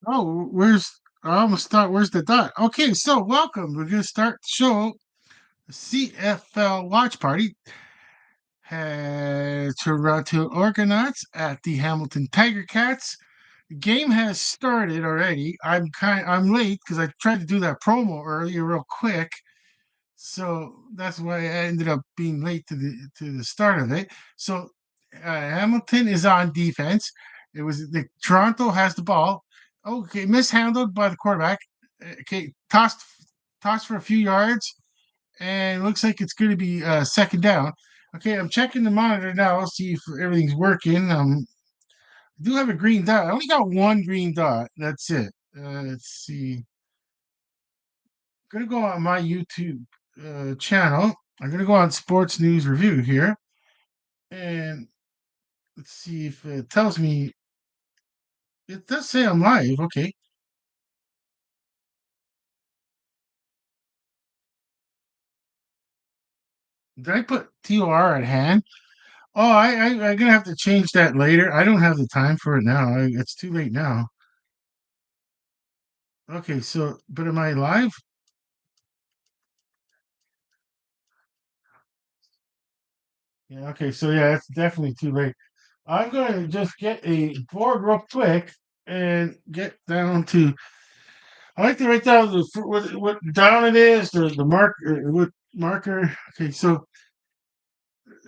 Oh, where's I almost thought where's the dot? Okay, so welcome. We're gonna start the show. CFL Watch Party had Toronto Argonauts at the Hamilton Tiger Cats. The game has started already. I'm late because I tried to do that promo earlier real quick. So that's why I ended up being late to the start of it. So Hamilton is on defense. It was the Toronto has the ball. Okay, mishandled by the quarterback. Okay, tossed for a few yards, and it looks like it's going to be second down. Okay, I'm checking the monitor now, see if everything's working. I do have a green dot. I only got one green dot. That's it. Let's see. Gonna go on my YouTube channel. I'm gonna go on Sports News Review here, and let's see if it tells me. It does say I'm live. Okay, did I put TOR at hand? Oh, I'm gonna have to change that later. I don't have the time for it now. It's too late now. Okay, so but am I live? Yeah. Okay, so yeah, it's definitely too late. I'm gonna just get a board real quick and get down to I like to write down what down it is, the mark, what marker. Okay, so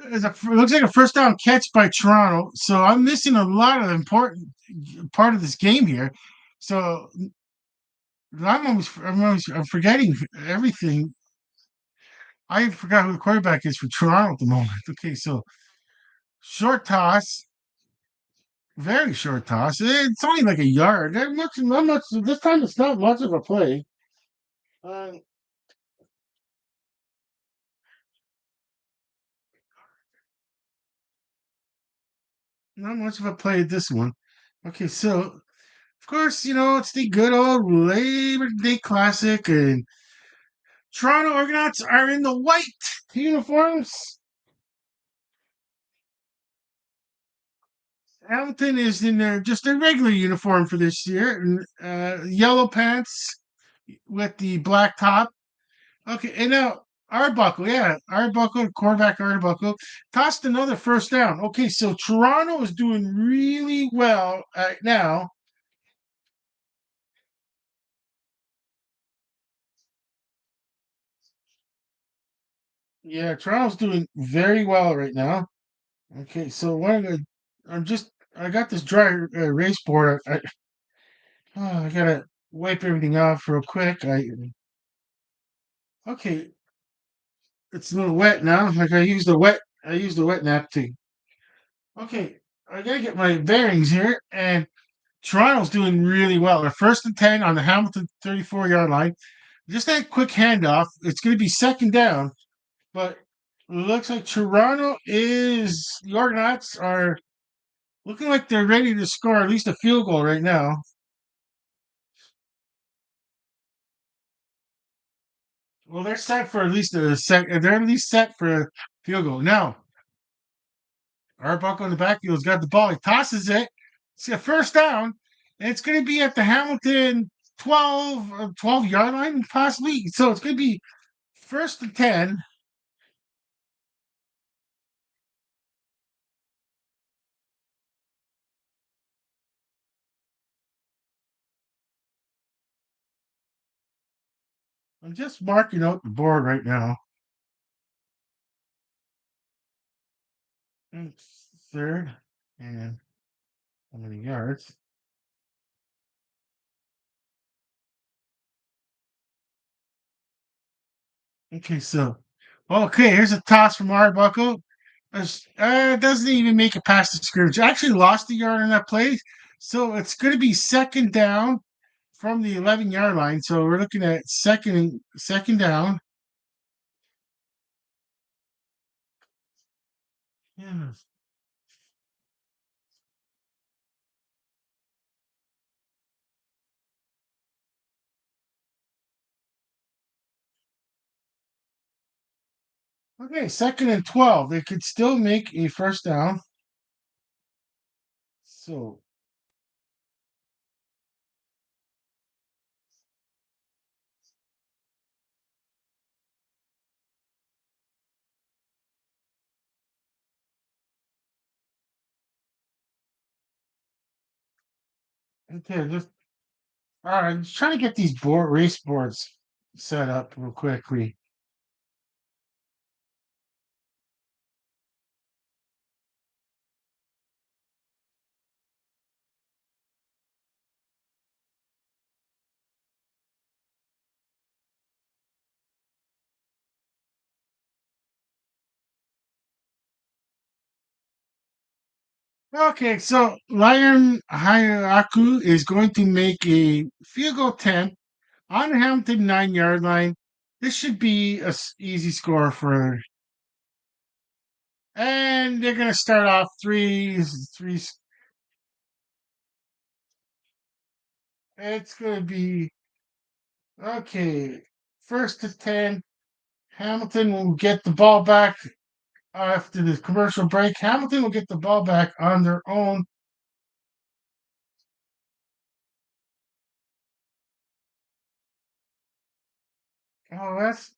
it looks like a first down catch by Toronto. So I'm missing a lot of important part of this game here. So I'm forgetting everything. I forgot who the quarterback is for Toronto at the moment. Okay, so short toss, very short toss. It's only like a yard. Not much. This time it's not much of a play. Uh, Not much of a play this one. Okay, so of course, it's the good old Labor Day Classic, and Toronto Argonauts are in the white uniforms. Hamilton is in their regular uniform for this year, and, yellow pants with the black top. Okay, and now Arbuckle, yeah, Arbuckle, quarterback Arbuckle, tossed another first down. Okay, so Toronto is doing really well right now. Yeah, Toronto's doing very well right now. Okay, so I got this dry erase board. I gotta wipe everything off real quick. Okay, it's a little wet now. I used the wet napkin. Okay, I gotta get my bearings here, and Toronto's doing really well. They're first and 10 on the Hamilton 34-yard line. Just that quick handoff. It's gonna be second down, but it looks like the Argonauts are looking like they're ready to score at least a field goal right now. Well, they're set for at least a sec. They're at least set for a field goal. Now, Arbuckle in the backfield's got the ball. He tosses it. It's a first down. And it's going to be at the Hamilton 12-yard line, possibly. So it's going to be first and 10. I'm just marking out the board right now. It's third. And how many yards? Okay, so, okay, here's a toss from Arbuckle. Doesn't even make it past the scrimmage. Actually lost a yard on that play. So it's going to be second down from the 11-yard line. So we're looking at second down. Yeah. Okay, second and 12. They could still make a first down. So Okay, just all right. Just trying to get these race boards set up real quickly. Okay, so Lion Hayaku is going to make a field goal attempt on the Hamilton 9 yard line. This should be a easy score for, and they're going to start off three. It's going to be okay. First to 10. Hamilton will get the ball back after the commercial break. Hamilton will get the ball back on their own. Oh, that's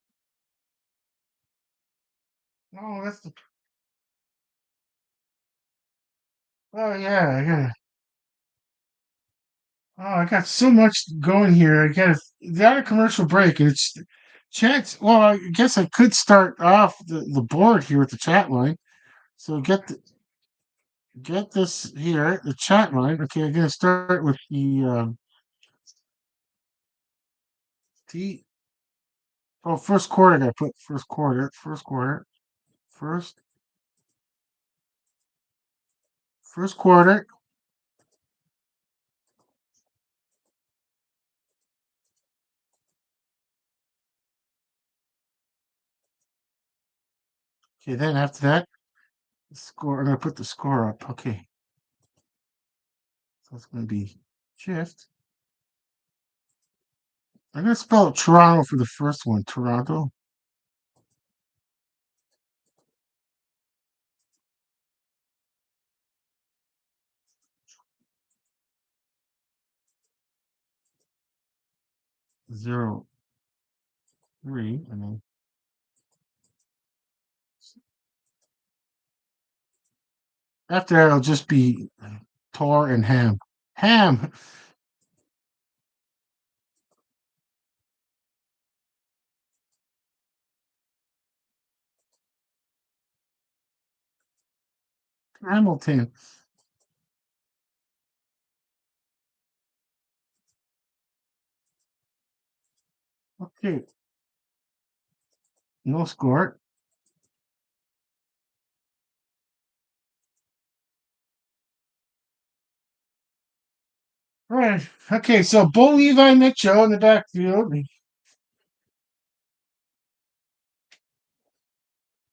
the. Oh yeah, yeah. Oh, I got so much going here. I got a commercial break, and it's chance. Well, I guess I could start off the board here with the chat line. So get this here, the chat line. Okay, I'm gonna start with the T. Oh, first quarter. I gotta put first quarter. First first quarter. Okay, then after that, score. I'm gonna put the score up. Okay, so it's gonna be shift. I'm gonna spell Toronto for the first one. Toronto 0-3, and then after that, it'll just be Tor and Ham. Ham. Hamilton. Okay, no score. All right. Okay, so Bo Levi Mitchell in the backfield.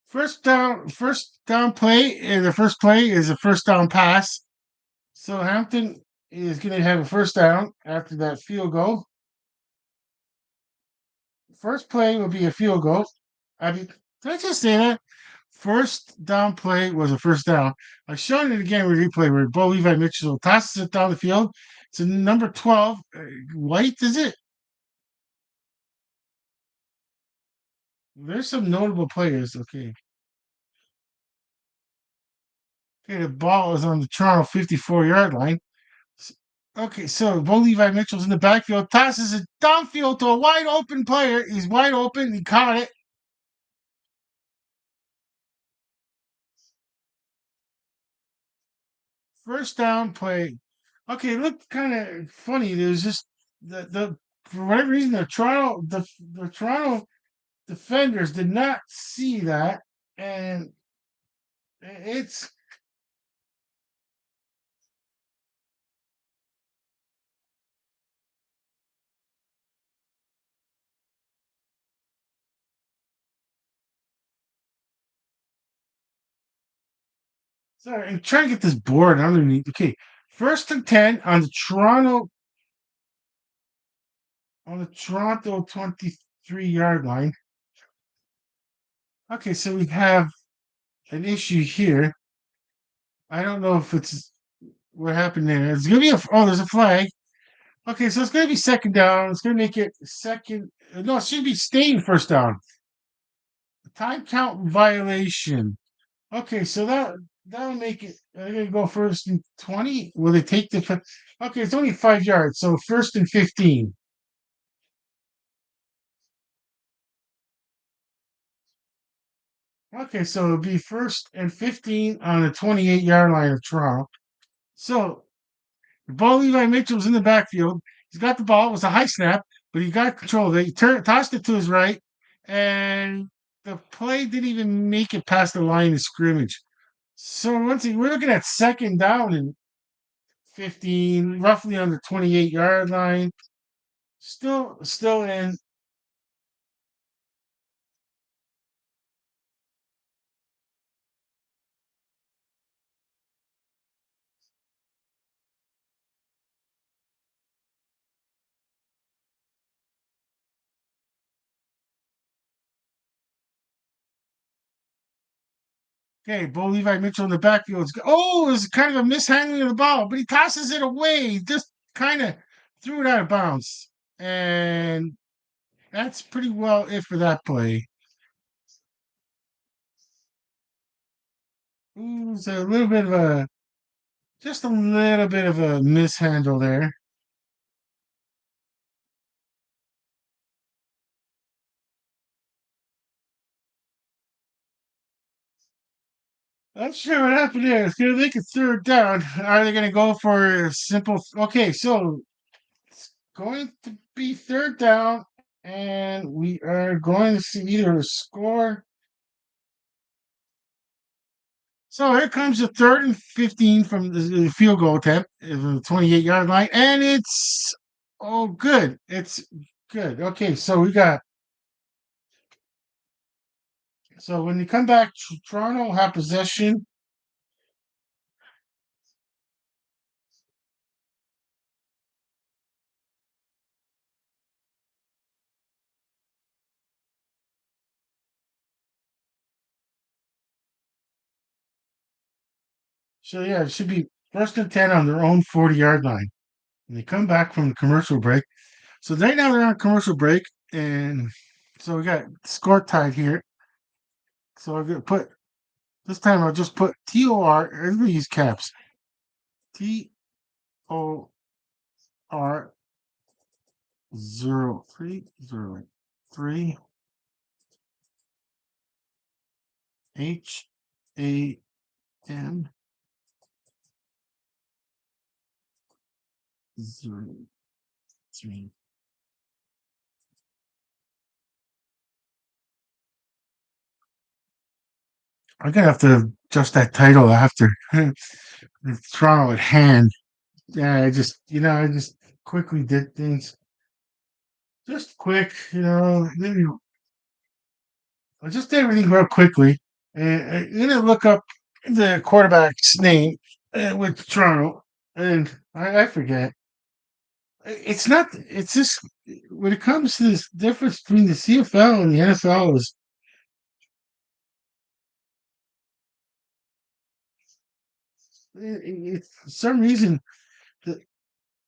First down play. The first play is a first down pass. So Hampton is going to have a first down after that field goal. First play will be a field goal. I mean, did I just say that? First down play was a first down. I've shown it again with replay where Bo Levi Mitchell tosses it down the field. It's number 12. White, is it? There's some notable players. Okay. Okay, the ball is on the Toronto 54-yard line. Okay, so Bo Levi Mitchell's in the backfield, tosses it downfield to a wide open player. He's wide open. He caught it. First down play. Okay, it looked kind of funny. There's just the for whatever reason the Toronto defenders did not see that, and it's sorry. I'm trying to get this board underneath. Okay, first and 10 on the Toronto 23-yard line. Okay, so we have an issue here. I don't know if it's what happened there. It's gonna be there's a flag. Okay, so it's gonna be second down. It's gonna make it second. No, it should be staying first down. Time count violation. Okay, so that That'll make it. I'm gonna go first and 20. Will they take the? Okay, it's only 5 yards, so first and 15. Okay, so it'll be first and 15 on the 28-yard line of Toronto. So the ball Levi Mitchell's in the backfield. He's got the ball. It was a high snap, but he got control of it. He tossed it to his right, and the play didn't even make it past the line of scrimmage. So we're looking at second down and 15, roughly on the 28-yard line. Still in. Okay, Bo Levi Mitchell in the backfield. Oh, it's kind of a mishandling of the ball, but he tosses it away. He just kind of threw it out of bounds. And that's pretty well it for that play. Ooh, it's a little bit of just a little bit of a mishandle there. Not sure what happened there. It's gonna make it third down. Are they gonna go for a simple? Okay, so it's going to be third down, and we are going to see either a score. So here comes the third and 15 from the field goal attempt from the 28-yard line, and it's good. It's good. Okay, so we got so when you come back, Toronto will have possession. So yeah, it should be first and 10 on their own 40-yard line. And they come back from the commercial break. So right now they're on commercial break, and so we got score tied here. So I'm gonna put this time. I'll just put TOR. Everybody use caps. TOR 0303 HAM 03. I'm gonna have to adjust that title after Toronto at hand. Yeah, I just quickly did things just quick, maybe I just did everything real quickly. And I'm gonna look up the quarterback's name with Toronto, and I forget. It's not. It's just when it comes to this difference between the CFL and the NFL is it's for some reason the,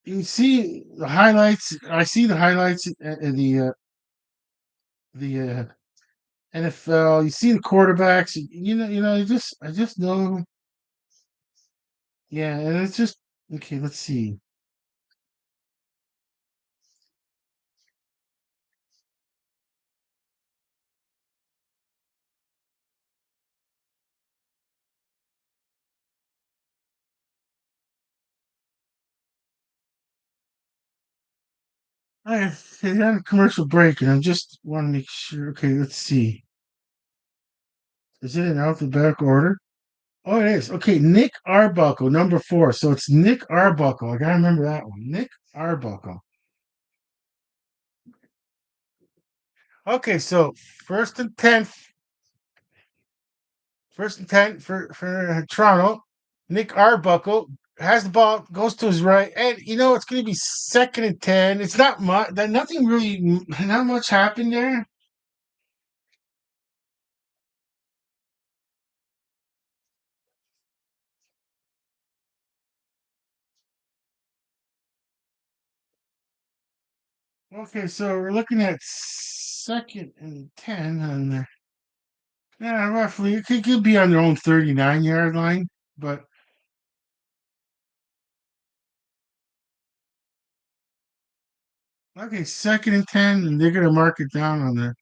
you see the highlights. I see the highlights in the NFL. You see the quarterbacks. I just know. Yeah, and it's just okay. Let's see. I had a commercial break, and I just want to make sure. Okay, let's see. Is it in alphabetical order? Oh, it is. Okay, Nick Arbuckle, number 4. So it's Nick Arbuckle. I gotta remember that one. Nick Arbuckle. Okay, so first and 10, first and 10 for Toronto. Nick Arbuckle has the ball, goes to his right, and it's going to be second and 10. It's not much. Nothing really, not much happened there. Okay, so we're looking at second and 10 on there. Yeah, roughly. It could be on their own 39-yard line, but okay, 2nd and 10, and they're gonna mark it down on the.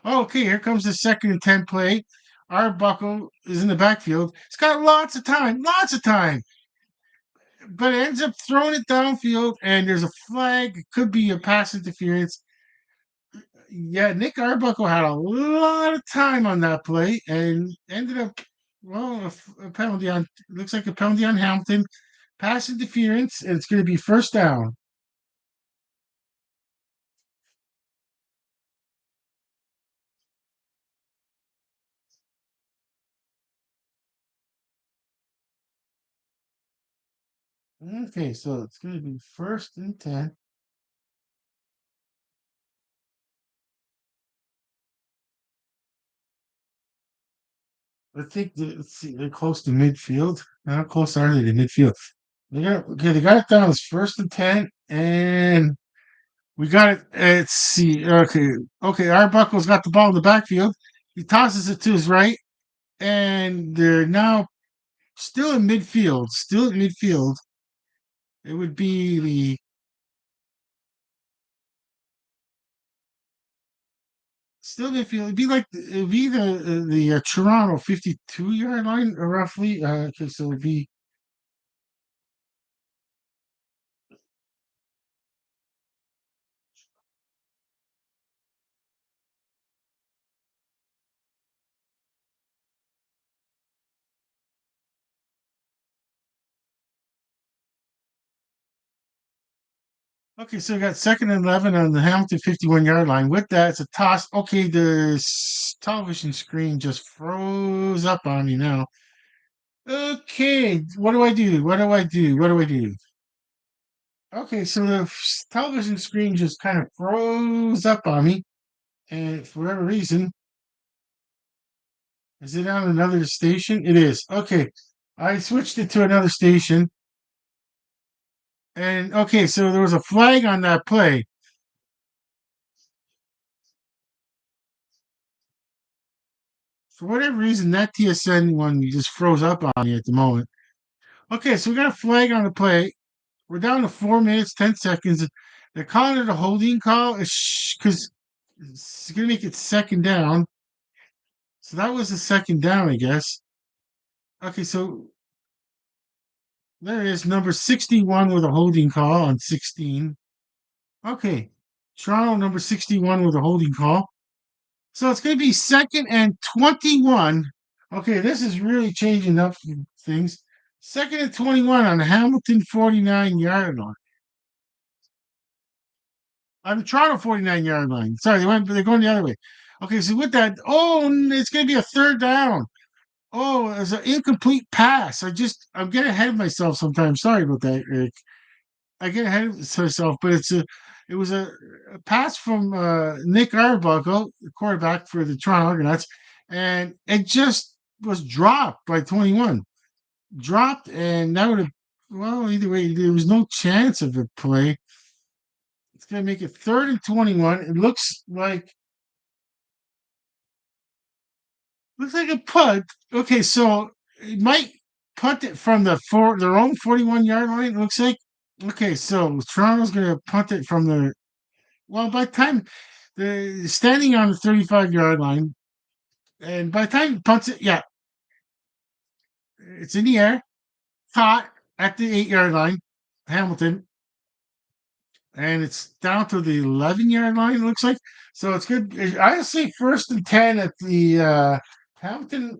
Oh, okay, here comes the 2nd and 10 play. Arbuckle is in the backfield. It's got lots of time, but it ends up throwing it downfield, and there's a flag. It could be a pass interference. Yeah, Nick Arbuckle had a lot of time on that play and ended up, well, a penalty on, looks like a penalty on Hamilton, pass interference, and it's going to be first down. Okay, so it's going to be 1st and 10. I think let's see, they're close to midfield. How close are they to midfield? They got it down as 1st and 10, and we got it. Let's see. Okay. Arbuckle's got the ball in the backfield. He tosses it to his right, and they're now still in midfield. Still in midfield. It would be the still midfield. It'd be the Toronto 52-yard line, roughly. Okay, so it'd be okay. So we got 2nd and 11 on the Hamilton 51-yard line. With that, it's a toss. Okay, the television screen just froze up on me now. Okay, what do I do? What do I do? What do I do? Okay, so the television screen just kind of froze up on me, and for whatever reason, is it on another station? It is. Okay, I switched it to another station, and okay, so there was a flag on that play. For whatever reason, that TSN one just froze up on me at the moment. Okay, so we got a flag on the play. We're down to 4 minutes, 10 seconds. They're calling it a holding call because it's going to make it second down. So that was the second down, I guess. Okay, so there it is, number 61 with a holding call on 16. Okay, Toronto number 61 with a holding call. So it's going to be 2nd and 21. Okay, this is really changing up things. 2nd and 21 on the Hamilton 49-yard line. On the Toronto 49-yard line. Sorry, they're going the other way. Okay, so with that, it's going to be a third down. Oh, it's an incomplete pass. I'm getting ahead of myself sometimes. Sorry about that, Eric. I get ahead of myself, but it was a pass from Nick Arbuckle, the quarterback for the Toronto Argonauts, and it just was dropped by 21. Dropped, and that would have, well, either way, there was no chance of a play. It's going to make it 3rd and 21. It looks like a punt. Okay, so it might punt it from their own 41-yard line. It looks like. Okay, so Toronto's going to punt it from the. Well, by the time the standing on the 35-yard line, and by the time he punts it, yeah, it's in the air, caught at the 8-yard line, Hamilton, and it's down to the 11-yard line. It looks like so. It's good. I say 1st and 10 at the Hamilton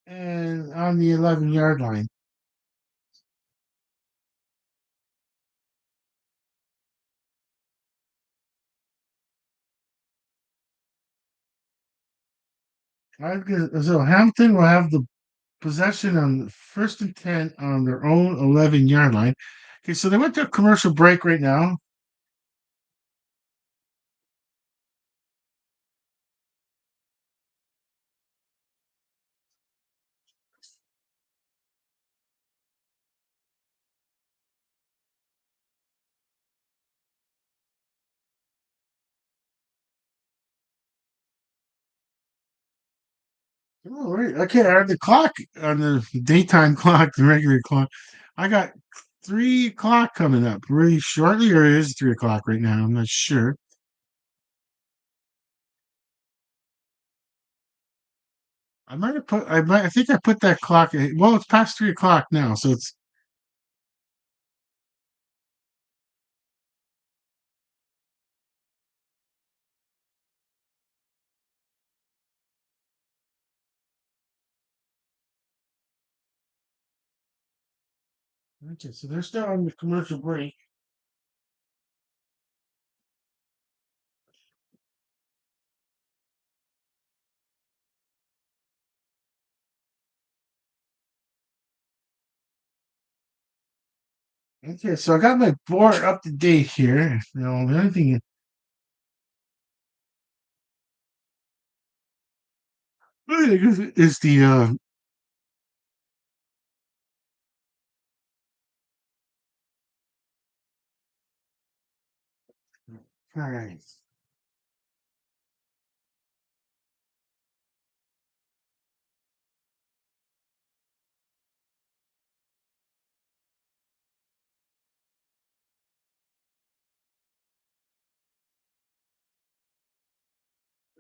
and on the 11-yard line. So Hamilton will have the possession on 1st and 10 on their own 11-yard line. Okay, so they went to a commercial break right now. Oh, right. Okay, on the clock, on the daytime clock, the regular clock, I got 3 o'clock coming up really shortly, or it is 3 o'clock right now. I'm not sure. I might have put. I might. I think I put that clock. Well, it's past 3 o'clock now, so it's. Okay, so they're still on the commercial break. Okay, so I got my board up to date here. The only thing is the all right.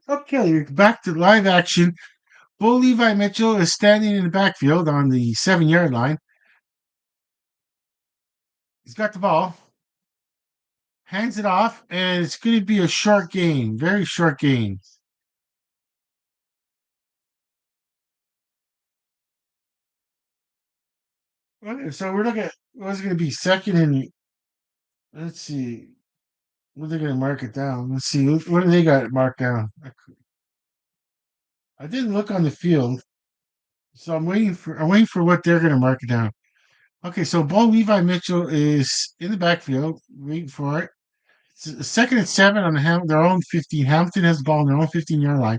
Okay, back to live action. Bull Levi Mitchell is standing in the backfield on the 7 yard line. He's got the ball, hands it off, and it's going to be a short game, very short game. Okay, so we're looking at what's going to be second and let's see what they're going to mark it down. Let's see what do they got it marked down. I didn't look on the field, so I'm waiting for what they're going to mark it down. Okay, so Bo Levi Mitchell is in the backfield, waiting for it. Second and 7 on their own 15. Hamilton has the ball on their own 15-yard line.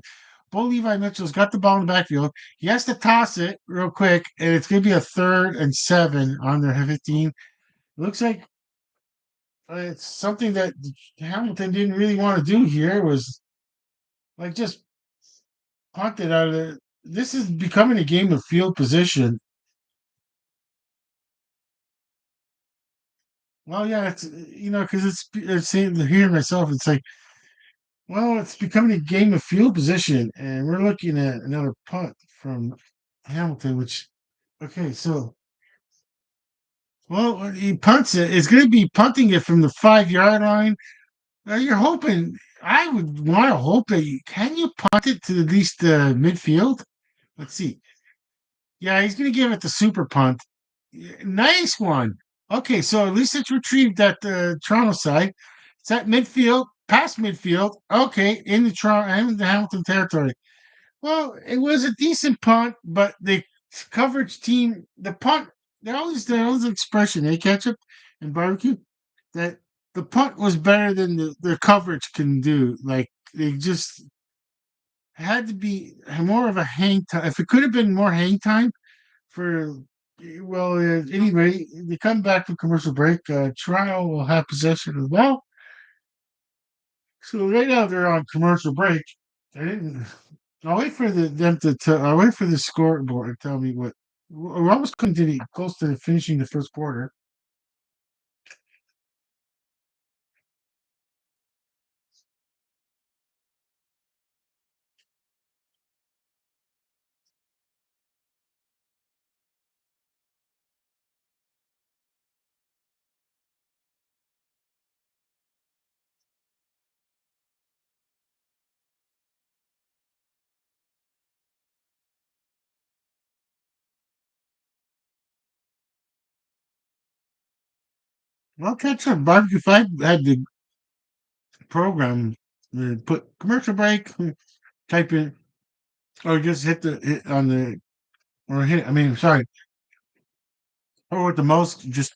Bo Levi Mitchell's got the ball in the backfield. He has to toss it real quick, and it's going to be a 3rd and 7 on their 15. Looks like it's something that Hamilton didn't really want to do here. Was like just punt it out of the. This is becoming a game of field position. Well, yeah, it's because it's saying hearing myself. It's like, well, it's becoming a game of field position, and we're looking at another punt from Hamilton. Which, okay, so well, when he punts it. It's going to be punting it from the 5 yard line. You're hoping. I would want to hope that can you punt it to at least the midfield. Let's see. Yeah, he's going to give it the super punt. Nice one. Okay, so at least it's retrieved at the Toronto side. It's at midfield, past midfield. Okay, in the Toronto and the Hamilton territory. Well, it was a decent punt, but the coverage team, the punt, they always expression, ketchup and barbecue, that the punt was better than the coverage can do. Like they just had to be more of a hang time. If it could have been more hang time for, well, anyway, they come back from commercial break. Toronto will have possession as well. So right now they're on commercial break. I didn't. I'll wait for them to tell. I'll wait for the scoreboard to tell me what. We're almost coming to close to finishing the first quarter. Well, catch up. Barbecue Five had the program put commercial break, type in, or just hit on the or hit. I mean, sorry, or with the mouse, just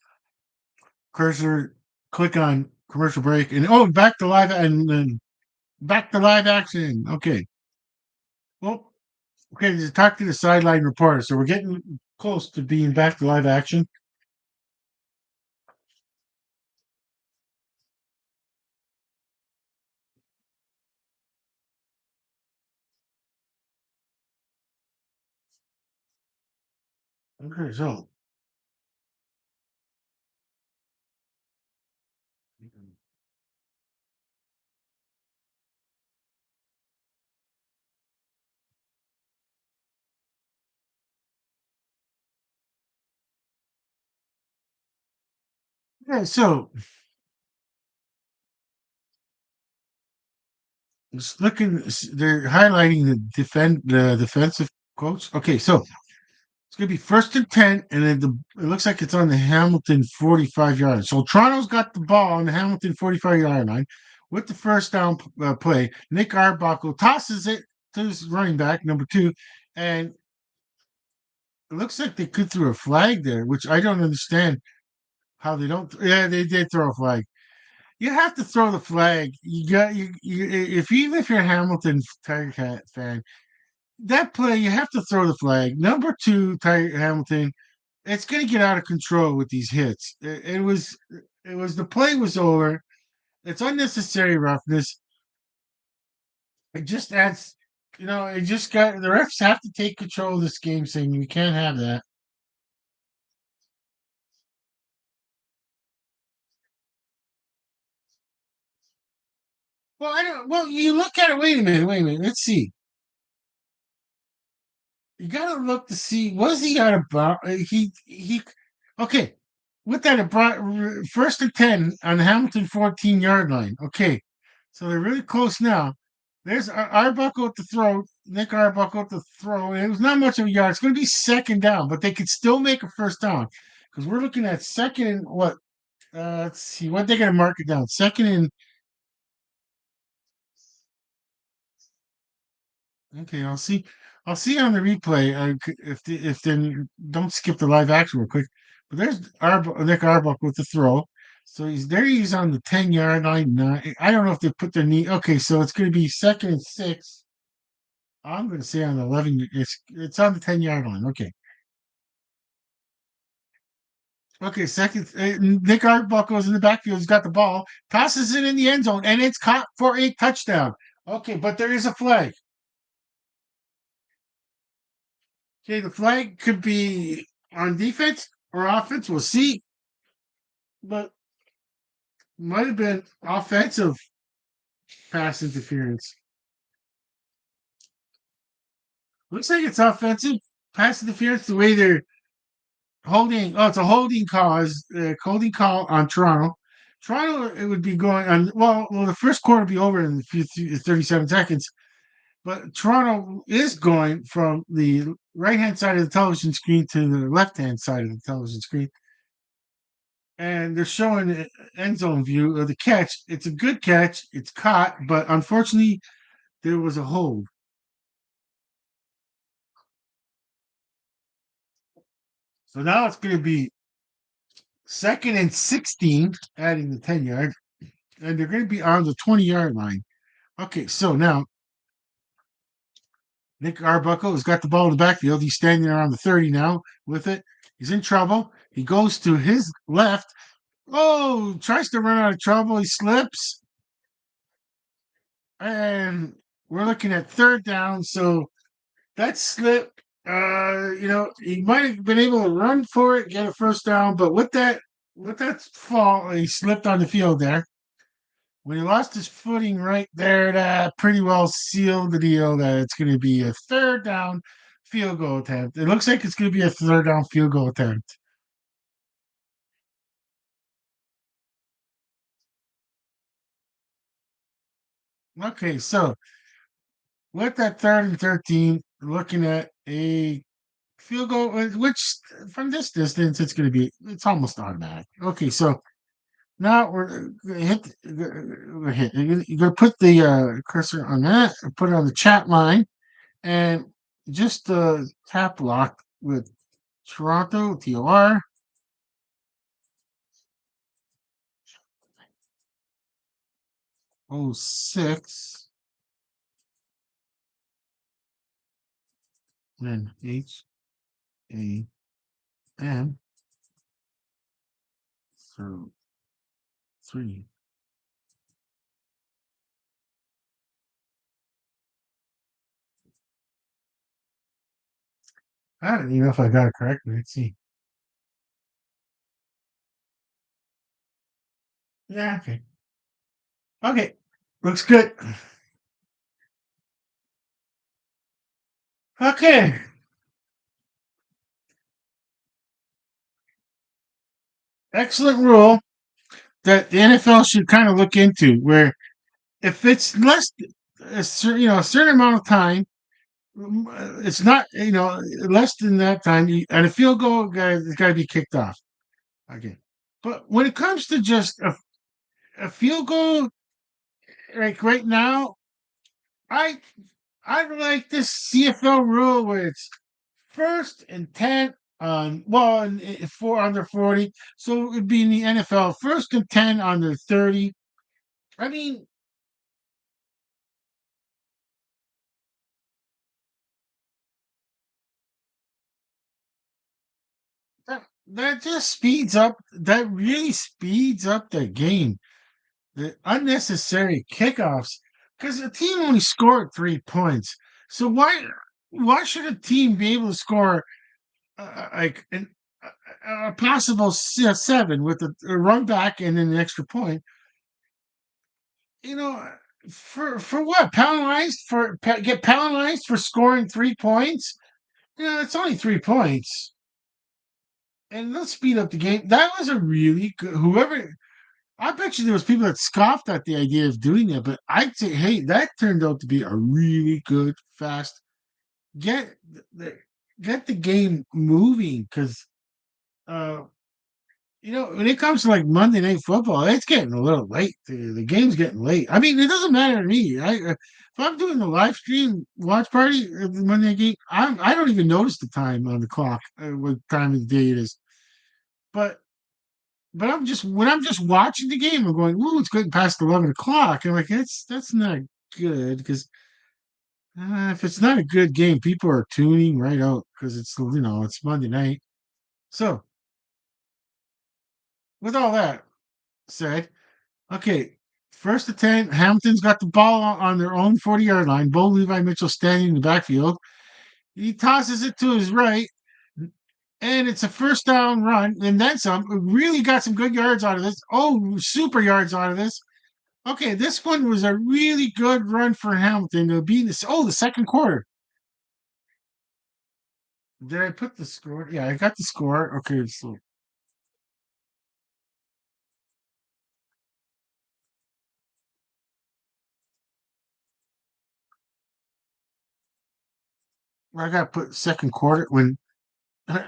cursor, click on commercial break, and back to live and then back to live action. Okay. Well, okay. Just talk to the sideline reporter. So we're getting close to being back to live action. Okay, so yeah, so just looking, they're highlighting the defensive quotes. Okay, so it's gonna be first and 10, and then it looks like it's on the Hamilton 45 yard line. So Toronto's got the ball on the Hamilton 45 yard line with the first down play. Nick Arbuckle tosses it to his running back, number two, and it looks like they could throw a flag there, which I don't understand how they don't. Yeah, they did throw a flag. You have to throw the flag. You got you if even if you're a Hamilton Tiger Cat fan, that play you have to throw the flag. Number two, Tiger Hamilton. It's going to get out of control with these hits. It was the play was over. It's unnecessary roughness. It just adds, it just got the refs have to take control of this game, saying we can't have that. Well, I don't. Well, you look at it. Wait a minute. Wait a minute. Let's see. You gotta look to see was he got about he okay with that about first and 10 on the Hamilton 14 yard line. Okay, so they're really close now. There's Arbuckle at the throw, Nick Arbuckle at the throw. And it was not much of a yard. It's going to be second down, but they could still make a first down because we're looking at second and what? Let's see what they're going to mark it down. Second and okay, I'll see. I'll see on the replay if then don't skip the live action real quick. But there's Nick Arbuck with the throw. So he's there. He's on the 10 yard line. I don't know if they put their knee. Okay, so it's going to be second and six. I'm going to say on 11. It's on the 10 yard line. Okay. Okay. Second. Nick Arbuckle's in the backfield. He's got the ball. Tosses it in the end zone, and it's caught for a touchdown. Okay, but there is a flag. Okay, the flag could be on defense or offense. We'll see, but might have been offensive pass interference. Looks like it's offensive pass interference. The way they're holding. Oh, it's a holding call. Holding call on Toronto. Toronto, it would be going on. Well, the first quarter will be over in 37 seconds. But Toronto is going from the right hand side of the television screen to the left hand side of the television screen, and they're showing the end zone view of the catch. It's a good catch. It's caught, but unfortunately, there was a hold. So now it's going to be second and 16, adding the 10 yard, and they're going to be on the 20 yard line. Okay, so now Nick Arbuckle has got the ball in the backfield. He's standing around the 30 now with it. He's in trouble. He goes to his left. Oh, tries to run out of trouble. He slips. And we're looking at third down. So that slip, he might have been able to run for it, get a first down, but with that fall, he slipped on the field there. When he lost his footing right there, that pretty well sealed the deal that it's going to be a third down field goal attempt. It looks like it's going to be a third down field goal attempt. Okay, so with that third and 13, looking at a field goal, which from this distance, it's almost automatic. Okay, so now we're gonna hit. You're gonna put the cursor on that, put it on the chat line, and just tap lock with Toronto TR 06, then HAM through 3. I don't even know if I got it correctly. Let's see. Yeah, okay. Okay. Looks good. Okay. Excellent rule that the NFL should kind of look into where if it's less a certain amount of time, it's not less than that time and a field goal guy has got to be kicked off. Okay. But when it comes to just a field goal, like right now, I I like this CFL rule where it's first and 10 on four under 40. So it would be in the NFL first and 10 under 30. I mean, that just speeds up. That really speeds up the game. The unnecessary kickoffs because the team only scored 3 points. So why should a team be able to score like a possible seven with a run back and then an extra point? You know, for what? Get penalized for scoring 3 points? It's only 3 points, and let's speed up the game. That was a really good. Whoever I bet you there was people that scoffed at the idea of doing that, but I'd say, hey, that turned out to be a really good, fast get the get the game moving because uh when it comes to like Monday Night Football, it's getting a little late. The game's getting late. I mean, it doesn't matter to me. If I'm doing the live stream watch party of the Monday Night game, I don't even notice the time on the clock, what time of the day it is. But I'm just when I'm just watching the game, I'm going, "Ooh, it's getting past 11 o'clock." I'm like, that's not good because if it's not a good game, people are tuning right out because it's Monday night. So with all that said, okay, first and 10, Hamilton's got the ball on their own 40-yard line. Bo Levi Mitchell standing in the backfield. He tosses it to his right, and it's a first down run, and then some. Really got some good yards out of this. Oh, super yards out of this. Okay, this one was a really good run for Hamilton to be this. Oh, the second quarter. Did I put the score? Yeah, I got the score. Okay, so I got to put second quarter when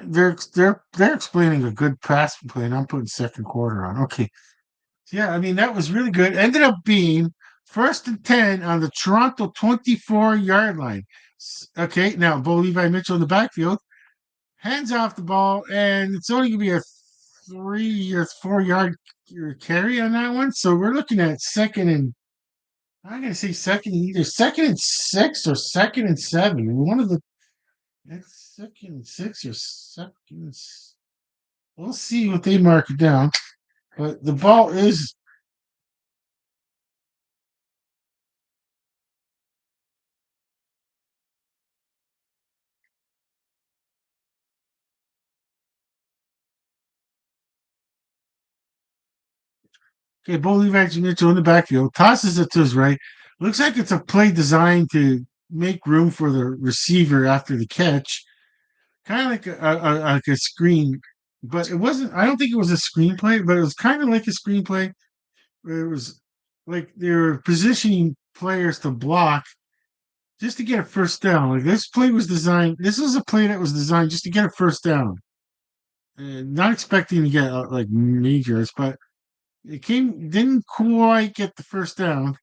they're explaining a good pass play, and I'm putting second quarter on. Okay, yeah, I mean that was really good. Ended up being first and 10 on the Toronto 24-yard line. Okay, now Bo Levi Mitchell in the backfield hands off the ball, and it's only gonna be a 3 or 4 yard carry on that one. So we're looking at second and I'm gonna say either second and 6 or second and 7. One of the that's second and 6 or we'll see what they mark it down. But the ball is okay. Bo Levi Mitchell in the backfield tosses it to his right. Looks like it's a play designed to make room for the receiver after the catch, kind of like like a screen. But it wasn't. I don't think it was a screenplay, but it was kind of like a screenplay. Where it was like they were positioning players to block just to get a first down. Like this play was designed. This was a play that was designed just to get a first down. Not expecting to get like majors, but it didn't quite get the first down.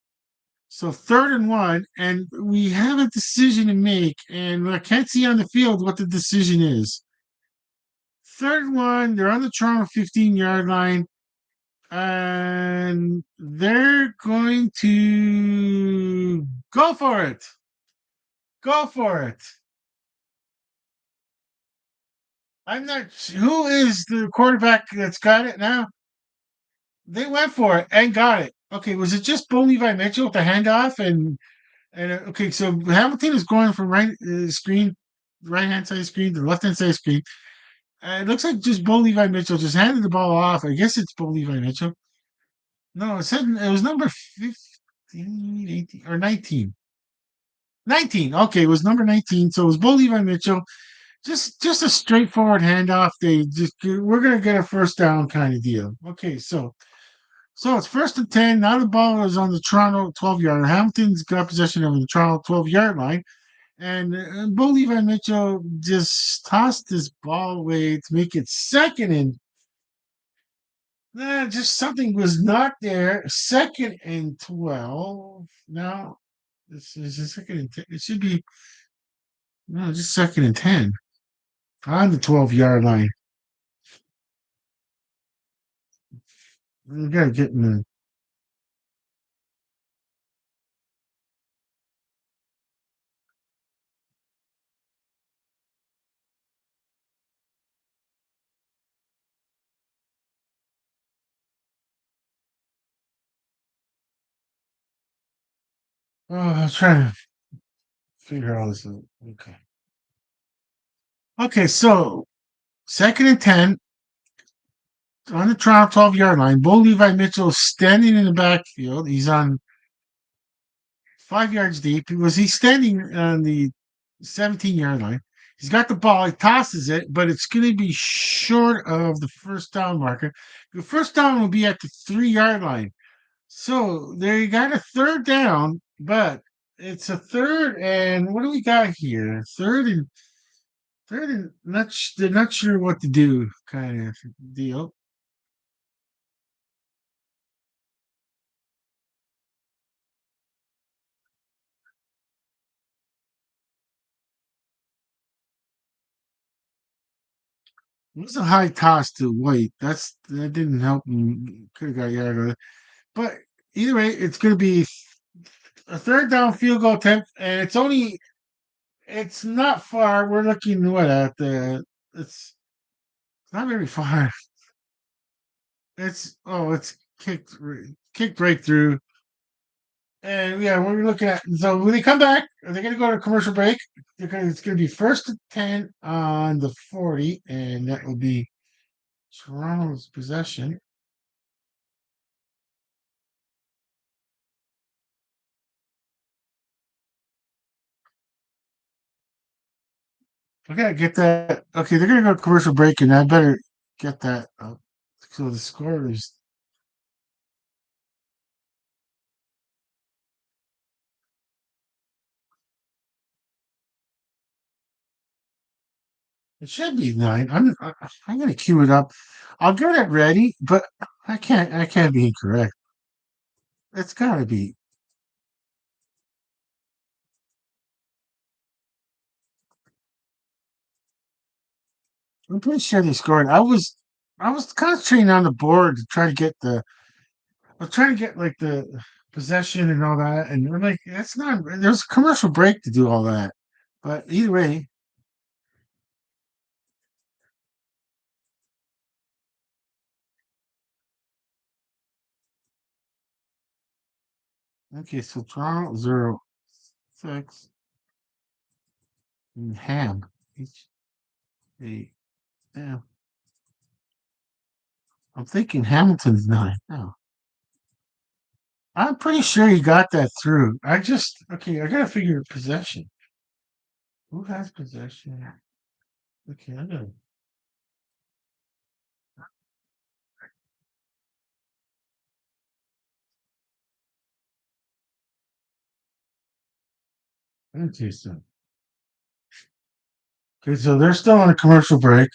So third and one, and we have a decision to make, and I can't see on the field what the decision is. Third one, they're on the Toronto 15-yard line, and they're going to go for it. Go for it. I'm not. Who is the quarterback that's got it now? They went for it and got it. Okay, was it just Bo Levi Mitchell with the handoff and okay? So Hamilton is going from right screen. right hand side of the screen to the left hand side of the screen. It looks like just Bo Levi Mitchell just handed the ball off. I guess it's Bo Levi Mitchell. No, it said it was number 15, 18, or 19. 19. Okay, it was number 19. So it was Bo Levi Mitchell. Just a straightforward handoff. We're gonna get a first down kind of deal. Okay, so it's first and 10. Now the ball is on the Toronto 12-yard line. Hamilton's got possession of the Toronto 12-yard line. And Bo Levi Mitchell just tossed this ball away to make it second and just something was not there. Second and 12. Now, this is a second and 10. It should be, no, just second and 10 on the 12-yard line. We got to get in the. Oh, I was trying to figure all this out. Okay. Okay, so second and 10 on the Toronto 12-yard line. Bo Levi Mitchell standing in the backfield. He's on 5 yards deep. He's standing on the 17-yard line. He's got the ball. He tosses it, but it's going to be short of the first down marker. The first down will be at the 3-yard line. So there you got a third down, but it's a third and what do we got here? Third and they're not sure what to do kind of deal. It was a high toss to White. That didn't help him. Could have got a yard on it. But either way, it's going to be a third down field goal attempt, and it's not far. We're looking what at the it's not very far. It's kicked right through. And yeah, we're looking at so when they come back, are they gonna go to commercial break? It's gonna be first and 10 on the 40, and that will be Toronto's possession. Okay, get that. Okay, they're gonna go to commercial break, and I better get that up. So the score is it should be 9. I'm gonna cue it up. I'll get it ready, but I can't be incorrect. It's gotta be. I'm pretty sure they scored. I was concentrating on the board to try to get the I was trying to get like the possession and all that, and we're like, that's not there's a commercial break to do all that. But either way, okay, so Toronto 0-6 and Ham. H-A yeah. I'm thinking Hamilton's 9. Oh. I'm pretty sure he got that through. Okay, I gotta figure possession. Who has possession? Okay, I gotta okay, so they're still on a commercial break.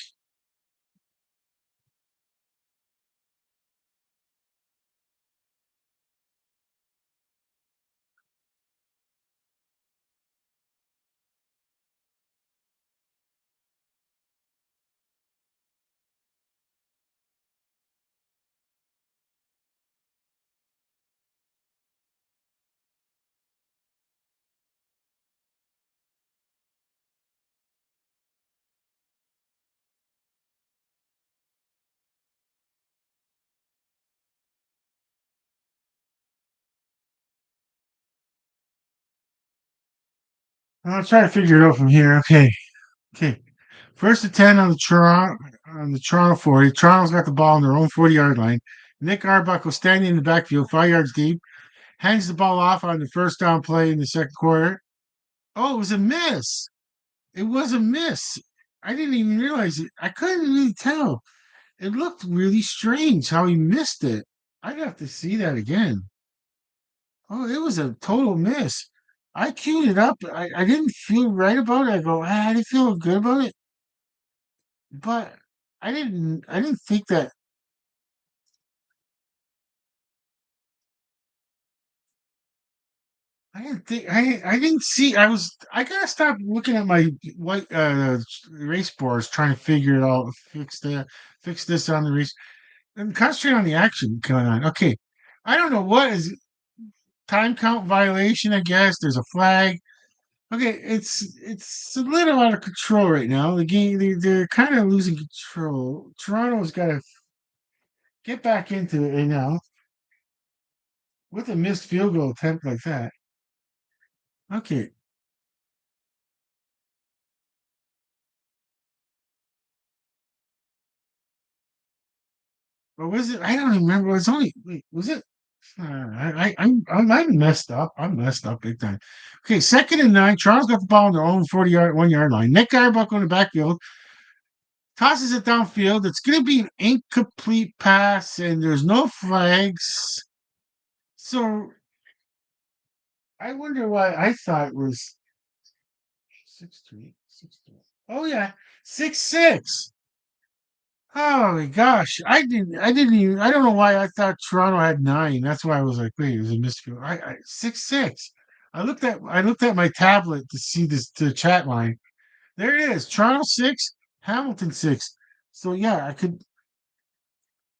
I'm trying to figure it out from here. Okay. Okay. First and 10 on the Toronto 40. Toronto's got the ball on their own 40-yard line. Nick Arbuckle standing in the backfield, 5 yards deep, hands the ball off on the first down play in the second quarter. Oh, it was a miss. It was a miss. I didn't even realize it. I couldn't really tell. It looked really strange how he missed it. I'd have to see that again. Oh, it was a total miss. I queued it up. I didn't feel right about it. I go, I didn't feel good about it, but I didn't think that. I didn't see. I gotta stop looking at my white race boards trying to figure it out, fix this on the race, and concentrate on the action going on. Okay, I don't know what is time count violation. I guess there's a flag. Okay, it's a little out of control right now. The game, they're kind of losing control. Toronto's got to get back into it right now with a missed field goal attempt like that. Okay, or was it? I don't remember. It was only. Wait, was it? I'm messed up. I'm messed up big time. Okay, second and 9. Toronto's got the ball on their own 40-yard, 1 yard line. Nick Arbuckle in the backfield tosses it downfield. It's going to be an incomplete pass, and there's no flags. So I wonder why I thought it was 6-3, 6-3. Oh yeah, 6-6. Oh my gosh, I didn't even. I don't know why I thought Toronto had 9. That's why I was like, wait, it was a misfield. 6-6. I looked at my tablet to see this the chat line. There it is. Toronto 6, Hamilton 6. So yeah, I could.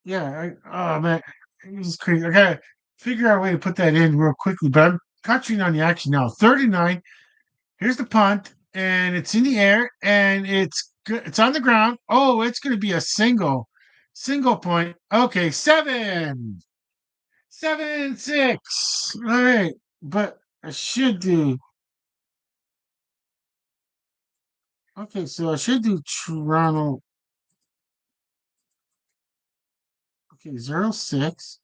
Yeah. Oh man, this is crazy. I gotta figure out a way to put that in real quickly. But I'm concentrating on the action now. 39. Here's the punt, and it's in the air, and it's on the ground. Oh, it's going to be a single point. Okay, 7-6. All right, but I should do. Okay, so I should do Toronto. Okay, 0-6,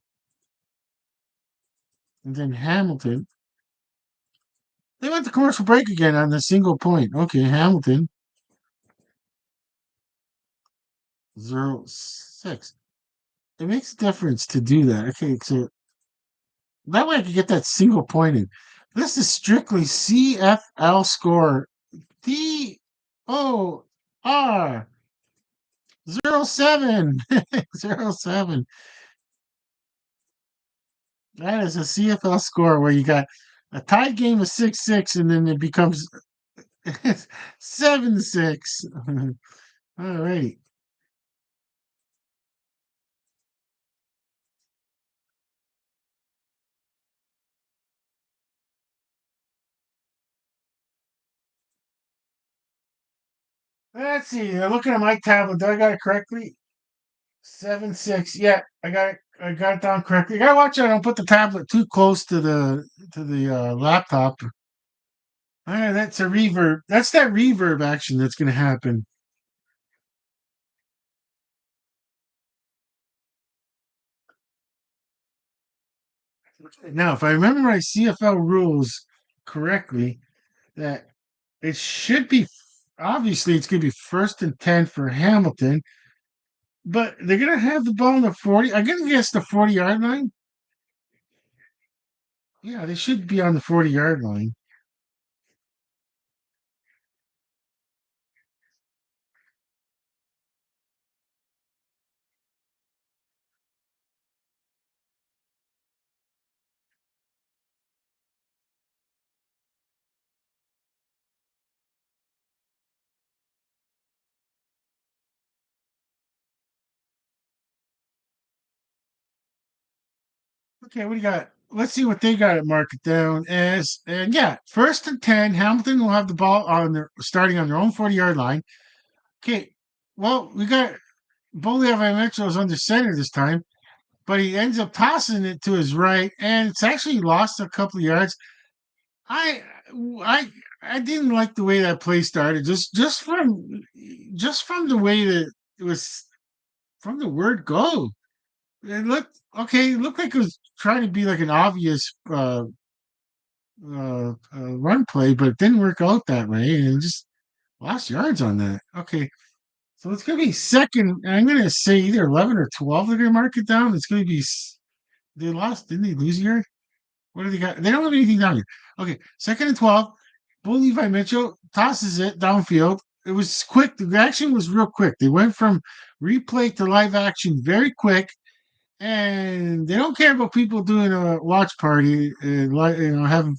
and then Hamilton. They went to commercial break again on the single point. Okay, Hamilton 0-6. It makes a difference to do that. Okay, so that way I can get that single point in. This is strictly CFL score. DOR 07. 07. That is a CFL score where you got a tied game of 6-6 and then it becomes 7-6. All right. Let's see. Looking at my tablet, do I got it correctly? 7-6. Yeah, I got it. I got it down correctly. You gotta watch out. I don't put the tablet too close to the laptop. That's a reverb. That's that reverb action that's going to happen. Now, if I remember my CFL rules correctly, that it should be obviously it's going to be first and 10 for Hamilton, but they're going to have the ball in the 40. I'm going to guess the 40-yard line. Yeah, they should be on the 40-yard line. Okay, what do you got? Let's see what they got it marked down as. And yeah, first and 10, Hamilton will have the ball on their starting on their own 40-yard line. Okay, well, we got Bolivar Metro's under center this time, but he ends up tossing it to his right, and it's actually lost a couple of yards. I I I didn't like the way that play started. Just from the way that it was from the word go. It looked okay. It looked like it was trying to be like an obvious run play, but it didn't work out that way, and just lost yards on that. Okay, so it's gonna be second. I'm gonna say either 11 or 12. They're gonna mark it down. It's gonna be. They lost, didn't they lose a yard? What do they got? They don't have anything down here. Okay, second and 12. Bull Levi Mitchell tosses it downfield. It was quick. The action was real quick. They went from replay to live action very quick, and they don't care about people doing a watch party and having.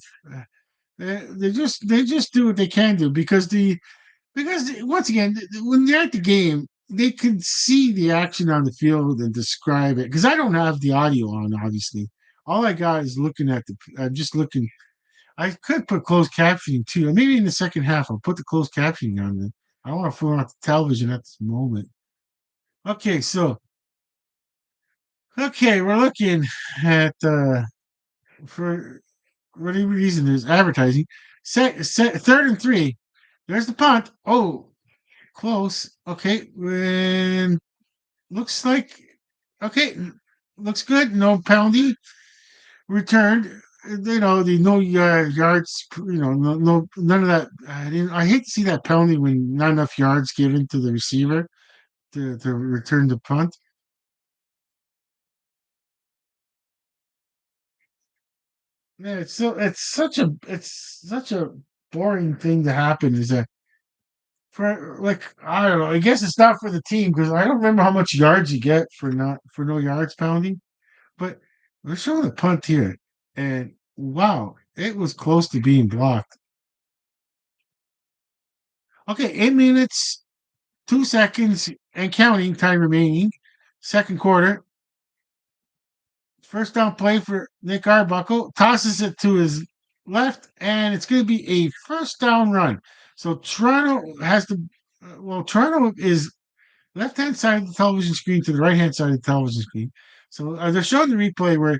They just do what they can do because once again when they're at the game they can see the action on the field and describe it because I don't have the audio on obviously all I got is looking at the I'm just looking I could put closed captioning too maybe in the second half I'll put the closed captioning on it. I don't want to phone out the television at this moment. Okay, so okay, we're looking at for whatever reason there's advertising. Third and three. There's the punt. Oh, close. Okay. And looks like okay. Looks good. No penalty. Returned. The no yards. None of that. I hate to see that penalty when not enough yards given to the receiver to return the punt. Yeah, it's such a boring thing to happen. Is that for like I don't know. I guess it's not for the team because I don't remember how much yards you get for no yards pounding. But they're showing a punt here, and wow, it was close to being blocked. Okay, 8 minutes, 2 seconds, and counting time remaining. Second quarter, first down play for Nick Arbuckle tosses it to his left, and it's going to be a first down run. So Toronto has to. Well, Toronto is left hand side of the television screen to the right hand side of the television screen. So they're showing the replay where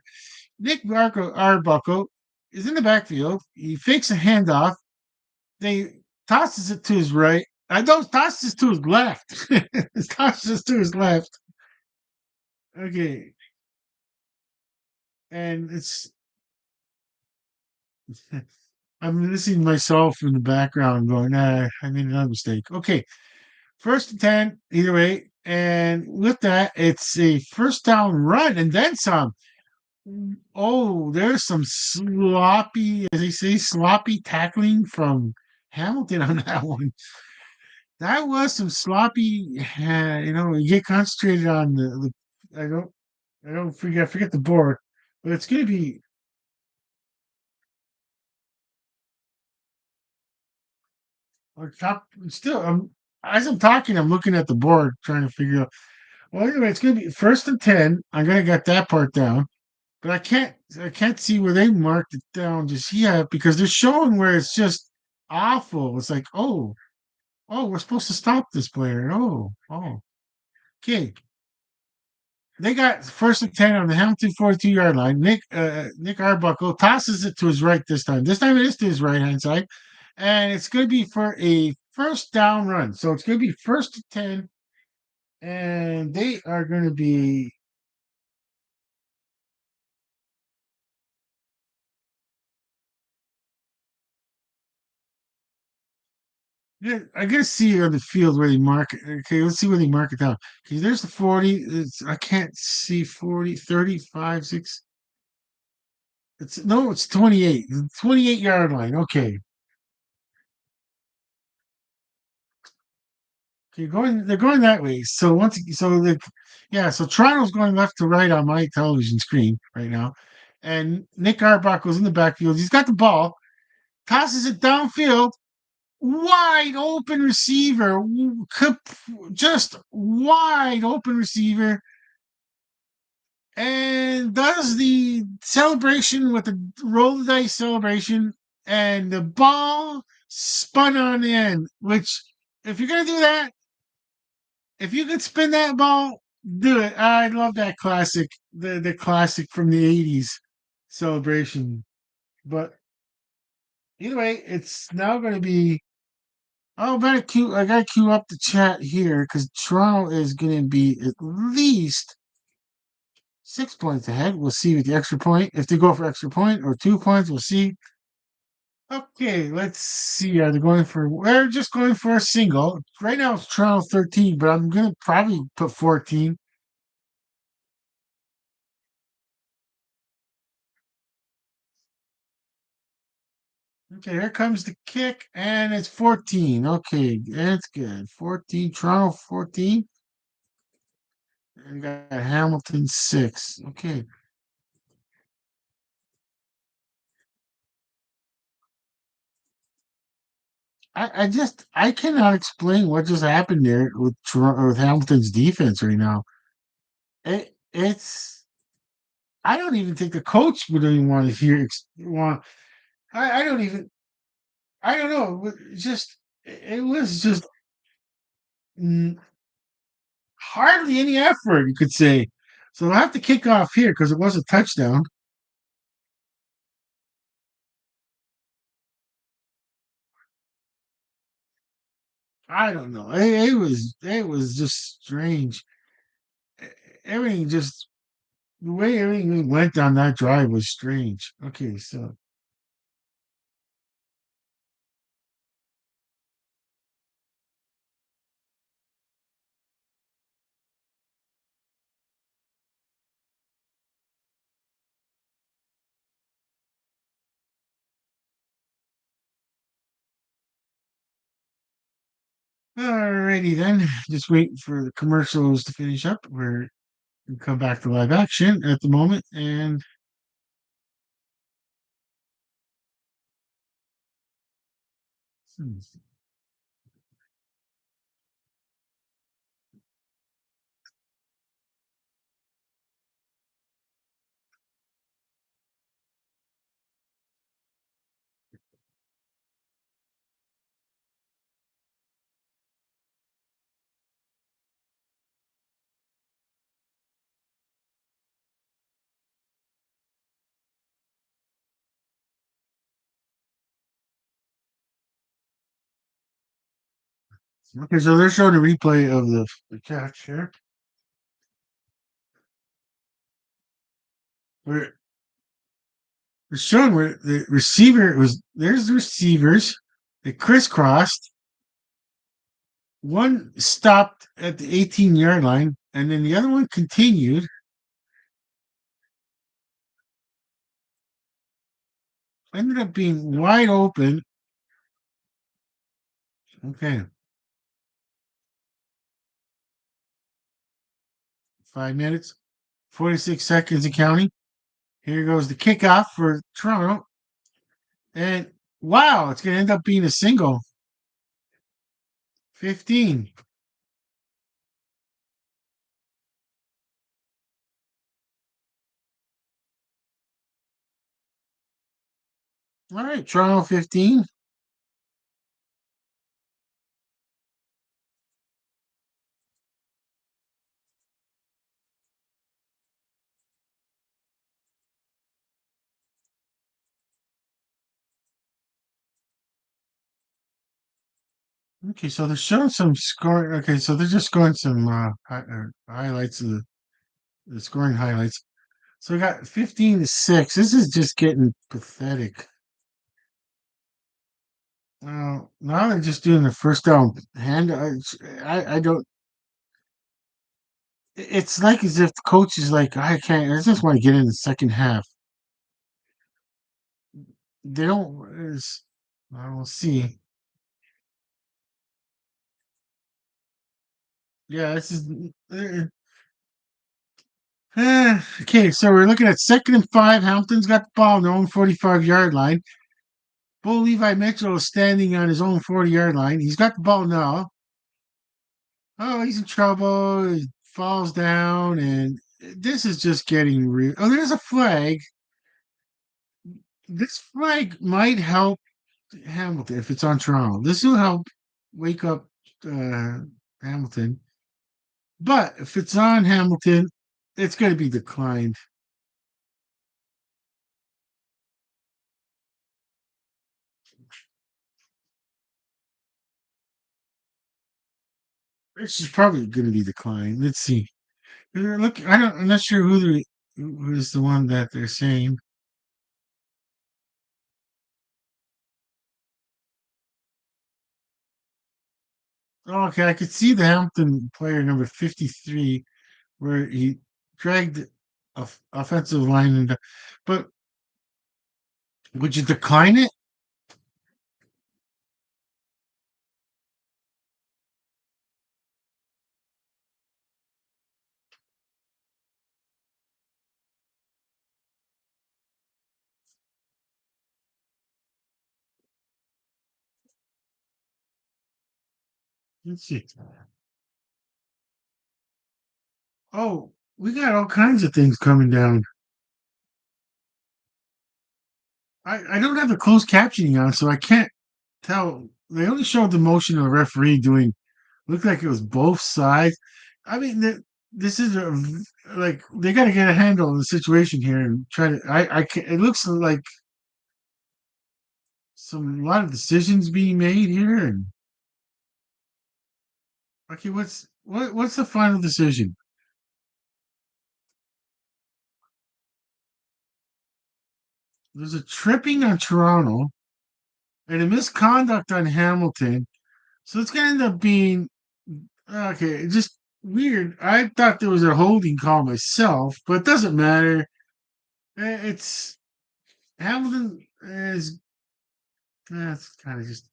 Nick Arbuckle is in the backfield. He fakes a handoff. They tosses it to his right. I don't tosses to his left. Tosses to his left. Okay, and it's I'm listening to myself in the background going, I made another mistake. Okay, first and 10, either way. And with that, it's a first down run and then some. Oh, there's some sloppy, as they say, sloppy tackling from Hamilton on that one. That was some sloppy, you get concentrated on I don't forget the board, but it's going to be or top. Still, as I'm talking, I'm looking at the board trying to figure out. Well, anyway, it's going to be first and 10. I'm going to get that part down. But I can't see where they marked it down just yet because they're showing where it's just awful. It's like, we're supposed to stop this player. Okay. They got first and 10 on the Hamilton 42-yard line. Nick Arbuckle tosses it to his right this time. This time it is to his right hand side. And it's going to be for a first down run. So it's going to be first and 10. And they are going to be yeah, I gotta see on the field where they mark it. Okay, let's see where they mark it down. Okay, there's the 40. I can't see 40, 35, 6. It's 28. 28-yard line. Okay. Okay, they're going that way. So Toronto's going left to right on my television screen right now. And Nick Arbuckle's in the backfield. He's got the ball, tosses it downfield, wide open receiver, just wide open receiver and does the celebration with the roll the dice celebration, and the ball spun on the end. Which, if you're gonna do that, if you could spin that ball, do it. I love that classic, the classic from the '80s celebration. But Either way, it's now going to be. Oh, better queue. I gotta queue up the chat here because Toronto is going to be at least 6 points ahead. We'll see with the extra point. If they go for extra point or 2 points, we'll see. Okay, let's see. Are they going for? We're just going for a single. Right now it's Toronto 13, but I'm gonna probably put 14. Okay, here comes the kick, and it's 14. Okay, that's good. 14, Toronto 14. And we got Hamilton 6. Okay. I cannot explain what just happened there with Toronto, with Hamilton's defense right now. It's I don't even think the coach would even want to hear want I don't even I don't know. Just it was just mm, hardly any effort, you could say. So I have to kick off here because it was a touchdown. I don't know. It was just strange. E- Everything just the way everything went on that drive was strange. Okay, so alrighty then. Just waiting for the commercials to finish up. We come back to live action at the moment, and hmm, okay, so they're showing a replay of the catch here. Where it's showing where the receiver was there's the receivers. They crisscrossed. One stopped at the 18-yard line, and then the other one continued. Ended up being wide open. Okay, 5 minutes, 46 seconds and counting. Here goes the kickoff for Toronto. And wow, it's going to end up being a single. 15. All right, Toronto 15. Okay, so they're showing some score. Okay, so they're just going some highlights of the scoring highlights. So we got 15-6. This is just getting pathetic. Now they're just doing the first down hand. I don't. It's like as if the coach is like, I can't. I just want to get in the second half. They don't. I will see. Yeah, this is. Okay, so we're looking at 2nd and 5. Hampton's got the ball on their own 45-yard line. Bo Levi Mitchell is standing on his own 40-yard line. He's got the ball now. Oh, he's in trouble. He falls down, and this is just getting real. Oh, there's a flag. This flag might help Hamilton if it's on Toronto. This will help wake up uh, Hamilton. But if it's on Hamilton, it's going to be declined. This is probably going to be declined. Let's see. Look, I'm not sure who's the one that they're saying. Oh, okay, I could see the Hampton player number 53 where he dragged offensive line but would you decline it? Let's see. Oh, we got all kinds of things coming down. I don't have the closed captioning on, so I can't tell. They only showed the motion of the referee doing. Looked like it was both sides. I mean, this is like they got to get a handle on the situation here and try to. I can, it looks like a lot of decisions being made here. And okay, what's the final decision? There's a tripping on Toronto and a misconduct on Hamilton. So it's gonna end up being okay. Just weird. I thought there was a holding call myself, but it doesn't matter. It's Hamilton is. That's kind of just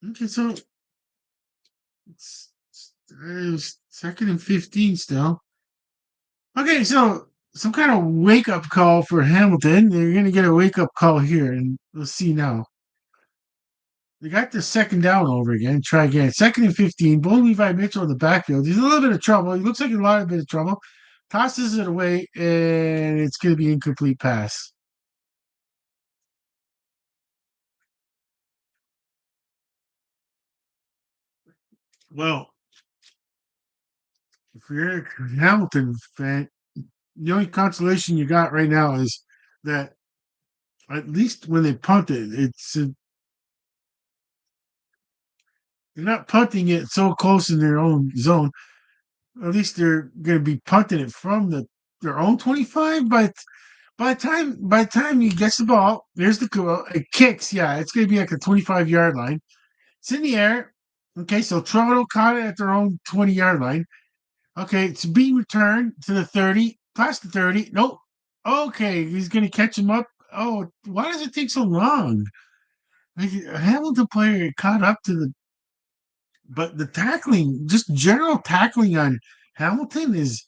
okay. So it's second and 15 still. Okay, so some kind of wake up call for Hamilton. They're gonna get a wake up call here, and we'll see now. They got the second down over again. Try again. Second and 15. Bo Levi Mitchell in the backfield. He's in a little bit of trouble. He looks like in a lot of bit of trouble. Tosses it away, and it's going to be incomplete pass. Well, if you're a Hamilton fan, the only consolation you got right now is that at least when they punt it, they're not punting it so close in their own zone. At least they're going to be punting it from their own 25. But by the time he gets the ball, there's the goal. It kicks. Yeah, it's going to be like a 25-yard line. It's in the air. Okay, so Toronto caught it at their own 20-yard line. Okay, it's being returned to the 30, past the 30. Nope. Okay, he's going to catch him up. Oh, why does it take so long? Like, a Hamilton player caught up to but the tackling, just general tackling on Hamilton is,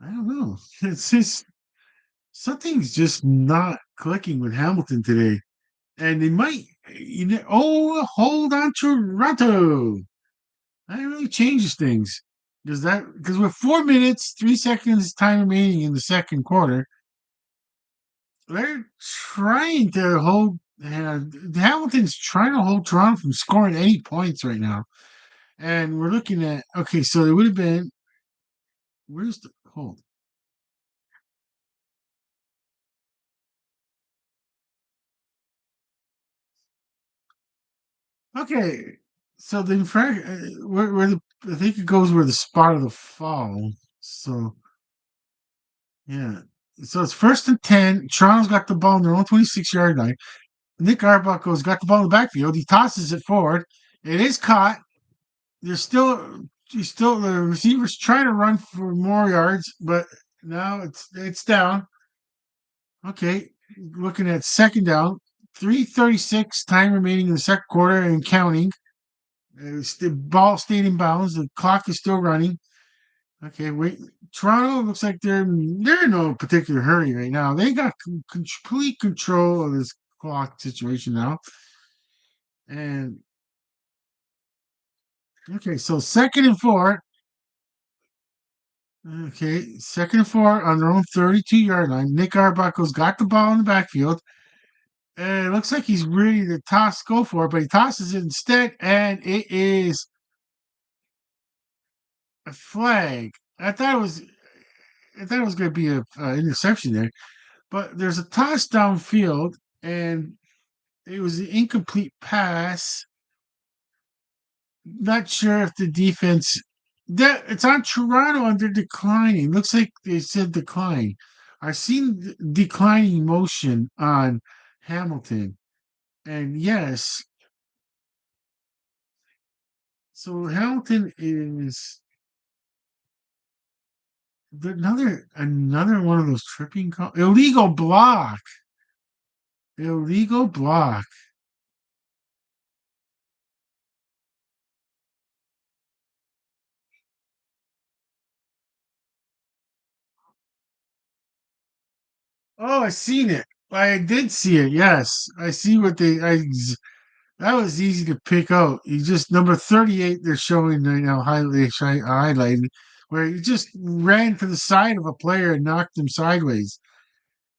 I don't know. It's just something's just not clicking with Hamilton today. And they might, hold on, Toronto. That really changes things. Because we're 4 minutes, 3 seconds time remaining in the second quarter. They're trying to hold. Hamilton's trying to hold Toronto from scoring any points right now. And we're looking at okay, so it would have been where's the hold? Okay, so the infraction where the I think it goes where the spot of the fall. So yeah, so it's first and 10. Toronto's got the ball on their own 26-yard line. Nick Arbuckle's got the ball in the backfield. He tosses it forward. It is caught. There's still he's still the receiver's trying to run for more yards, but now it's down. Okay, looking at second down, 3:36 time remaining in the second quarter and counting. The ball stayed in bounds. The clock is still running. Okay, wait. Toronto looks like they're in no particular hurry right now. They got complete control of this clock situation now. And okay, so second and four. Okay, second and four on their own 32-yard line. Nick Arbuckle's got the ball in the backfield. And it looks like he's ready to go for it, but he tosses it instead, and it is a flag. I thought it was, I thought it was going to be a interception there, but there's a toss downfield, and it was an incomplete pass. Not sure if the defense that it's on Toronto and they're declining. Looks like they said decline. I've seen declining motion on Hamilton. And yes, so Hamilton is another one of those tripping illegal block. Illegal block. Oh, I seen it. I did see it. Yes, I see what that was easy to pick out. He just number 38. They're showing right now highlighted where he just ran to the side of a player and knocked him sideways.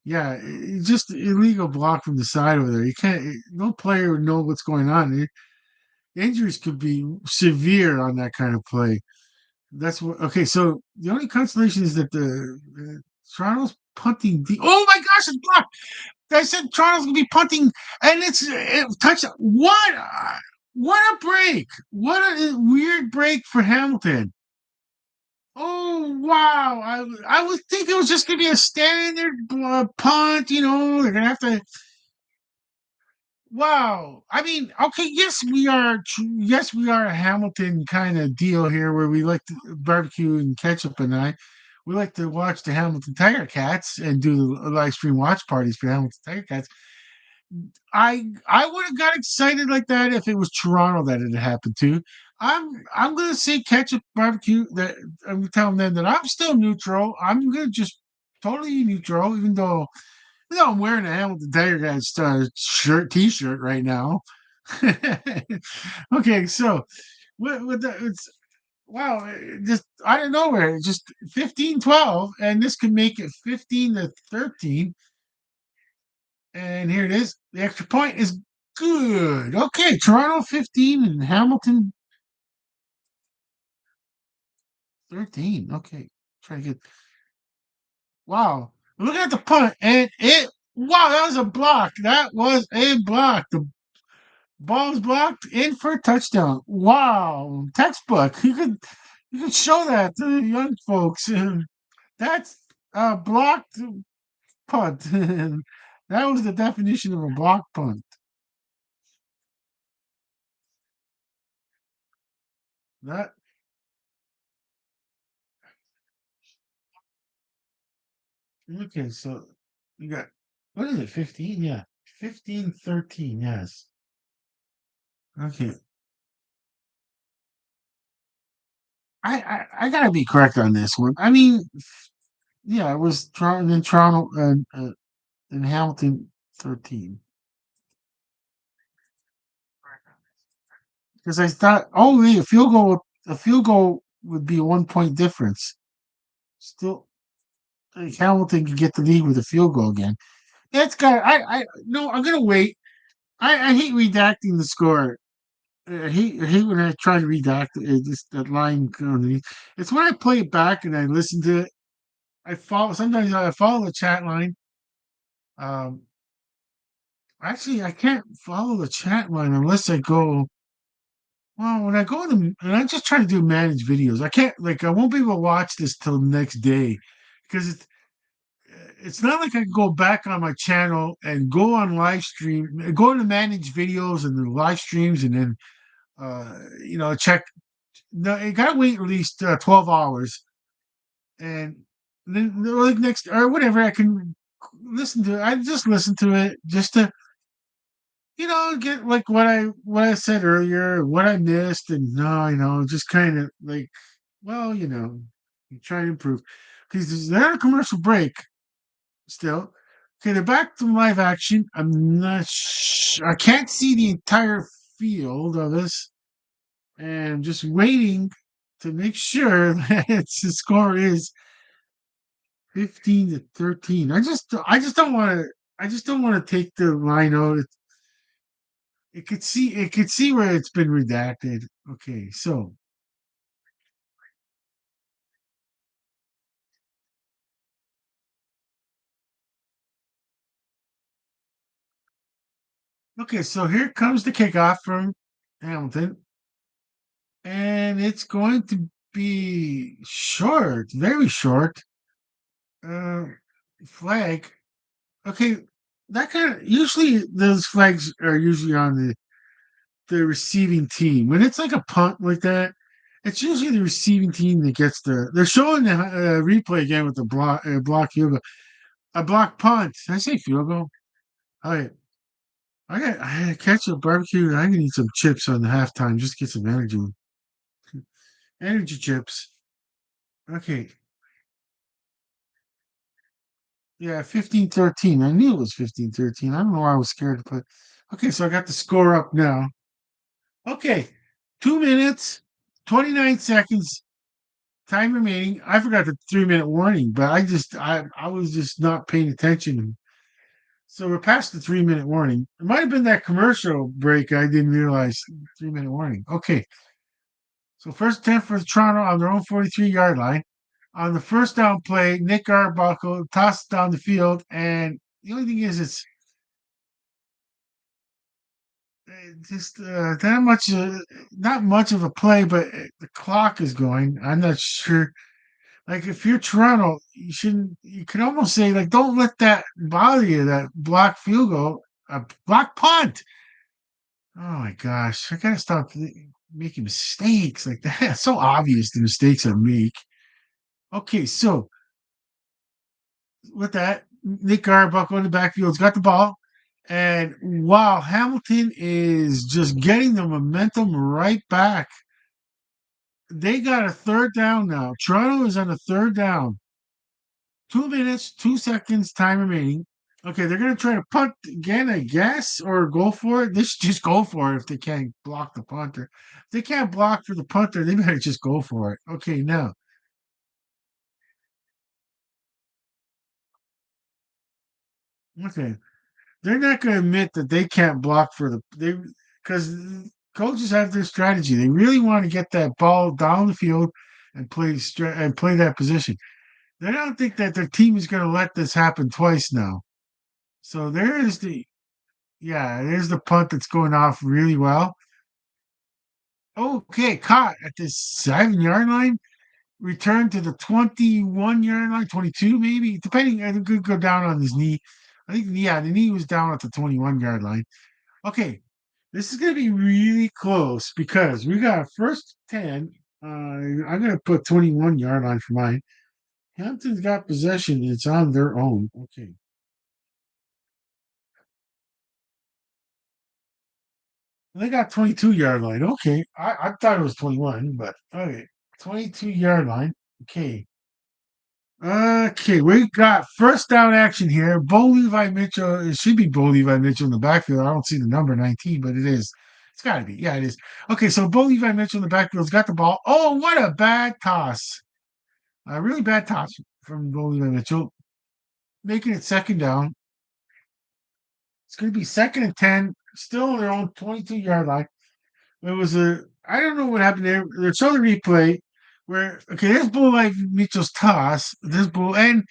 Yeah, just illegal block from the side over there. You can't. No player would know what's going on. Injuries could be severe on that kind of play. That's what. Okay, so the only consolation is that the Toronto's punting. Oh my gosh, it's blocked. I said Toronto's gonna be punting, and it's touchdown. What a break! What a weird break for Hamilton. Oh wow! I would think it was just gonna be a standard punt. You know, they're gonna have to. Wow. I mean, okay, yes, we are a Hamilton kind of deal here where we like to barbecue and ketchup and we like to watch the Hamilton Tiger Cats and do the live stream watch parties for Hamilton Tiger Cats. I would have got excited like that if it was Toronto that it happened to. I'm gonna say ketchup barbecue that I'm telling them that I'm still neutral. I'm gonna just totally neutral, even though I'm wearing a Hamilton Tiger Cats T-shirt right now. Okay, so with the, it's wow, just out of nowhere, just 15-12, and this could make it 15-13. And here it is. The extra point is good. Okay, Toronto 15 and Hamilton 13. Okay, try to get. Wow, looking at the punt, and wow, that was a block. That was a block. The ball's blocked in for a touchdown. Wow, textbook. You could show that to the young folks. That's a blocked punt. That was the definition of a block punt. That okay, so you got what is it, 15? Yeah. 15-13, yes. Okay. I gotta be correct on this one. I mean, yeah, it was Toronto and Hamilton 13. Because I thought only a field goal would be a 1 point difference. Still Hamilton could get the lead with a field goal again. That's got I no, I'm gonna wait. I hate redacting the score. I hate when I try to redact just that line underneath. It's when I play it back and I listen to it. Sometimes I follow the chat line. Um, actually, I can't follow the chat line unless I go. Well, when I go to and I just try to do managed videos. I can't like I won't be able to watch this till the next day because it's not like I can go back on my channel and go on live stream, go into managed videos and the live streams, and then check. No, it got to wait at least 12 hours, and then like next or whatever I can listen to it. I just listen to it just to get like what I said earlier, what I missed, and no, just kind of like, well, you try to improve because they're on a commercial break still. Okay, they're back to live action. I'm not. I can't see the entire field of this, and I'm just waiting to make sure that the score is 15-13. I just don't want to. I just don't want to take the line out. It could see where it's been redacted. Okay, so here comes the kickoff from Hamilton. and it's going to be short, very short. Uh, Flag. Okay, that kind of usually those flags are usually on the receiving team. When it's like a punt like that, it's usually the receiving team that gets the. They're showing the replay again with the block field goal, a block punt. Did I say field goal? All right, I got ketchup barbecue. I can eat some chips on the halftime just to get some energy chips. Okay, yeah, 15-13. I knew it was 15-13. I don't know why I was scared to put. Okay, so I got the score up now. Okay, 2 minutes, 29 seconds. Time remaining. I forgot the 3 minute warning, but I was just not paying attention. So we're past the 3 minute warning. It might have been that commercial break. I didn't realize 3 minute warning. Okay. So first attempt for Toronto on their own 43-yard line. On the first down play, Nick Arbuckle tosses down the field, and the only thing is it's just not much of a play, but the clock is going. I'm not sure. Like if you're Toronto, you shouldn't. You can almost say like, don't let that bother you. That block field goal, a block punt. Oh my gosh, I gotta stop making mistakes like that. It's so obvious the mistakes I make. Okay, so with that, Nick Arbuckle in the backfield's got the ball, and wow, Hamilton is just getting the momentum right back. They got a third down now. Toronto is on a third down. 2 minutes, 2 seconds, time remaining. Okay, they're gonna try to punt again, I guess, or go for it. They should just go for it if they can't block the punter. If they can't block for the punter, they better just go for it. Okay, now, okay, they're not gonna admit that they can't block for they because coaches have their strategy. They really want to get that ball down the field and play that position. They don't think that their team is gonna let this happen twice now. So there is the Yeah, there's the punt that's going off really well. Okay, caught at the 7 yard line. Return to the 21 yard line, 22 maybe, depending. I think could go down on his knee. I think, yeah, the knee was down at the 21 yard line. Okay, this is going to be really close because we got first 10. I'm going to put 21 yard line for mine. Hampton's got possession. It's on their own. Okay. They got 22 yard line. Okay. I thought it was 21, but okay. 22 yard line. Okay. Okay, we got first down action here. Bo Levi Mitchell. It should be Bo Levi Mitchell in the backfield. I don't see the number 19, but it is. It's got to be. Yeah, it is. Okay, so Bo Levi Mitchell in the backfield's got the ball. Oh, what a bad toss. A really bad toss from Bo Levi Mitchell. Making it second down. It's going to be second and 10. Still on their own 22-yard line. It was I don't know what happened there. There's the replay where, okay, there's Bo Levi Mitchell's toss. There's Bo, and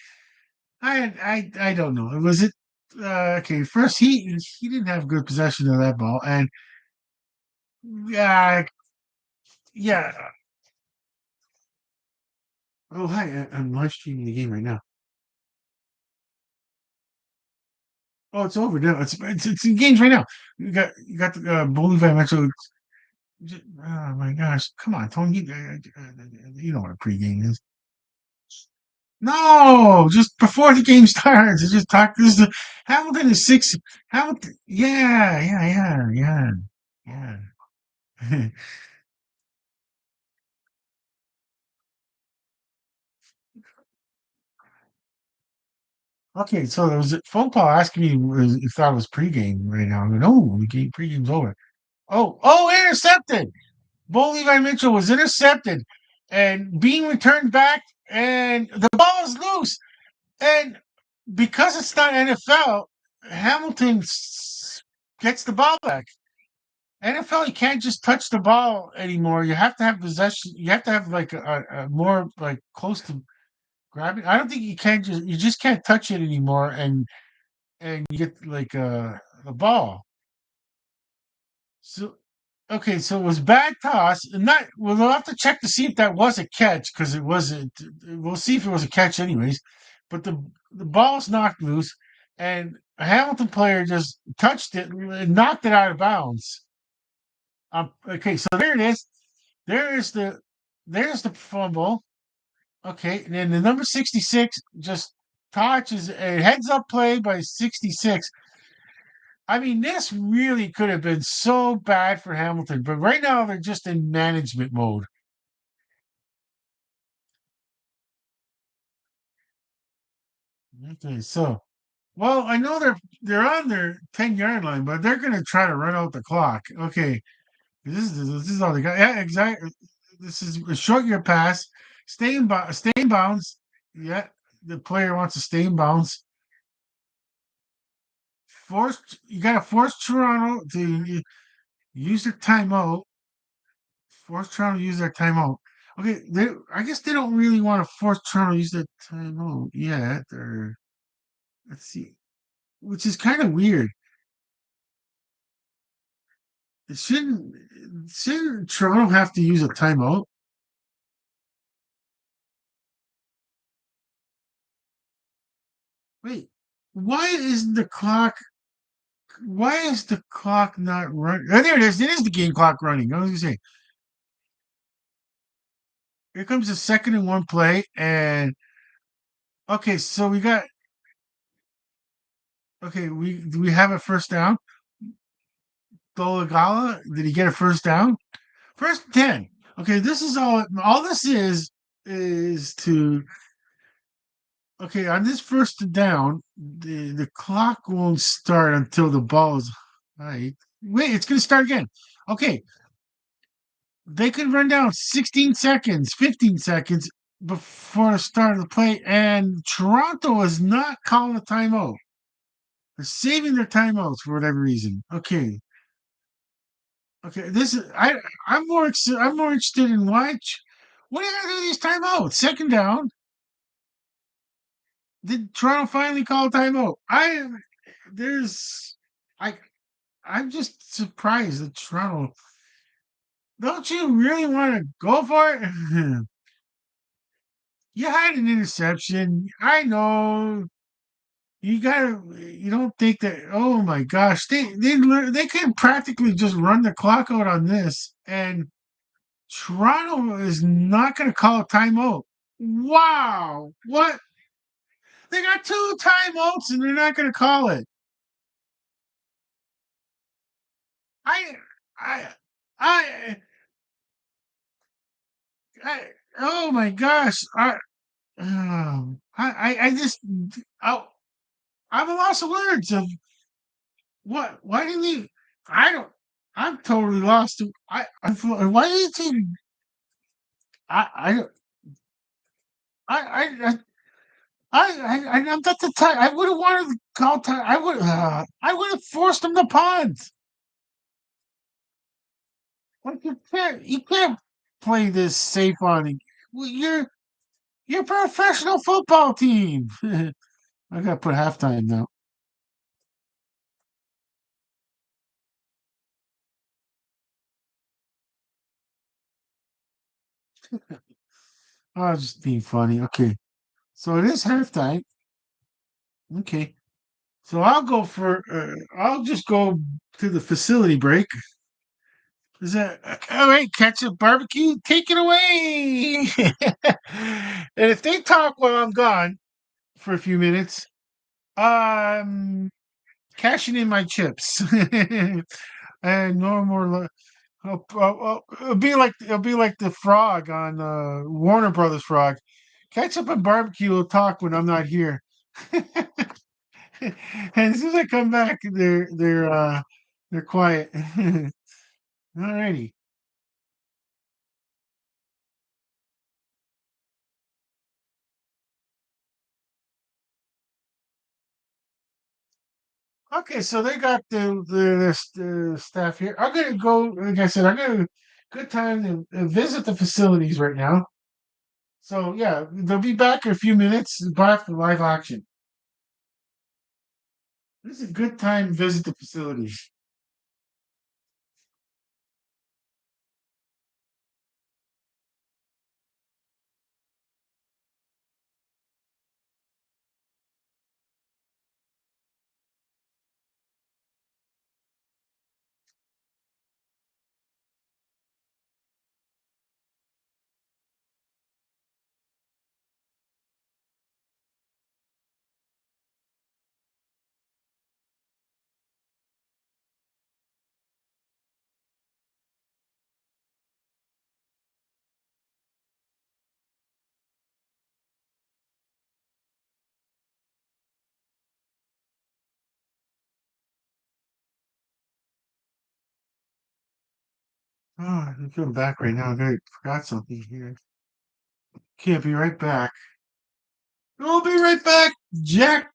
I don't know. Was it okay? First, he didn't have good possession of that ball, and yeah, yeah. Oh, hi! I'm live streaming the game right now. Oh, it's over now. It's in games right now. You got the Bolivar Metro. Oh my gosh! Come on, Tony. You know what a pregame is. No, just before the game starts. It's just talk. This is the Hamilton is six. Hamilton. Yeah, yeah. Okay, so there was a phone call asking me if that was pregame right now. I'm like, no, pregame's over. Oh, intercepted. Bo Levi Mitchell was intercepted and being returned back, and the ball is loose. And because it's not NFL, Hamilton gets the ball back. NFL, you can't just touch the ball anymore. You have to have possession. You have to have like a more like close to grabbing. I don't think you just can't touch it anymore, and you get like a ball. So Okay, so it was bad toss, and not. We'll have to check to see if that was a catch because it wasn't. We'll see if it was a catch, anyways. But the ball's knocked loose, and a Hamilton player just touched it and knocked it out of bounds. Okay, so there it is. There is there's the fumble. Okay, and then the number 66 just touches a heads up play by 66. I mean, this really could have been so bad for Hamilton, but right now they're just in management mode. Okay, so well, I know they're on their 10-yard line, but they're gonna try to run out the clock. Okay, this is all they got. Yeah, exactly. This is a short year pass. Stay in bounds. Yeah, the player wants to stay in bounds. You gotta force Toronto to use their timeout. Force Toronto to use their timeout. Okay, I guess they don't really want to force Toronto to use their timeout yet. Or let's see, which is kind of weird. It shouldn't Toronto have to use a timeout? Wait, why is the clock? Why is the clock not running? Oh, there it is. It is the game clock running. I was gonna say, here comes the second and one play, and okay, so we got okay. We have a first down. Dolagala, did he get a first down? First and 10. Okay, this is all this is to okay, on this first down, the clock won't start until the ball is right. Wait, it's gonna start again. Okay, they could run down 16 seconds, 15 seconds before the start of the play, and Toronto is not calling a timeout. They're saving their timeouts for whatever reason. Okay. Okay. This is I'm more interested in what are you gonna do these timeouts? Second down. Did Toronto finally call a timeout? There's I I'm just surprised that Toronto don't you really want to go for it? You had an interception. I know you don't think that oh my gosh, they can practically just run the clock out on this and Toronto is not gonna call a timeout. Wow. What? They got two timeouts and they're not gonna call it. I I I I oh my gosh. I just I, I'm a loss of words of what why didn't he I don't I'm totally lost. Why did he I I I'm not the time. I would have wanted to call time. I would have forced him to punt. Like you can't play this safe on it. Well, you're a professional football team. I gotta put halftime now. I was just being funny. Okay, so it is halftime. Okay, so I'll just go to the facility break. Is that all right? Ketchup barbecue, take it away. And if they talk while I'm gone for a few minutes, um, cashing in my chips, and no more. It'll be like the frog on Warner Brothers Frog. Ketchup and barbecue will talk when I'm not here. And as soon as I come back, they're quiet. Alrighty. Okay, so they got the staff here. I'm gonna go. Like I said, I'm gonna good time to visit the facilities right now. So yeah, they'll be back in a few minutes. Back for live action. This is a good time to visit the facilities. Oh, I'm coming back right now. I forgot something here. Can't be right back. I'll be right back, Jack.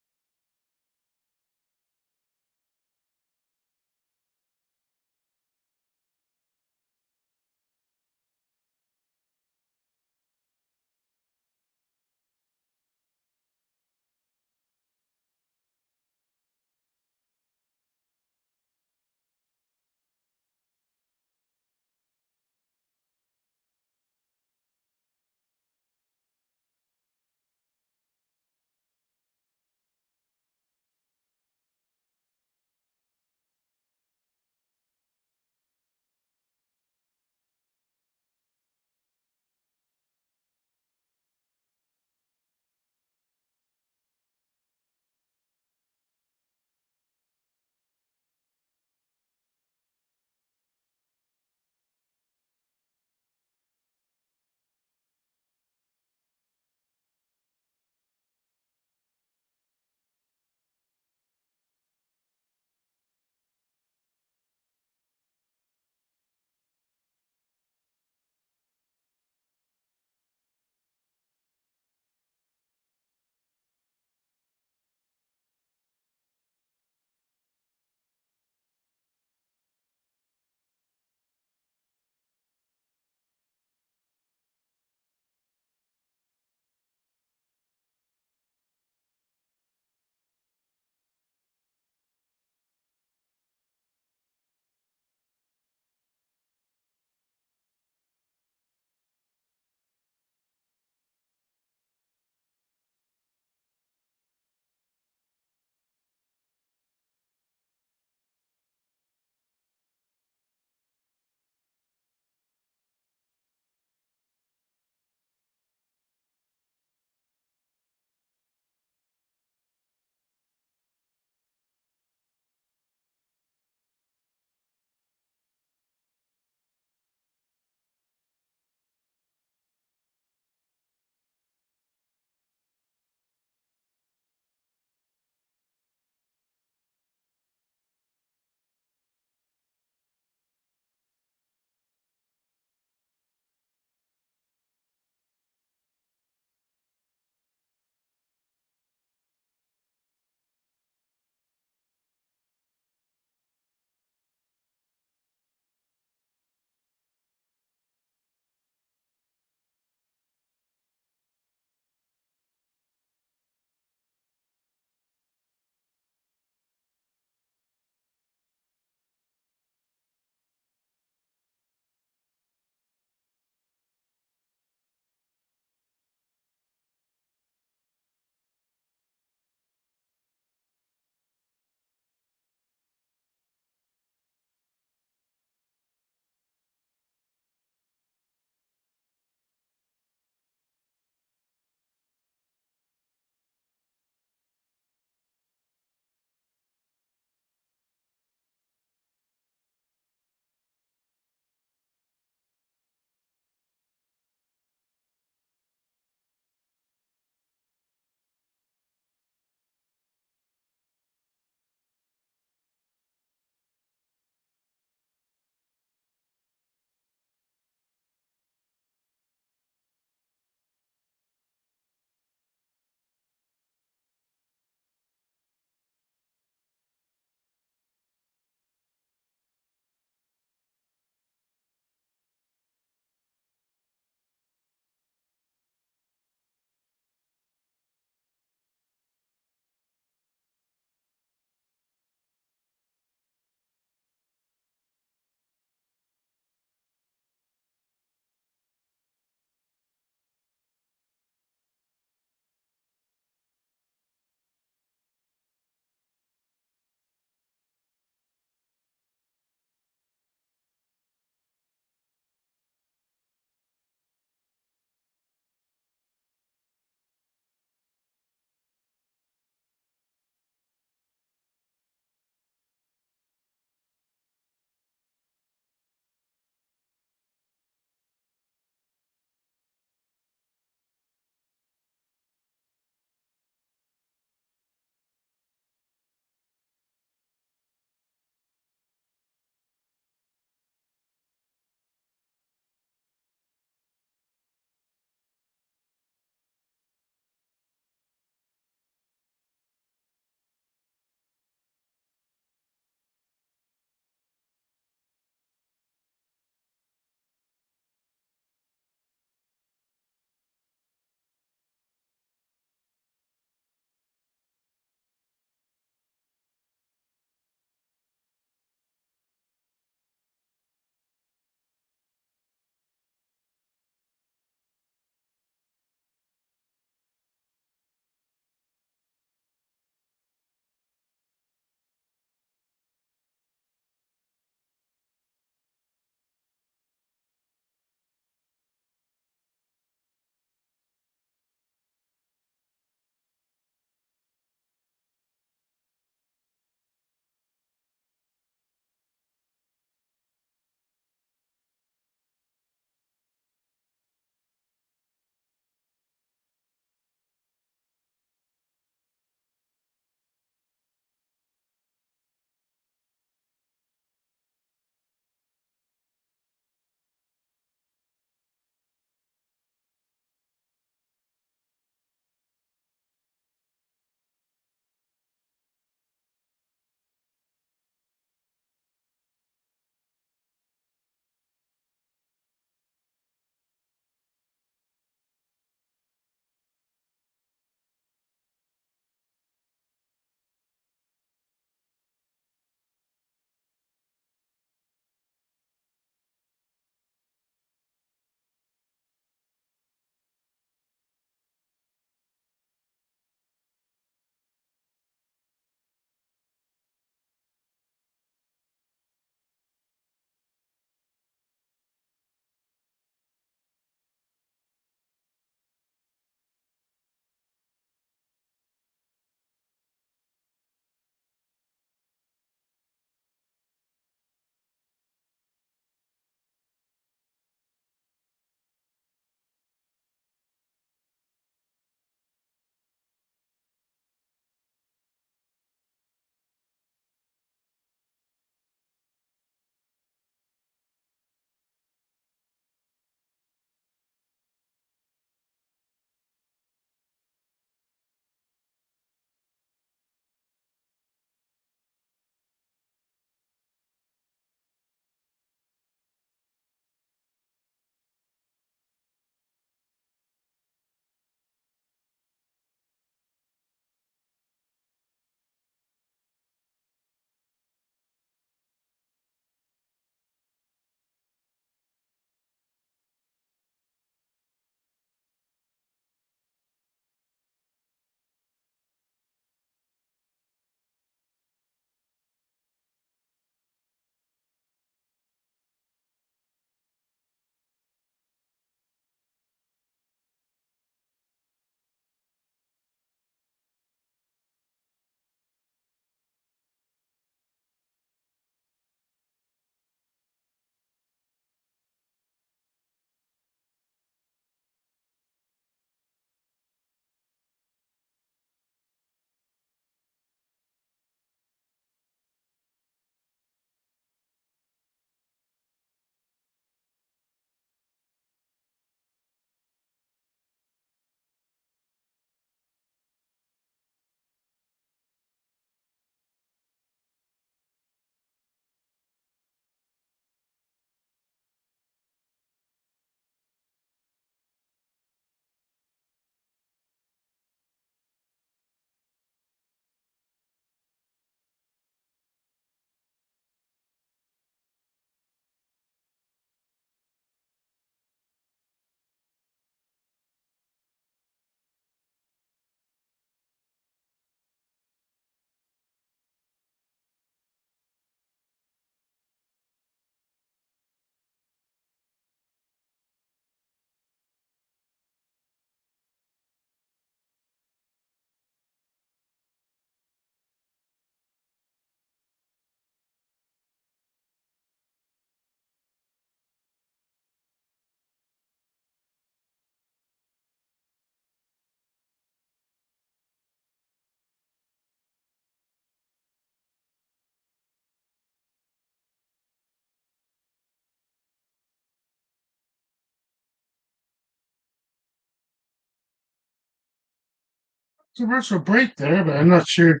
commercial break there, but I'm not sure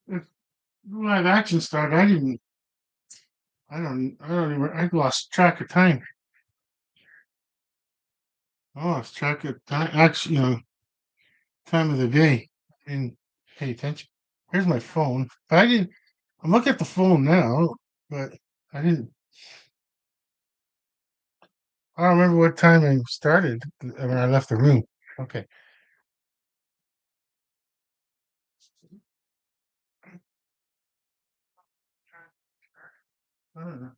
if live action started. I don't even, I lost track of time. I lost track of time, actually, time of the day. I didn't pay attention. Here's my phone, but I'm looking at the phone now, but I didn't, I don't remember what time I started when I left the room. Okay. I don't know.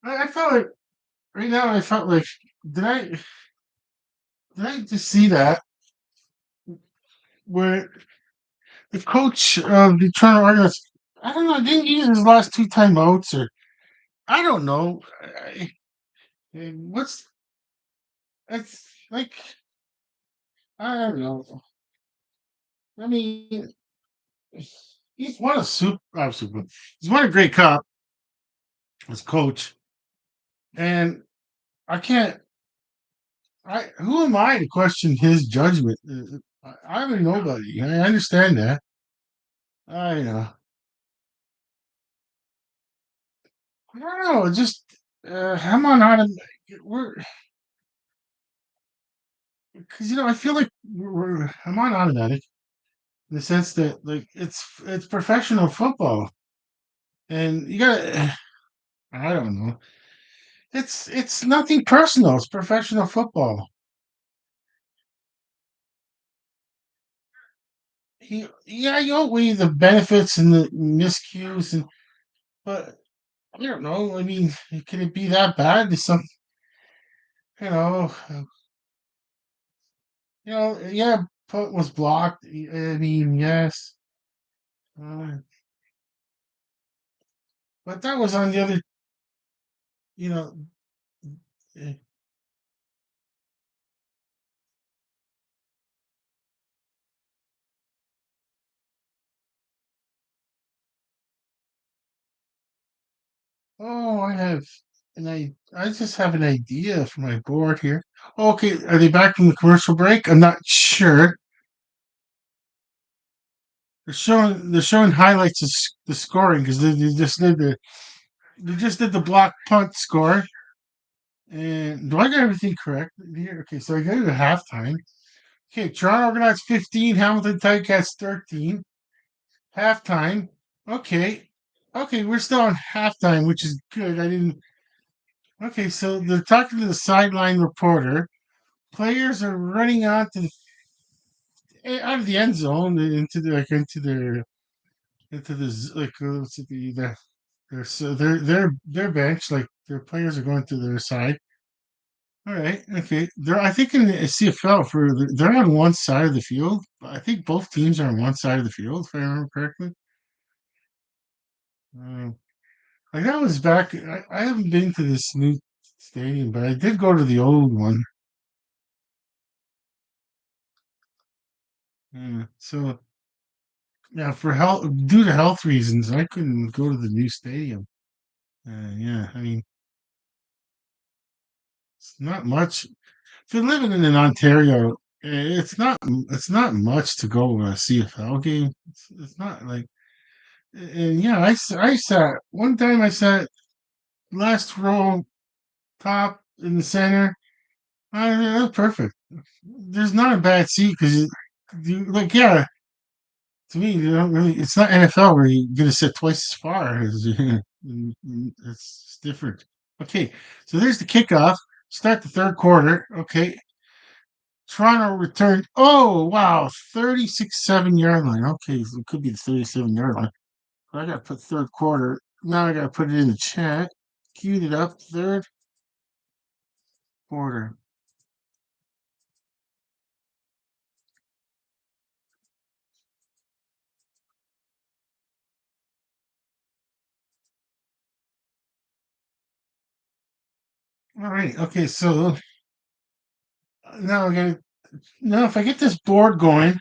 I felt like right now. I felt like did I did I just see that where the coach of the Toronto Argonauts, I don't know, didn't use his last two timeouts or I don't know. What's it's like? I don't know. I mean, he's won a super. He's won a Great Cup as coach, and I can't. I who am I to question his judgment? I'm a nobody. I understand that. I I don't know. Just I'm on autumn. We're because I feel like I'm on automatic in the sense that like it's professional football, and you got. I don't know. It's nothing personal. It's professional football. Yeah, you outweigh the benefits and the miscues, but I don't know. I mean, can it be that bad? To some, you know, uh, yeah, punt was blocked. I mean, yes, uh, but that was on the other. You know, eh, oh, I just have an idea for my board here. Okay, are they back from the commercial break? I'm not sure. They're showing highlights of the scoring because they just did the block punt score. And do I got everything correct here? Okay, so I got it at halftime. Okay, Toronto Argonauts 15, Hamilton Ticats 13. Halftime. Okay. Okay, we're still on halftime, which is good. I didn't. Okay, so they're talking to the sideline reporter. Players are running out of the end zone into the like into the like what's it, their bench like their players are going to their side. All right, okay. They're I think in the CFL they're on one side of the field. I think both teams are on one side of the field, if I remember correctly. Uh, like that was back. I haven't been to this new stadium, but I did go to the old one. Yeah, so yeah, for health due to health reasons, I couldn't go to the new stadium. Yeah, I mean it's not much. If you're living in Ontario, it's not much to go to a CFL game. It's not like and yeah, I sat one time. I sat last row, top in the center. That's perfect. There's not a bad seat because like yeah, to me you don't really. It's not NFL where you're gonna sit twice as far. It's different. Okay, so there's the kickoff. Start the third quarter. Okay, Toronto returned. Oh wow, 36 7 yard line. Okay, so it could be the 37 yard line. But I got to put third quarter. Now I got to put it in the chat. Queued it up. Third quarter. All right. Okay. So now I got to. Now, if I get this board going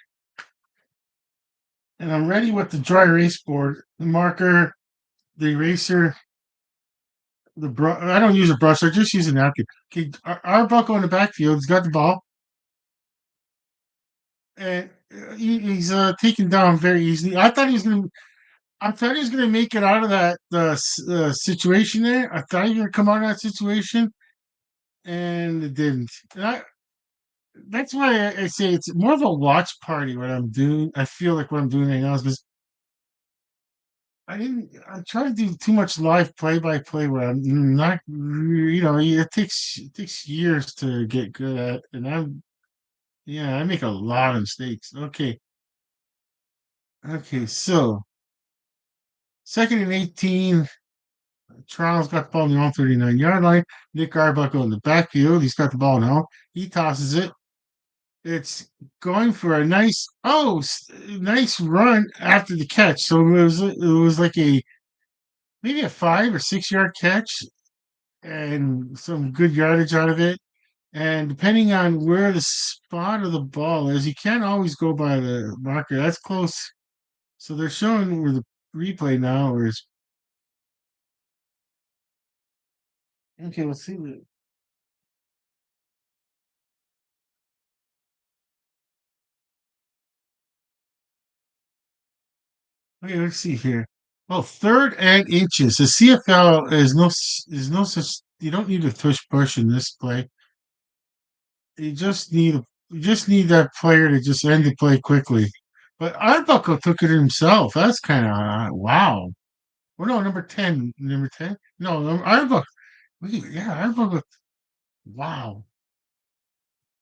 and I'm ready with the dry erase board, the marker, the eraser, the brush. I don't use a brush. I just use a napkin. Okay. Our bucko in the backfield has got the ball. and he's taken down very easily. I thought he was gonna make it out of that situation there. I thought he was gonna come out of that situation, and it didn't. And that's why I say it's more of a watch party. What I'm doing, I feel like what I'm doing right now is because I didn't. I try to do too much live play by play where I'm not. It takes years to get good at, and I make a lot of mistakes. Okay. So 2nd and 18. Toronto's got the ball on their own 39-yard line. Nick Arbuckle in the backfield. He's got the ball now. He tosses it. It's going for a nice run after the catch. So it was like maybe a 5 or 6 yard catch and some good yardage out of it. And depending on where the spot of the ball is, you can't always go by the marker. That's close. So they're showing where the replay now is. Okay, let's see. Okay, let's see here. Oh, 3rd and inches. The CFL is no such. You don't need a tush push in this play. You just need that player to just end the play quickly. But Arbuckle took it himself. That's kind of wow. Oh no, number 10. Number 10? No, Arbuckle. Yeah, Arbuckle. Wow.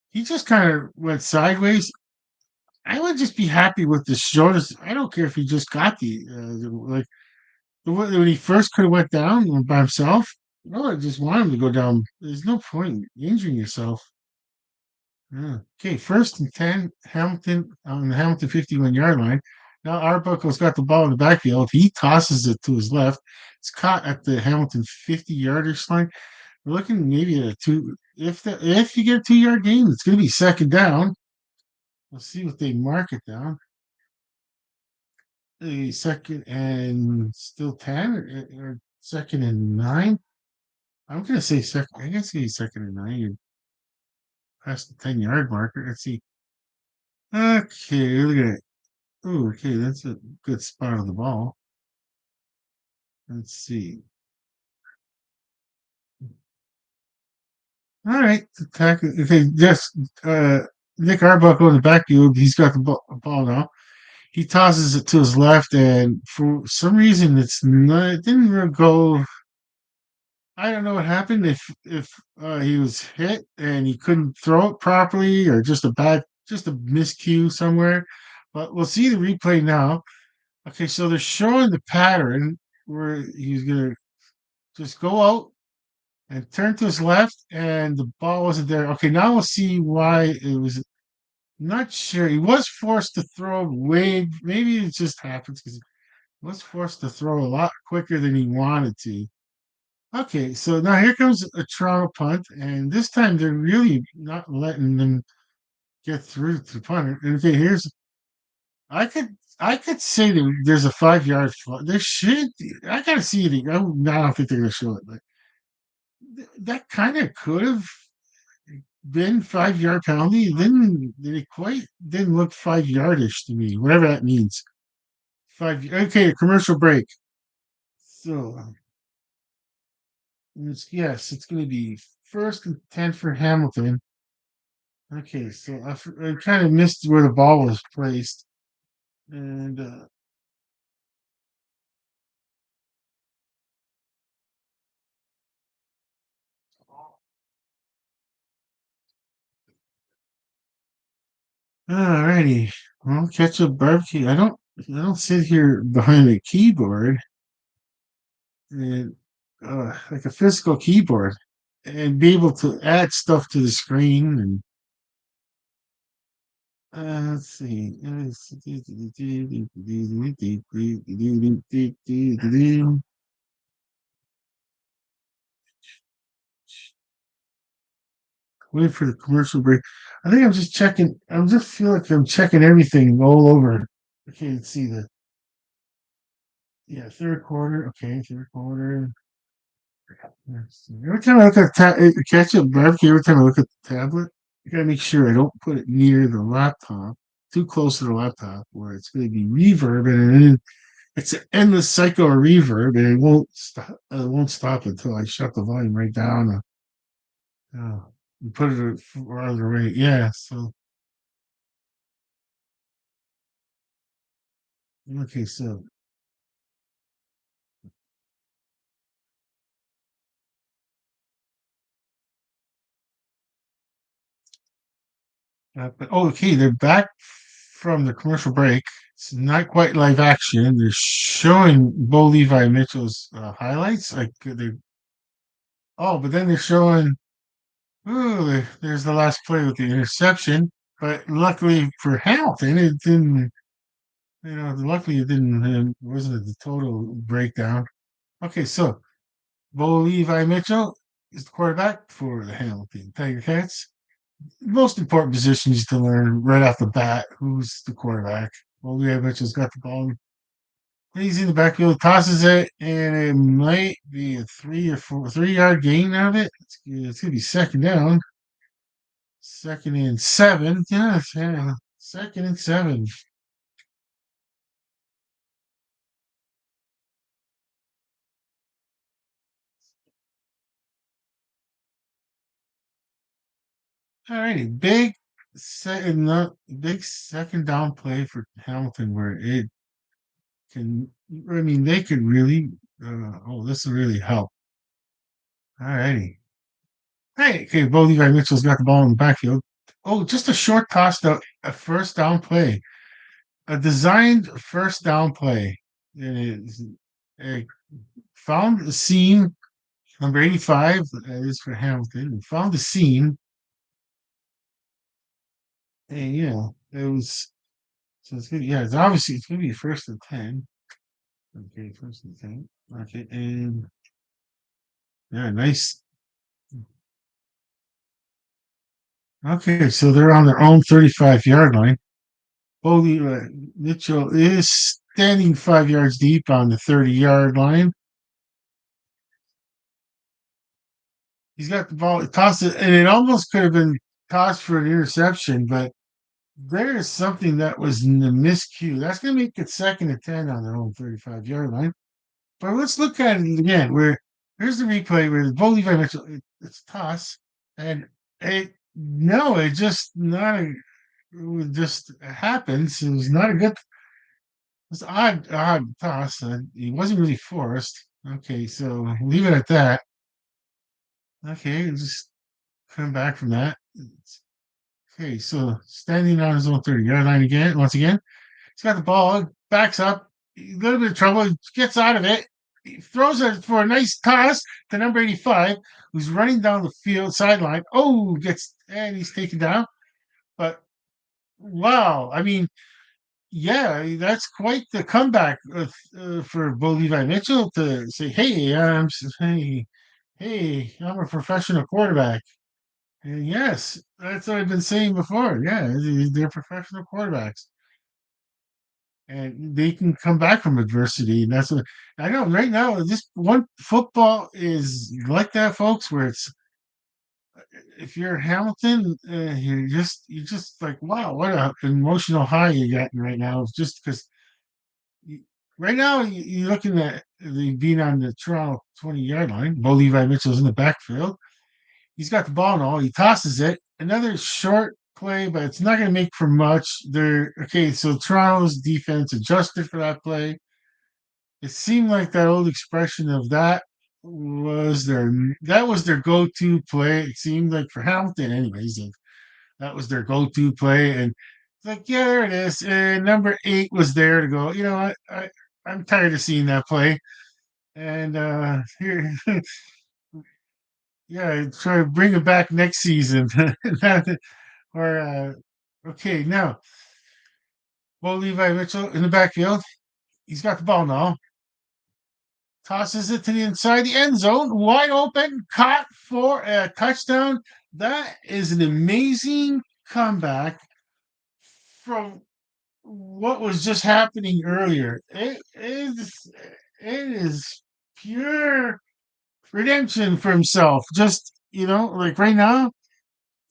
He just kind of went sideways. I would just be happy with the shortest. I don't care if he just got like when he first could have went down by himself. No, I just want him to go down. There's no point in injuring yourself. Yeah. Okay, 1st and 10, Hamilton on the Hamilton 51-yard line. Now Arbuckle's got the ball in the backfield. He tosses it to his left. It's caught at the Hamilton 50-yarders line. We're looking maybe at a two. If you get a 2-yard gain, it's going to be 2nd down. We'll see what they mark it down. A 2nd and still 10 or 2nd and 9. I'm going to say second. I guess he's 2nd and 9. You're past the 10-yard marker. Let's see. Okay, look at it. Oh, okay, that's a good spot on the ball. Let's see. All right, attack. Okay, just Nick Arbuckle in the backfield. He's got the ball now. He tosses it to his left, and for some reason, it didn't really go. I don't know what happened. If he was hit and he couldn't throw it properly, or just a miscue somewhere. But we'll see the replay now. Okay, so they're showing the pattern where he's gonna just go out and turn to his left, and the ball wasn't there. Okay, now we'll see why it was. Not sure. He was forced to throw way. Maybe it just happens because he was forced to throw a lot quicker than he wanted to. Okay, so now here comes a Toronto punt, and this time they're really not letting them get through to the punter. And okay, I could say that there's a 5 yard. There should. I gotta see it. I don't think they're gonna show it, but that kind of could have been 5 yard penalty. Then it quite didn't look 5 yardish to me, whatever that means. Okay, commercial break. So it's going to be 1st and 10 for Hamilton. Okay, so I kind of missed where the ball was placed, and alrighty. Well, ketchup barbecue. I don't sit here behind a keyboard and like a physical keyboard and be able to add stuff to the screen and let's see. Wait for the commercial break. I think I'm just checking. I just feel like I'm checking everything all over. Okay, let's see the third quarter. Okay, third quarter. Let's see. Every time I look at ketchup barbecue, every time I look at the tablet, I gotta make sure I don't put it near the laptop. too close to the laptop where it's going to be reverb, and then it's an endless cycle of reverb, and it won't stop. It won't stop until I shut the volume right down. Uh, and put it farther away. Yeah. So okay. So oh, okay. They're back from the commercial break. It's not quite live action. They're showing Bo Levi Mitchell's highlights. Like they oh, but then they're showing. Oh, there's the last play with the interception. But luckily for Hamilton, it didn't. You know, luckily it didn't. It wasn't the total breakdown. Okay, so Bo Levi Mitchell is the quarterback for the Hamilton Tiger Cats. Most important positions to learn right off the bat. Who's the quarterback? Bo Levi Mitchell's got the ball. He's in the backfield, tosses it, and it might be a 3 yard gain out of it. It's gonna be second down. Second and 7. Yes, yeah. Second and 7. All righty. Big second down play for Hamilton where it can, I mean, they could really, this will really help. All righty. Hey, okay, Bo Levi Mitchell's got the ball in the backfield. Oh, just a short toss to a first down play. A designed first down play. It found a seam, number 85, that is for Hamilton. Found the seam, and yeah, it was, so it's good. Yeah, it's gonna be first and 10. Okay, first and 10. Okay, and yeah, nice. Okay, so they're on their own 35-yard line. Bodie Mitchell is standing 5 yards deep on the 30-yard line. He's got the ball, tossed it, and it almost could have been tossed for an interception, but there is something that was in the miscue. That's going to make it second and 10 on their own 35-yard line. But let's look at it again. Where here's the replay where the Bo Levi Mitchell, it's toss, and it no, it just not a, it just happens. It was not a good. It's odd toss. He wasn't really forced. Okay, so leave it at that. Okay, just come back from that. Okay, so standing on his own 30-yard line again, once again. He's got the ball, backs up, a little bit of trouble, gets out of it. He throws it for a nice toss to number 85, who's running down the field sideline. Oh, and he's taken down. But wow, I mean, yeah, that's quite the comeback for Bo Levi Mitchell to say, hey, I'm a professional quarterback. And yes, that's what I've been saying before. Yeah, they're professional quarterbacks, and they can come back from adversity. And that's what I know. Right now, this one football is like that, folks. Where it's if you're Hamilton, you're just like, wow, what a emotional high you're getting right now. It's just because right now you're looking at the being on the Toronto 20-yard line. Bo Levi Mitchell's in the backfield. He's got the ball and all. He tosses it. Another short play, but it's not going to make for much. Okay. So Toronto's defense adjusted for that play. It seemed like that old expression of was their that was their go-to play. It seemed like for Hamilton, anyways, that was their go-to play. And it's like, yeah, there it is. And number 8 was there to go. You know what? I'm tired of seeing that play. And here, yeah, try to bring it back next season. or okay, now Bo Levi Mitchell in the backfield. He's got the ball now. Tosses it to the inside the end zone, wide open, caught for a touchdown. That is an amazing comeback from what was just happening earlier. It is pure redemption for himself. Just like right now,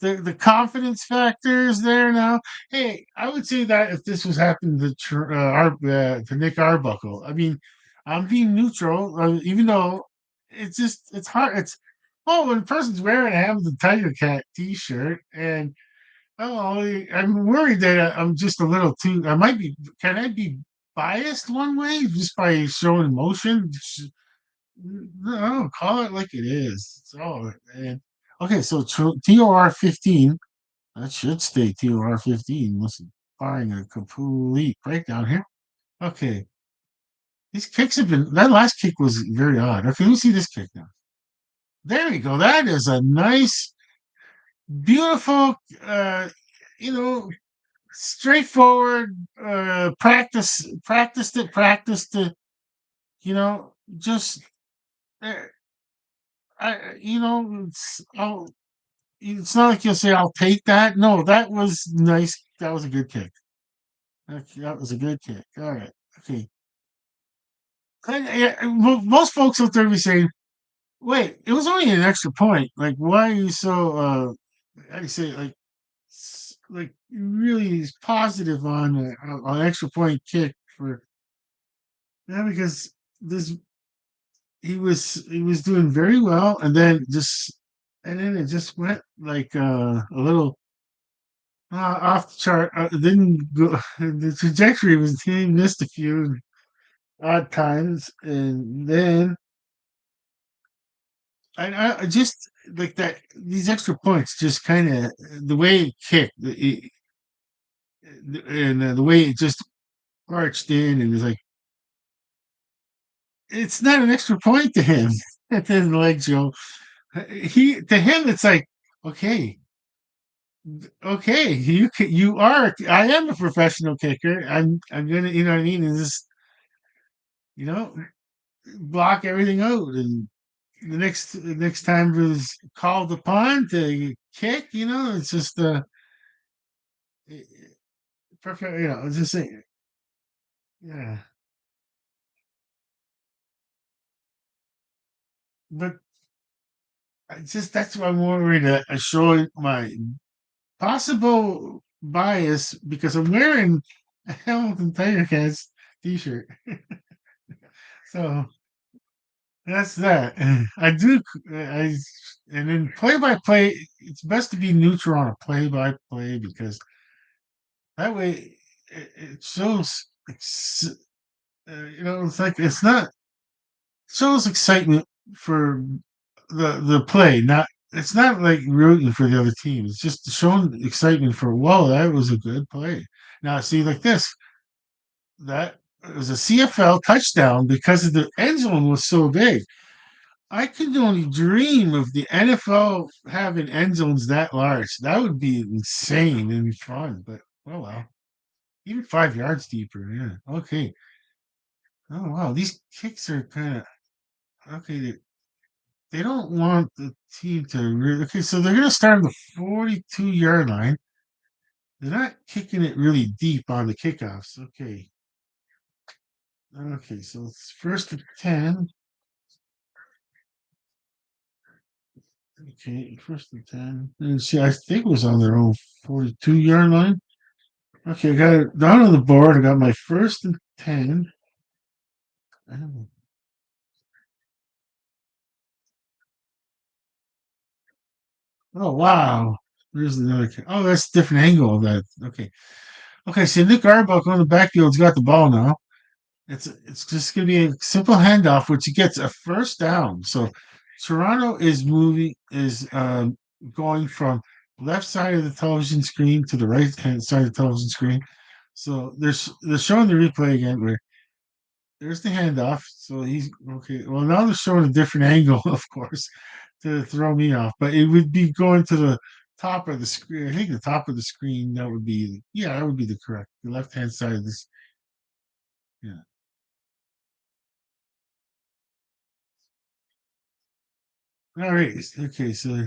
the confidence factor is there now. Hey, I would say that if this was happening to to Nick Arbuckle, I mean, I'm being neutral, even though it's hard. It's well, when a person's wearing a Hamilton Tiger Cat T-shirt, and oh, I'm worried that I'm just a little too. I might be. Can I be biased one way just by showing emotion? No, call it like it is. It's all and okay. So TOR 15. That should stay TOR 15. Listen, barring a complete breakdown here. Okay, these kicks have been. That last kick was very odd. Okay, let me see this kick now. There we go. That is a nice, beautiful. You know, straightforward. Practiced it. You know, just. Uh, it's not like you'll say, "I'll take that." No, that was nice. That was a good kick. That was a good kick. All right. Okay. Most folks out there be saying, "Wait, it was only an extra point. Like, why are you so how do you say it? Like really positive on an extra point kick for yeah because this he was doing very well and then it just went like a little off the chart. Didn't go. The trajectory was he missed a few odd times, and then I just like that. These extra points, just kind of the way it kicked, and the way it just arched in, and it's like it's not an extra point to him. At the legs go. He to him, it's like okay, okay, you are. I am a professional kicker. I'm gonna, you know what I mean? And just you know, block everything out. And the next time it was called upon to kick, it's just perfect. It's just saying, yeah. But that's why I'm worried that I show my possible bias because I'm wearing a Hamilton Tiger Cats T-shirt. So that's that. I do. I and then play by play. It's best to be neutral on a play by play because that way it shows. It's like it's not shows excitement for the play. Not it's not like rooting for the other team. It's just showing excitement for whoa, that was a good play. Now see like this that was a CFL touchdown because of the end zone was so big. I could only dream of the NFL having end zones that large. That would be insane and fun. But oh well, even 5 yards deeper. Yeah. Okay. Oh wow, these kicks are kind of okay. They don't want the team to really. Okay, so they're going to start on the 42-yard line. They're not kicking it really deep on the kickoffs. Okay. Okay, so it's first and 10. Okay, first and 10. And see, I think it was on their own 42-yard line. Okay, I got it down on the board. I got my first and 10. Oh, oh, wow. There's another. Oh, that's a different angle of that. Okay. Okay, so Nick Arbuckle on the backfield's got the ball now. It's just going to be a simple handoff, which gets a first down. So Toronto is going from left side of the television screen to the right hand side of the television screen. So they're showing the replay again where there's the handoff. So he's okay. Well, now they're showing a different angle, of course, to throw me off. But it would be going to the top of the screen. I think the top of the screen. That would be the left hand side of this. Yeah. All right. Okay. So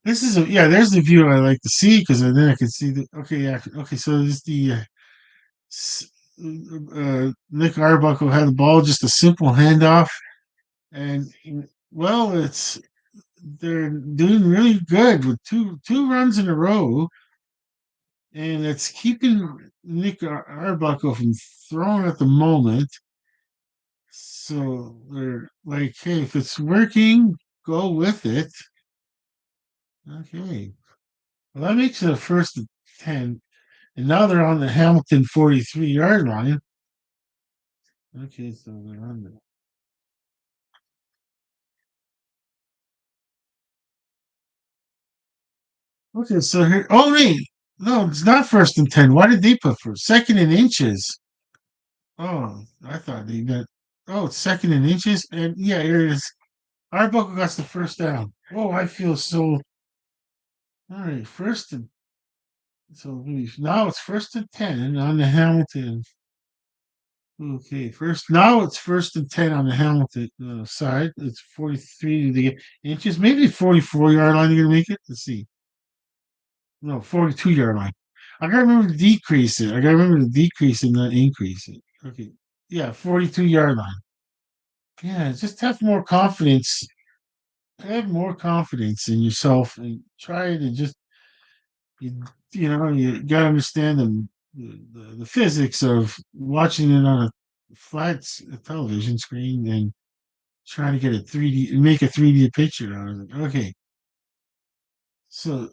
this is there's the view I like to see because then I can see the okay, yeah, okay, so this the Nick Arbuckle had the ball, just a simple handoff, and well, they're doing really good with two runs in a row, and it's keeping Nick Arbuckle from throwing at the moment. So they're like, hey, if it's working, go with it. Okay. Well, that makes it a first and 10. And now they're on the Hamilton 43-yard line. Okay, so they're on the. Okay, so here. Oh, wait. No, it's not first and 10. Why did they put first? Second and inches. Oh, I thought they got. Oh, it's second and inches. And yeah, here it is. Arbuckle got the first down. Oh, I feel so. All right, first and. So now it's first and 10 on the Hamilton. Okay, now it's first and 10 on the Hamilton side. It's 43 to the inches, maybe 44-yard line. You're gonna make it. Let's see. No, 42-yard line. I gotta remember to decrease it. I gotta remember to decrease and not increase it. Okay. Yeah, 42-yard line. Yeah, just have more confidence. Have more confidence in yourself and try to just you, you gotta understand the physics of watching it on a flat television screen and trying to get a 3D, make a 3D picture out of it. Okay, so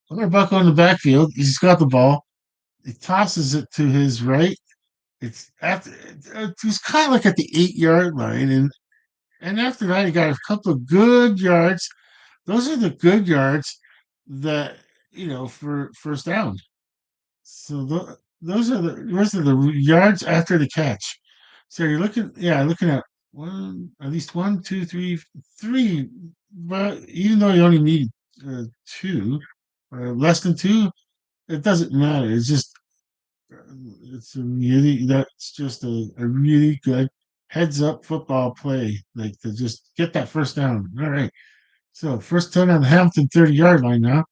Buck on the backfield. He's got the ball. He tosses it to his right. It's at he's kind of like at the 8-yard line, and after that he got a couple of good yards. Those are the good yards that for first down. So those are the yards after the catch. So you're looking at at least one, two, three. But even though you only need two or less than two, it doesn't matter. It's just that's just a really good heads up football play, like to just get that first down. All right. So first down on the Hampton 30-yard line now.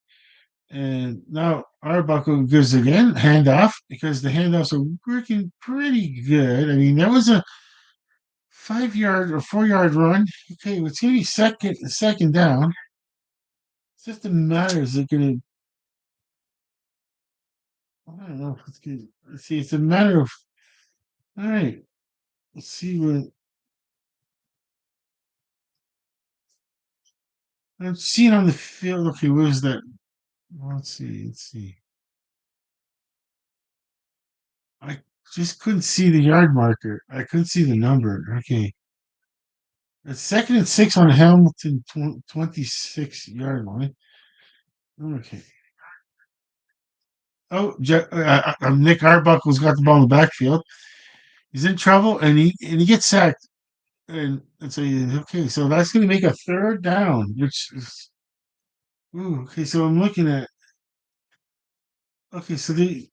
And now Arbuckle gives again handoff because the handoffs are working pretty good. I mean, that was a 5-yard or 4-yard run. Okay, it's gonna be second down. It's just a matter is it gonna I don't know if it's good. Let's see, it's a matter of all right. Let's see what I'm seeing on the field. Okay, where's that? Let's see. I just couldn't see the yard marker. I couldn't see the number. Okay. It's second and 6 on the Hamilton 26-yard line. Okay. Oh, Nick Arbuckle's got the ball in the backfield. He's in trouble, and he gets sacked. And so okay, so that's going to make a third down, which is okay. So I'm looking at okay. So the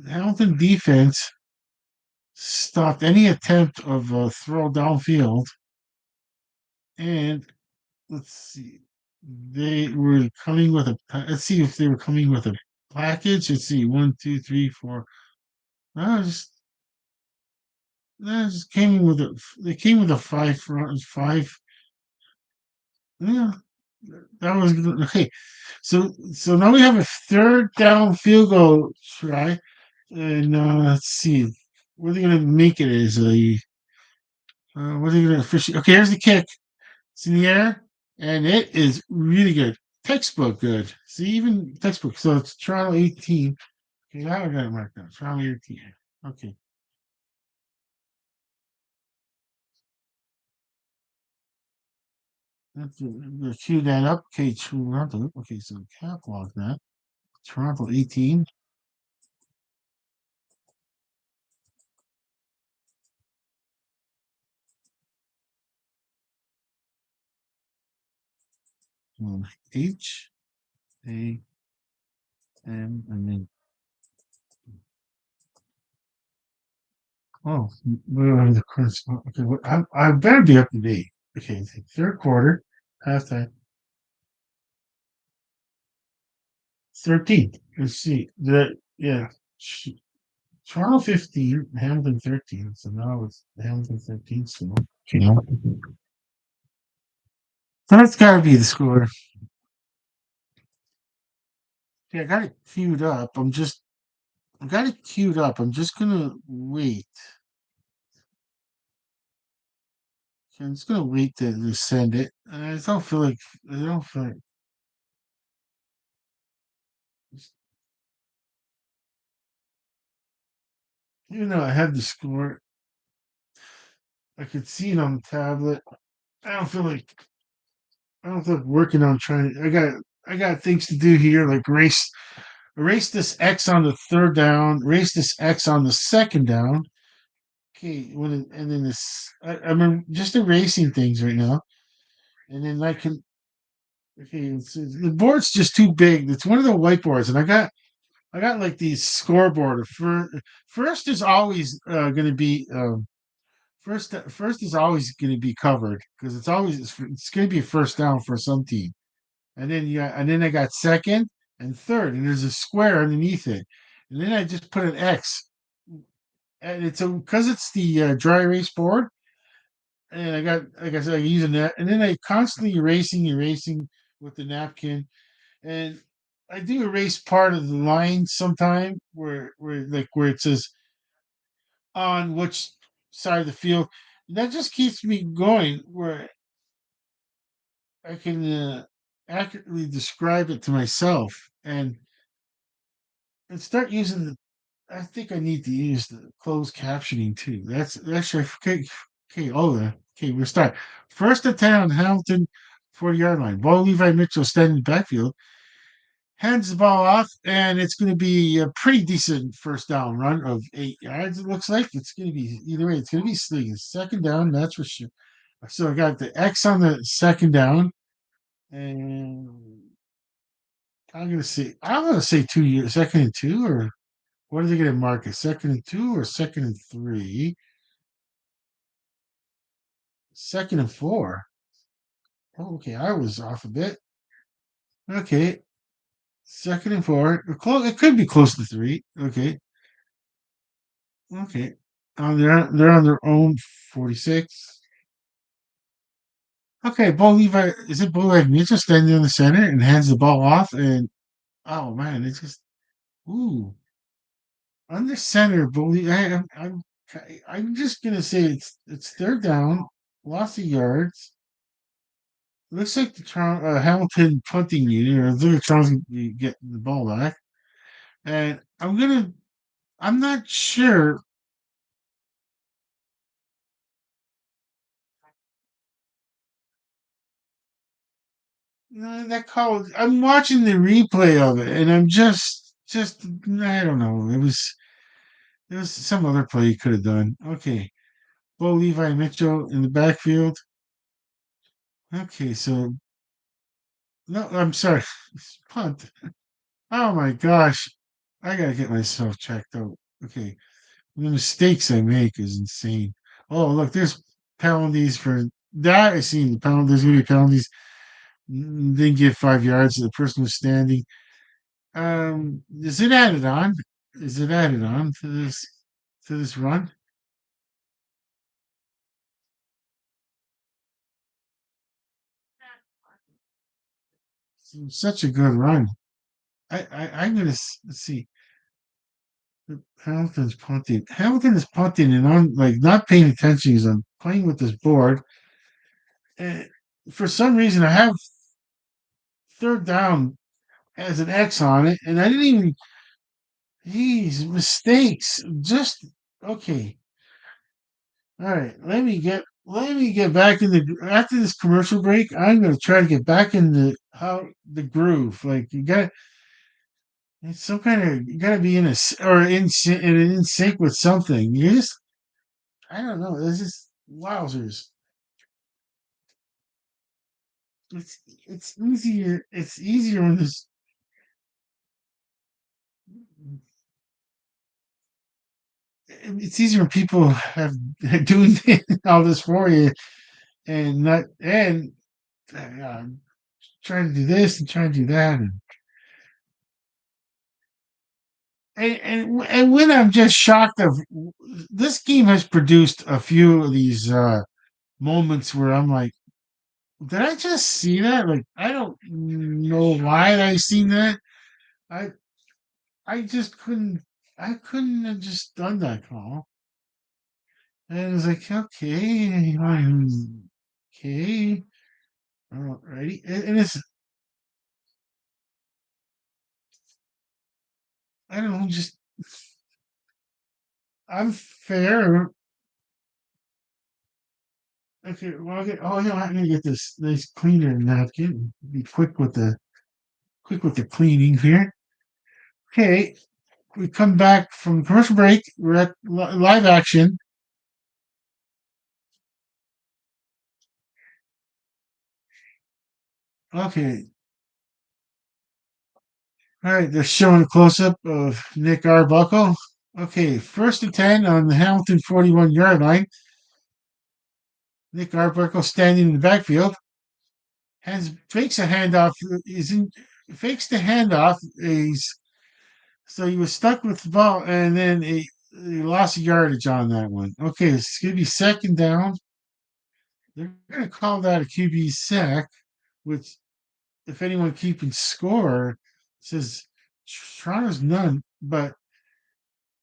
Hamilton defense stopped any attempt of a throw downfield, and let's see, they were coming with a. Let's see if they were coming with a package. Let's see, one, two, three, four. No, just came with a. They came with a five. Yeah, that was good. Okay. So now we have a third down field goal try, and let's see, what are they gonna make it as a? What are they gonna officially? Okay, here's the kick. It's in the air, and it is really good. Textbook good. See, even textbook. So it's Toronto 18. Okay, now I got it marked down. Toronto 18. Okay. Let's cue that up. Okay, Toronto. Okay, so catalog that. Toronto 18. H A M and then where are the current okay, I better be up to date. Okay, third quarter, halftime, 13. Let's see. Yeah. Toronto 15, Hamilton 13. So now it's Hamilton 13 still. You know, That's gotta be the score. Yeah, I got it queued up. I got it queued up. I'm just gonna wait. I'm just gonna wait to send it. I don't feel like I don't feel like even though I have the score, I could see it on the tablet. I don't feel like I don't feel like working on trying. I got things to do here, like erase this X on the third down, erase this X on the second down. Okay, and then this I'm just erasing things right now, and then I can. Okay, the board's just too big. It's one of the whiteboards, and I got like these scoreboard. First is always going to be first is always going to be covered because it's going to be a first down for some team, and then I got second and third, and there's a square underneath it, and then I just put an X, and it's because it's the dry erase board, and I got like I said, I use a net, and then I constantly erasing with the napkin, and I do erase part of the line sometime where it says on which side of the field. And that just keeps me going where I can accurately describe it to myself and start using the. I think I need to use the closed captioning too. That's actually okay. Okay, okay. We're start first attack on Hamilton 40-yard line. Ball Levi Mitchell standing in the backfield hands the ball off, and it's going to be a pretty decent first down run of 8 yards. It looks like it's going to be either way. It's going to be sleek. Second down, that's for sure. So I got the X on the second down, and I'm going to say 2 years, second and two, or what are they going to mark it? Second and two or second and three? Second and four. Oh, okay, I was off a bit. Okay, second and four. Close. It could be close to three. Okay, okay. They're on their own 46. Okay, Bo Levi is it Bo Levi Mitchell standing in the center and hands the ball off and oh man, it's just ooh under center. Bo Levi, I'm just gonna say it's third down, lots of yards. Looks like the Hamilton punting unit or they're trying to get the ball back, and I'm not sure. That call. I'm watching the replay of it, and I'm just I don't know. It was some other play he could have done. Okay, Bo Levi Mitchell in the backfield. Okay, so no, I'm sorry, punt. Oh my gosh, I gotta get myself checked out. Okay, the mistakes I make is insane. Oh look, there's penalties for that. I seen the penalty. There's gonna be penalties. Didn't get 5 yards. The person was standing. Is it added on? Is it added on to this run? Such a good run. I'm gonna let's see. Hamilton's punting. Hamilton is punting and I'm like not paying attention. He's on playing with this board. And for some reason, I have third down as an X on it, and I didn't even. Geez, mistakes. Just okay. All right. Let me get back in the after this commercial break. I'm gonna try to get back in the groove. Like you got it's some kind of you got to be in or in sync with something. You just I don't know. It's just wowzers. It's easier. It's easier when this. It's easier when people have doing all this for you and not and uh, trying to do this and trying to do that and when I'm just shocked of this game has produced a few of these moments where I'm like Did I just see that? Like, I don't know why I seen that. I I just couldn't. I couldn't have just done that call. And it was like, okay, okay, alrighty. And it's, I don't know, just I'm fair. Okay, well, oh, you know, I'm gonna get this nice cleaner napkin. Be quick with the cleaning here. Okay, we come back from commercial break. We're at live action. Okay, all right. They're showing a close up of Nick Arbuckle. Okay, first and 10 on the Hamilton 41-yard line. Nick Arbuckle standing in the backfield. Fakes a handoff. Is in Fakes the handoff. So he was stuck with the ball, and then he lost yardage on that one. Okay, it's gonna be second down. They're gonna call that a QB sack, which, if anyone keeping score, says Toronto's none, but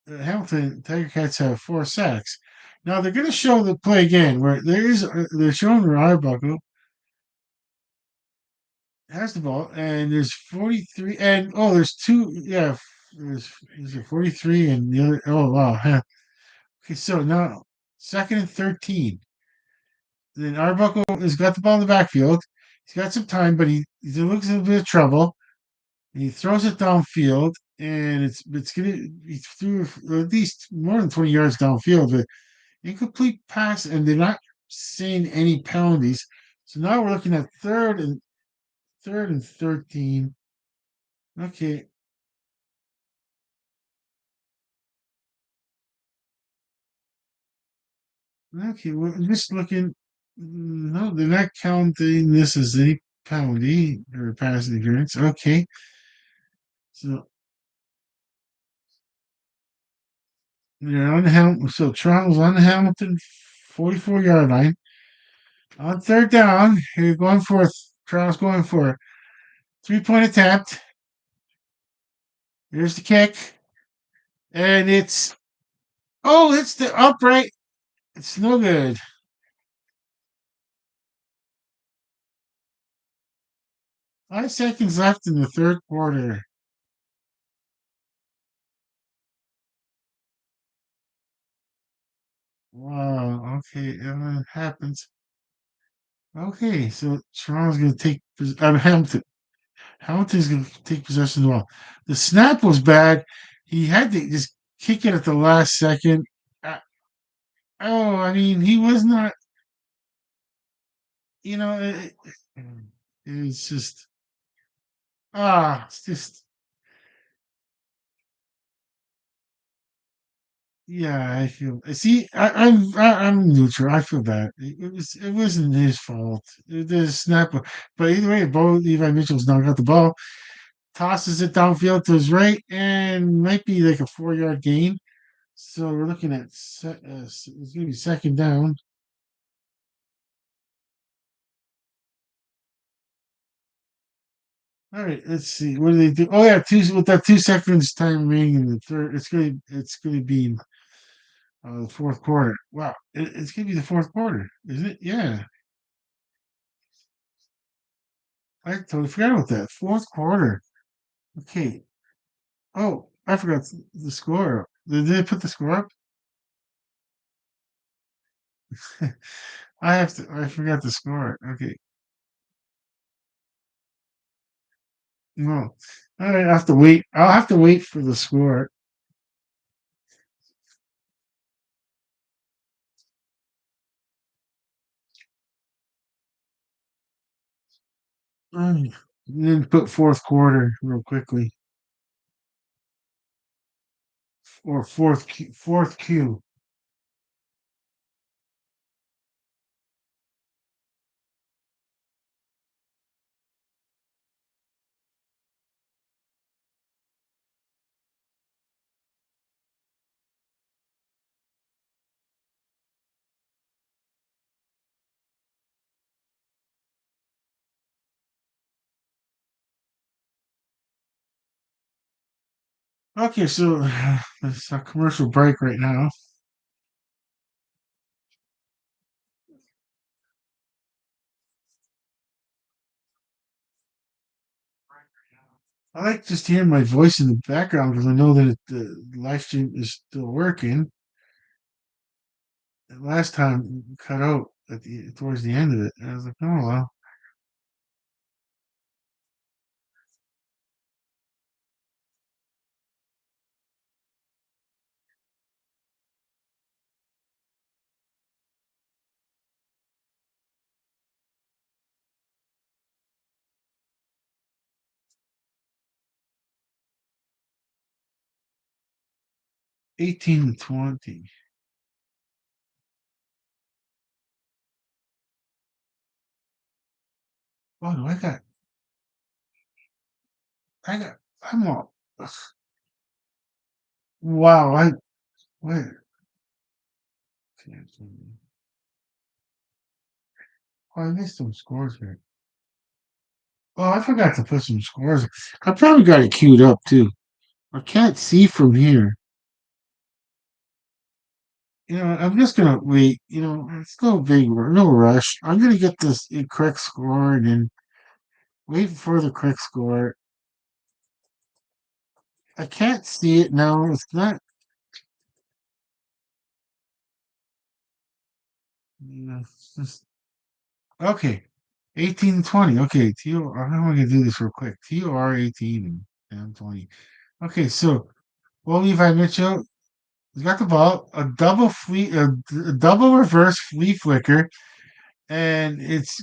Hamilton Tiger Cats have 4 sacks. Now they're gonna show the play again, where they're showing Arbuckle has the ball, and there's 43, and oh, there's two, yeah, there's a 43, and the other, oh, wow, huh. Okay, so now second and 13. Then Arbuckle has got the ball in the backfield. He's got some time, but he looks in a bit of trouble. He throws it downfield, and it's gonna he threw at least more than 20 yards downfield, but incomplete pass, and they're not seeing any penalties. So now we're looking at third and 13. Okay, okay, well, I'm just looking. No, they're not counting this as any penalty or pass interference. Okay, so they're on the So Toronto's on the Hamilton 44-yard line. On third down, you're going for Toronto's going for a 3-point attempt. Here's the kick, and it's the upright. It's no good. 5 seconds left in the third quarter. Wow. Okay, and it happens. Okay, so Toronto's going to take. Hamilton's going to take possession of the ball. The snap was bad. He had to just kick it at the last second. Uh, oh, I mean, he was not. You know, it's just it's just yeah. I feel. See, I'm neutral. I feel bad. It wasn't his fault. The snap, but either way, Levi Mitchell's now got the ball, tosses it downfield to his right, and might be like a 4-yard gain. So we're looking at it's gonna be second down. All right, let's see. What do they do? Oh yeah, with that 2 seconds time remaining in the third. It's gonna be the fourth quarter. Wow, it's gonna be the fourth quarter, isn't it? Yeah, I totally forgot about that. Fourth quarter. Okay. Oh, I forgot the score. Did they put the score up? I have to. I forgot the score. Okay. No. All right, I have to wait. I'll have to wait for the score. And then put fourth quarter real quickly, or fourth Q. Okay, so it's a commercial break right now. I like just hearing my voice in the background because I know that the live stream is still working. And last time it cut out towards the end of it. And I was like, oh well. 18 to 20. Oh, do I got, I'm all, ugh, wow. Wait, oh, I missed some scores here. Oh, I forgot to put some scores. I probably got it queued up too. I can't see from here. I'm just gonna wait. It's no big, no rush. I'm gonna get this correct score and then wait for the correct score. I can't see it now. It's not. It's just okay. 18 to 20. Okay, how am I gonna do this real quick? TOR 18 and 20. Okay, so well, Levi Mitchell has got the ball. A double reverse flea flicker, and it's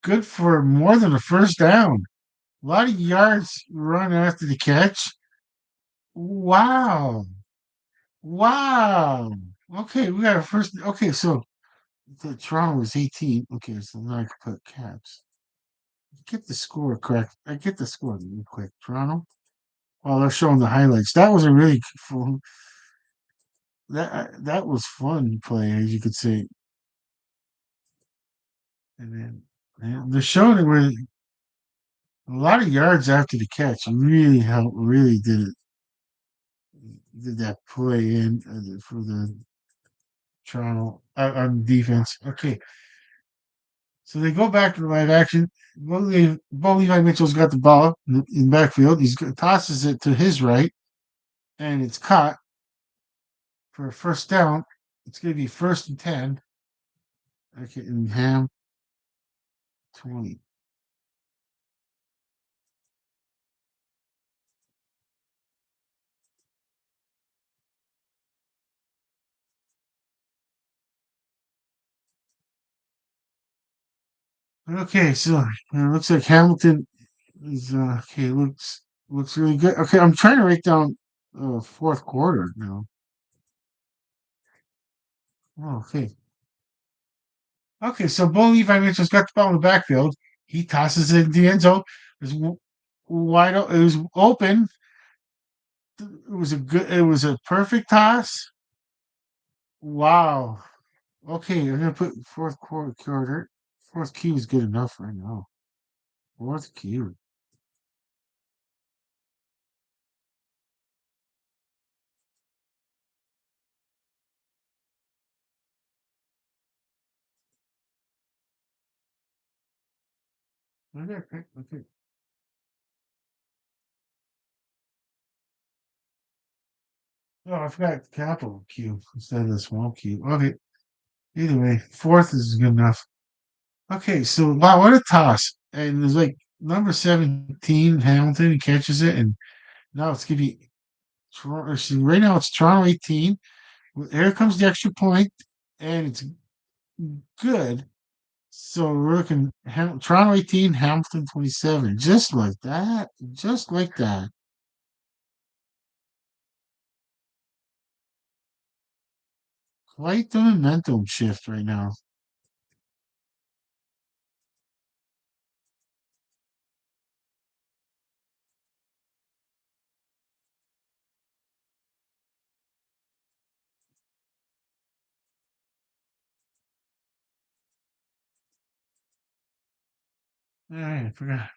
good for more than a first down. A lot of yards run after the catch. Wow. Wow. Okay, we got a first. Okay, so the Toronto was 18. Okay, so now I can put caps. Get the score correct. I get the score real quick. Toronto. While they're showing the highlights. That was a really fun. That was fun play, as you could say. And then they're showing it where a lot of yards after the catch. Really helped. Really did that play in for the Toronto on defense. Okay, so they go back to the live action. Bo Levi Mitchell's got the ball in backfield. Tosses it to his right, and it's caught for a first down. It's going to be 1st and 10. Okay, in Ham 20. Okay, so it looks like Hamilton is okay. Looks really good. Okay, I'm trying to write down fourth quarter now. Oh, okay. Okay, so Bo Levi Mitchell's got the ball in the backfield. He tosses it in the end zone. It was It was open. It was a perfect toss. Wow. Okay, I'm gonna put quarter. Fourth Q is good enough right now. Fourth Q. Okay. Oh, I forgot capital Q instead of the small Q. Okay. Either way, fourth is good enough. Okay, so wow, what a toss! And there's like number 17, Hamilton, he catches it, and now it's gonna be Toronto. See, right now it's Toronto 18. Here comes the extra point, and it's good. So we're looking Toronto 18, Hamilton 27. Just like that. Just like that. Quite the momentum shift right now. I forgot.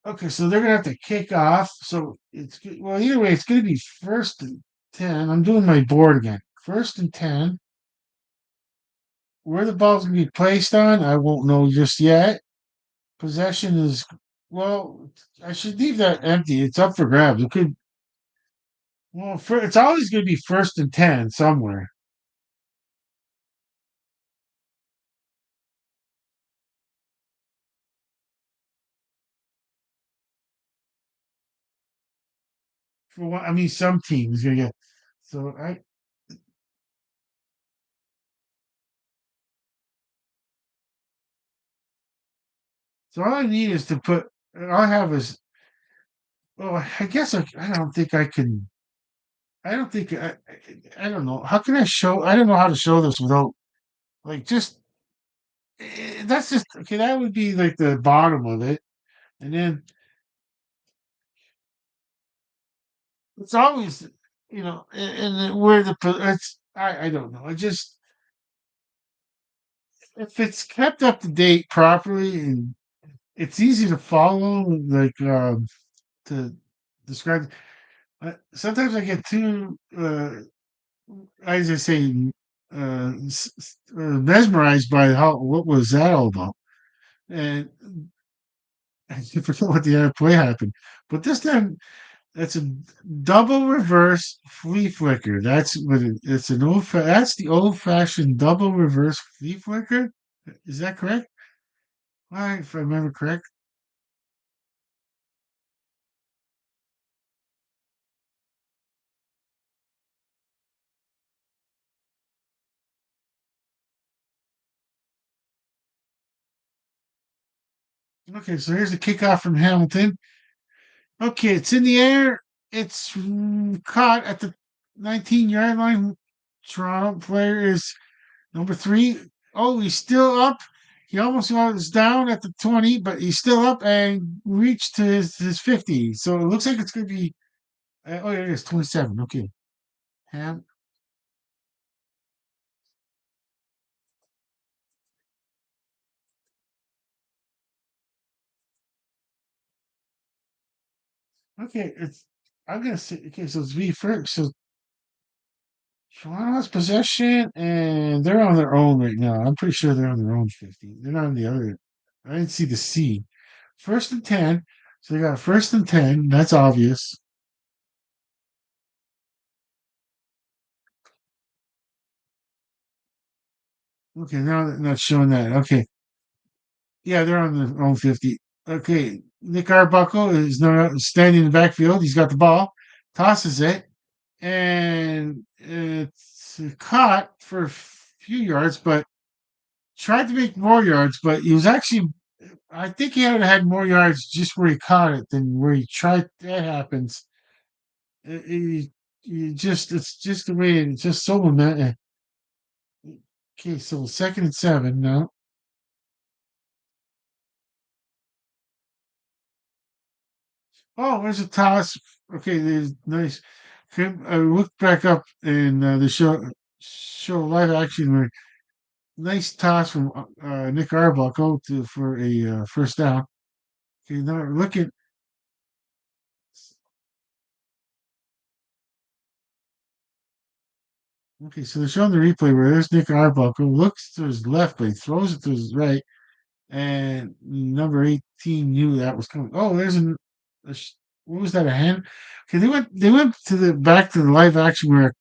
Okay, so they're gonna have to kick off. So well, either way, it's gonna be first and 10. I'm doing my board again. First and 10. Where the ball's gonna be placed on, I won't know just yet. Possession is well, I should leave that empty. It's up for grabs. It could it's always gonna be first and 10 somewhere. For what I mean, some teams gonna get so I so all I need is to put all I have is well, I guess I don't think I can I don't think I don't know. How can I show I don't know how to show this without like just that's just okay, that would be like the bottom of it. And then it's always and where it's I don't know. I just if it's kept up to date properly and it's easy to follow, like to describe. Sometimes I get too, as I say, mesmerized by how what was that all about, and I forget what the other play happened. But this time, that's a double reverse flea flicker. That's what it's an that's the old fashioned double reverse flea flicker. Is that correct? All right, if I remember correct. Okay, so here's the kickoff from Hamilton. Okay, it's in the air. It's caught at the 19-yard line. Toronto player is number 3. Oh, he's still up. He almost was down at the 20, but he's still up and reached to his 50. So it looks like it's going to be. Oh, yeah, it is 27. Okay. Ham. Okay, it's. I'm gonna say. Okay, so it's V first. So Toronto has possession, and they're on their own right now. I'm pretty sure they're on their own 50. They're not on the other. I didn't see the C. First and 10. So they got first and 10. That's obvious. Okay, now they're not showing that. Okay. Yeah, they're on their own 50. Okay. Nick Arbuckle is now standing in the backfield. He's got the ball, tosses it, and it's caught for a few yards, but tried to make more yards, but he was actually I think he would have had more yards just where he caught it than where he tried. That happens. You just it's just the way it's just so momentum. Okay, so second and 7 now. Oh, there's a toss. Okay, there's nice. I looked back up in the show live action where nice toss from Nick Arbuckle for a first down. Okay, now look at okay, so they're showing the replay where there's Nick Arbuckle looks to his left, but he throws it to his right, and number 18 knew that was coming. Oh, what was that? A hand? Okay, they went to the back to the live action where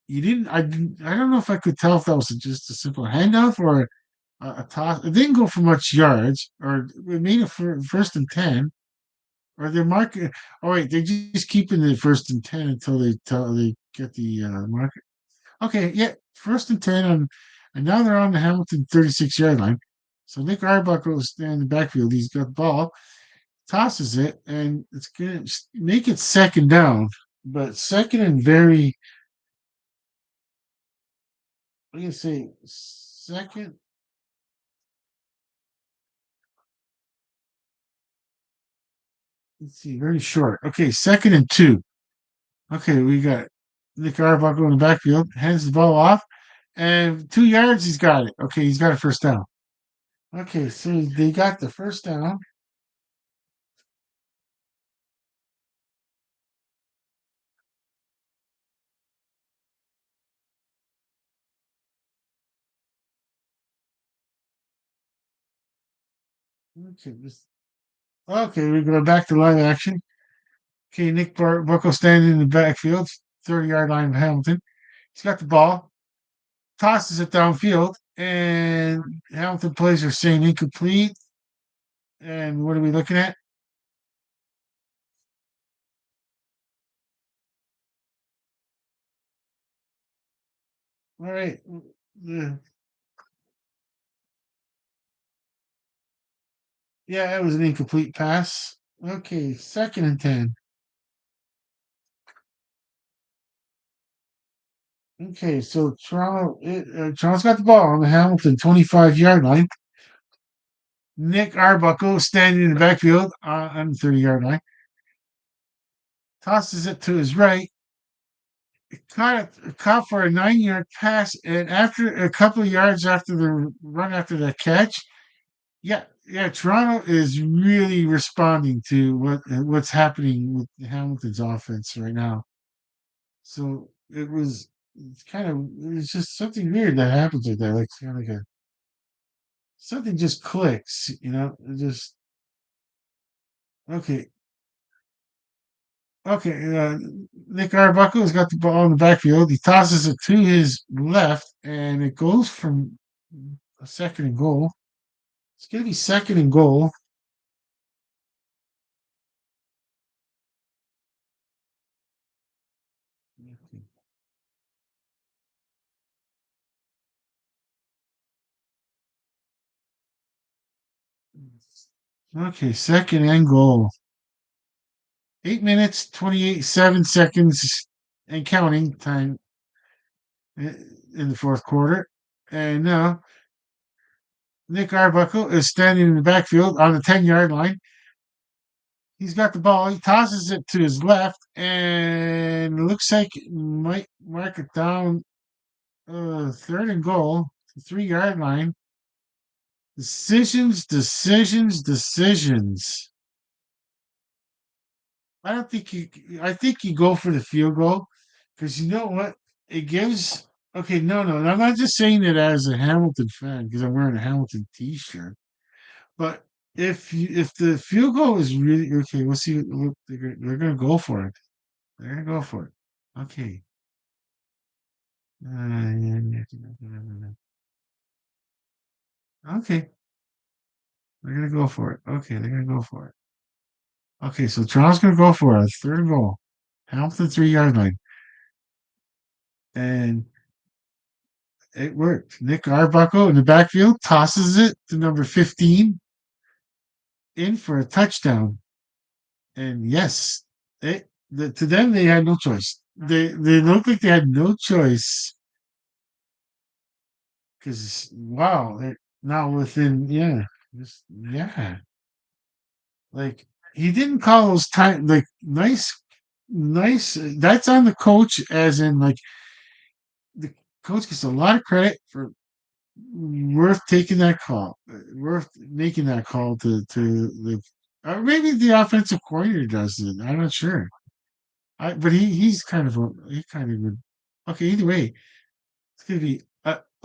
you didn't. I don't know if I could tell if that was just a simple handoff or a toss. It didn't go for much yards, or it made it for first and 10. Or they're marking. Oh wait, they're just keeping the first and 10 until they get the mark. Okay, yeah, first and 10, and now they're on the Hamilton 36-yard line. So Nick Arbuckle is in the backfield. He's got the ball, tosses it, and it's going to make it second down. But second and very, what do you say, second? Let's see, very short. Okay, second and 2. Okay, we got Nick Arbuckle in the backfield, hands the ball off, and 2 yards, he's got it. Okay, he's got a first down. Okay, so they got the first down. Okay, okay, we go back to live action. Okay, Bucko standing in the backfield, 30-yard line of Hamilton. He's got the ball, tosses it downfield, and Hamilton plays are saying incomplete. And what are we looking at? All right. Yeah, it was an incomplete pass. Okay, 2nd and 10. Okay, so Toronto's got the ball on the Hamilton 25-yard line. Nick Arbuckle standing in the backfield on the 30-yard line, tosses it to his right, caught for a 9-yard pass, and after a couple of yards after the run after the catch, yeah, yeah, Toronto is really responding to what's happening with Hamilton's offense right now. So it's just something weird that happens with that, like kind of like a something just clicks, it just okay. Okay, Nick Arbuckle has got the ball in the backfield. He tosses it to his left, and it goes from a 2nd and goal. It's going to be 2nd and goal. Okay, 2nd and goal. 8 minutes, 7 seconds, and counting time in the fourth quarter. And now Nick Arbuckle is standing in the backfield on the 10-yard line. He's got the ball. He tosses it to his left, and it looks like it might mark it down 3rd and goal, 3-yard line. Decisions, decisions, decisions. I don't think you. I think you go for the field goal because you know what it gives. Okay, no, no, I'm not just saying it as a Hamilton fan because I'm wearing a Hamilton T-shirt. But if the field goal is really okay, we'll see. Look, they're gonna go for it. They're gonna go for it. Okay. Yeah, yeah, okay, they're gonna go for it. Okay, they're gonna go for it. Okay, so Toronto's gonna go for a 3rd goal. Hamilton 3-yard line. And it worked. Nick Arbuckle in the backfield tosses it to number 15 in for a touchdown. And yes, to them they had no choice. They looked like they had no choice because wow, they're now within yeah. Like he didn't call those time like nice. That's on the coach, as in like the coach gets a lot of credit for worth taking that call, worth making that call to the. Maybe the offensive coordinator does it. I'm not sure. But he kind of would. Okay, either way, it's gonna be.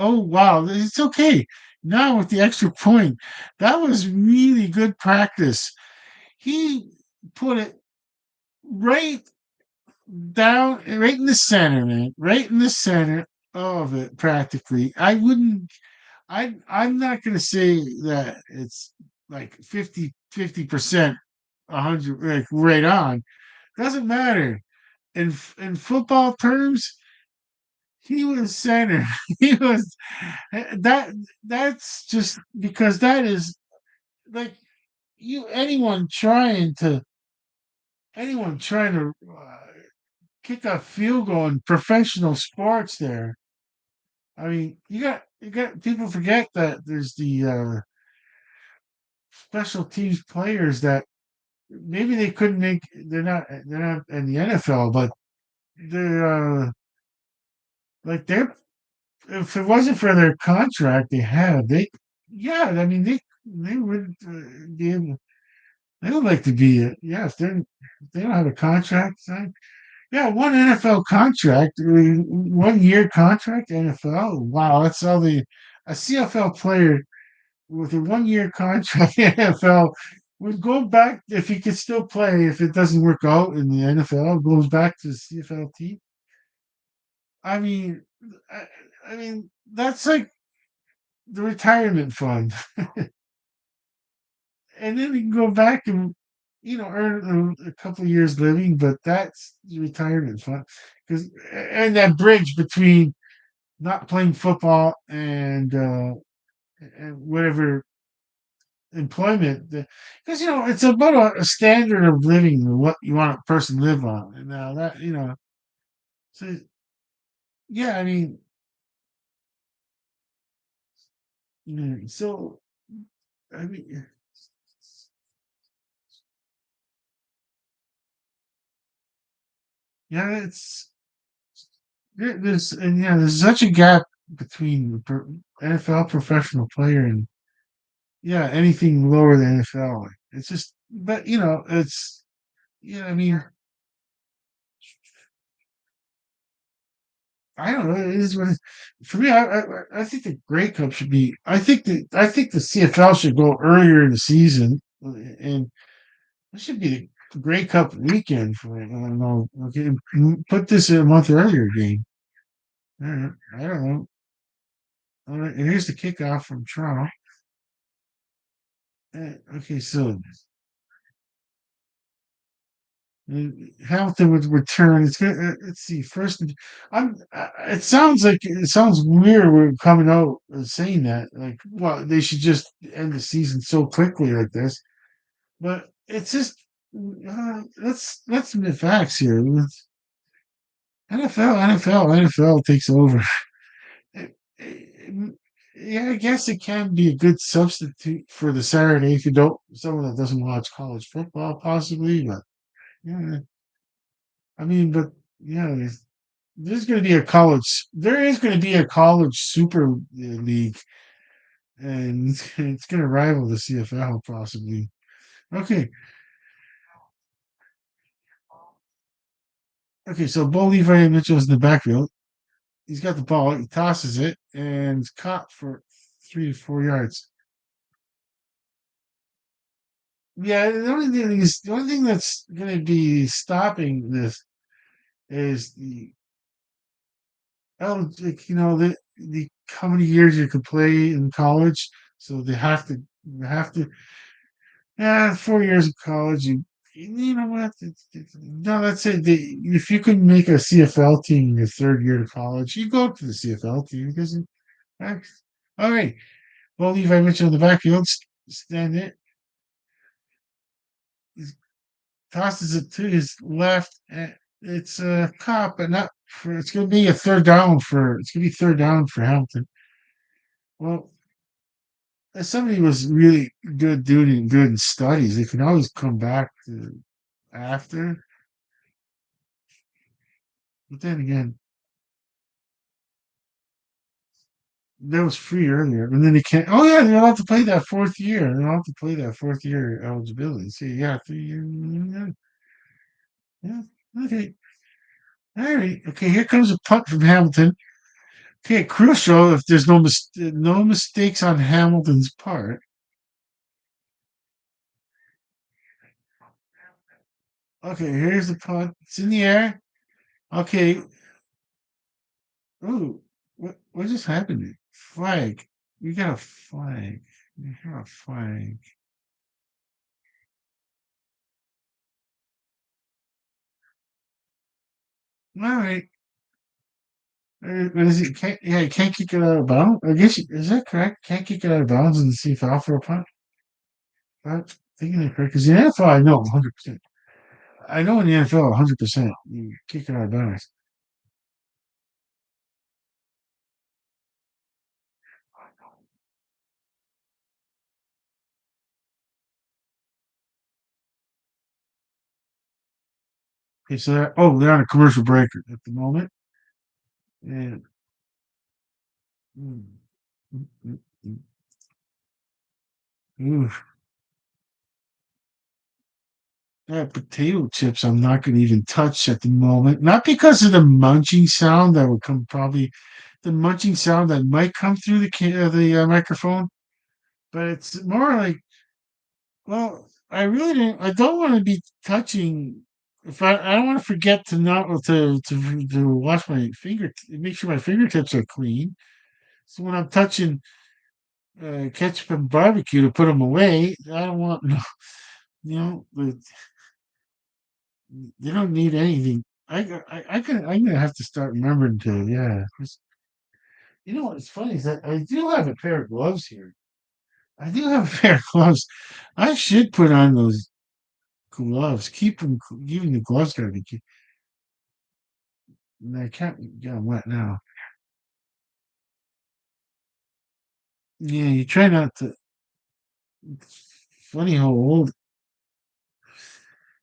Oh wow, it's okay. Now with the extra point, that was really good practice. He put it right right in the center, man, right in the center of it, practically. I'm not going to say that it's like 50%, 100, like right on. Doesn't matter. In football terms, he was center. He was that. That's just because that is like you. Anyone trying to kick a field goal in professional sports. There, I mean, you got people forget that there's the special teams players that maybe they couldn't make. They're not in the NFL, but they're like they're if it wasn't for their contract they had, yeah, I mean they would be able. They would like to be yeah if they don't have a contract signed. Yeah, one NFL contract, 1 year contract, NFL. Wow, that's all the a CFL player. with a 1 year contract in the NFL would go back if he could still play. If it doesn't work out in the NFL, goes back to the CFL team. I mean, I, I mean that's like the retirement fund, and then he can go back and earn a couple of years living. But that's the retirement fund because and that bridge between not playing football and whatever employment because it's about a standard of living what you want a person to live on and now that so yeah I mean so I mean yeah it's there's and yeah there's such a gap between the NFL professional player and yeah anything lower than NFL it's just but it's yeah I mean I don't know. It is what it, for me. I think the Grey Cup should be. I think the CFL should go earlier in the season, and it should be the Grey Cup weekend for it. I don't know. Okay, put this a month earlier game. I don't know. All right, and here's the kickoff from Toronto. Okay, so Hamilton would return. It's good. Let's see. First, I'm. It sounds weird. We're coming out saying that. Like, well, they should just end the season so quickly like this. But it's just let's the facts here. NFL takes over. It- it- yeah, I guess it can be a good substitute for the Saturday if you don't someone that doesn't watch college football, possibly. But yeah, I mean, but yeah, there's going to be a college. There is going to be a college super league, and it's going to rival the CFL possibly. Okay, okay. So Bo Levi Mitchell's in the backfield. He's got the ball. He tosses it, and it's caught for 3 to 4 yards. Yeah, the only thing that's going to be stopping this is like, the how many years you could play in college. So they have to. Yeah, 4 years of college. You know what? No, that's it. If you can make a CFL team in your third year of college, you go to the CFL team because. All right. Well, Levi Mitchell in the backfield, stand it. He tosses it to his left. And it's a cop, but not for. It's going to be a third down for. It's going to be third down for Hamilton. Well, if somebody was really doing good in studies, they can always come back to after. But then again, that was free earlier, and then they can't. Oh yeah, they're allowed to play that fourth year. They're allowed to play that fourth year eligibility. See, yeah, 3 years. Yeah, yeah. Okay, all right. Okay, here comes a punt from Hamilton. Okay, crucial if there's no mistakes on Hamilton's part. Okay, here's the punt. It's in the air. Okay. Ooh, what just happened? Flag. We got a flag. We got a flag. All right. What is it? Can't, yeah, you can't kick it out of bounds. I guess is that correct? Can't kick it out of bounds and see foul for a punt. I'm thinking it correct because in the NFL I know 100%. I know in the NFL 100% you kick it out of bounds. Okay, so they're on a commercial break at the moment. And mm, mm, mm, ooh, that potato chips I'm not going to even touch at the moment. Not because of the munching sound that would come probably the munching sound that might come through the microphone. but it's more like, well, I really don't. I don't want to be touching. If I don't want to forget to not to wash my finger, make sure my fingertips are clean. So when I'm touching ketchup and barbecue to put them away, I don't want they don't need anything. I'm gonna have to start remembering to, yeah. You know what's funny is that I do have a pair of gloves here. I do have a pair of gloves. I should put on those gloves. Keep them. Even the gloves gotta be. I can't get them wet now. Yeah, you try not to. It's funny how old.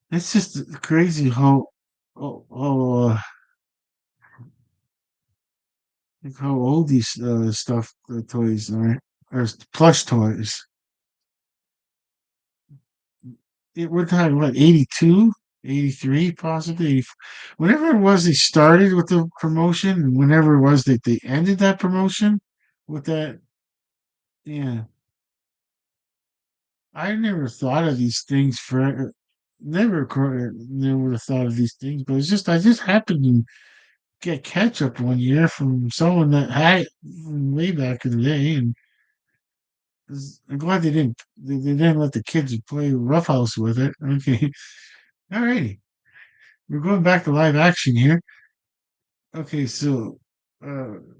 It's just crazy how old these stuff toys are. Or plush toys. We're talking what, 82, 83, possibly 84. Whenever it was they started with the promotion, and whenever it was that they ended that promotion with that, yeah. I never thought of these things for never would have thought of these things, but it's just I just happened to get ketchup one year from someone that had it way back in the day, and I'm glad they didn't let the kids play roughhouse with it. Okay, alrighty, we're going back to live action here. Okay, so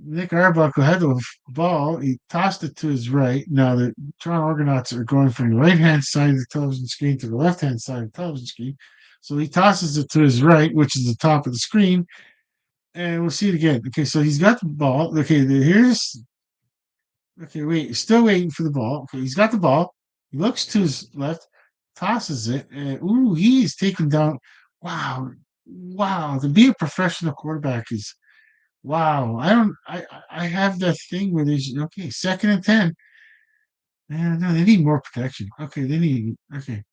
Nick Arbuckle had the ball. He tossed it to his right. Now the Toronto Argonauts are going from the right hand side of the television screen to the left hand side of the television screen. So he tosses it to his right, which is the top of the screen, and we'll see it again. Okay, so he's got the ball. Okay, here's. Okay, wait, still waiting for the ball. Okay, he's got the ball. He looks to his left, tosses it, and ooh, he's taken down. Wow, wow! To be a professional quarterback is. Wow, I have that thing where there's okay, 2nd and 10. Yeah, no, they need more protection. Okay, they need okay.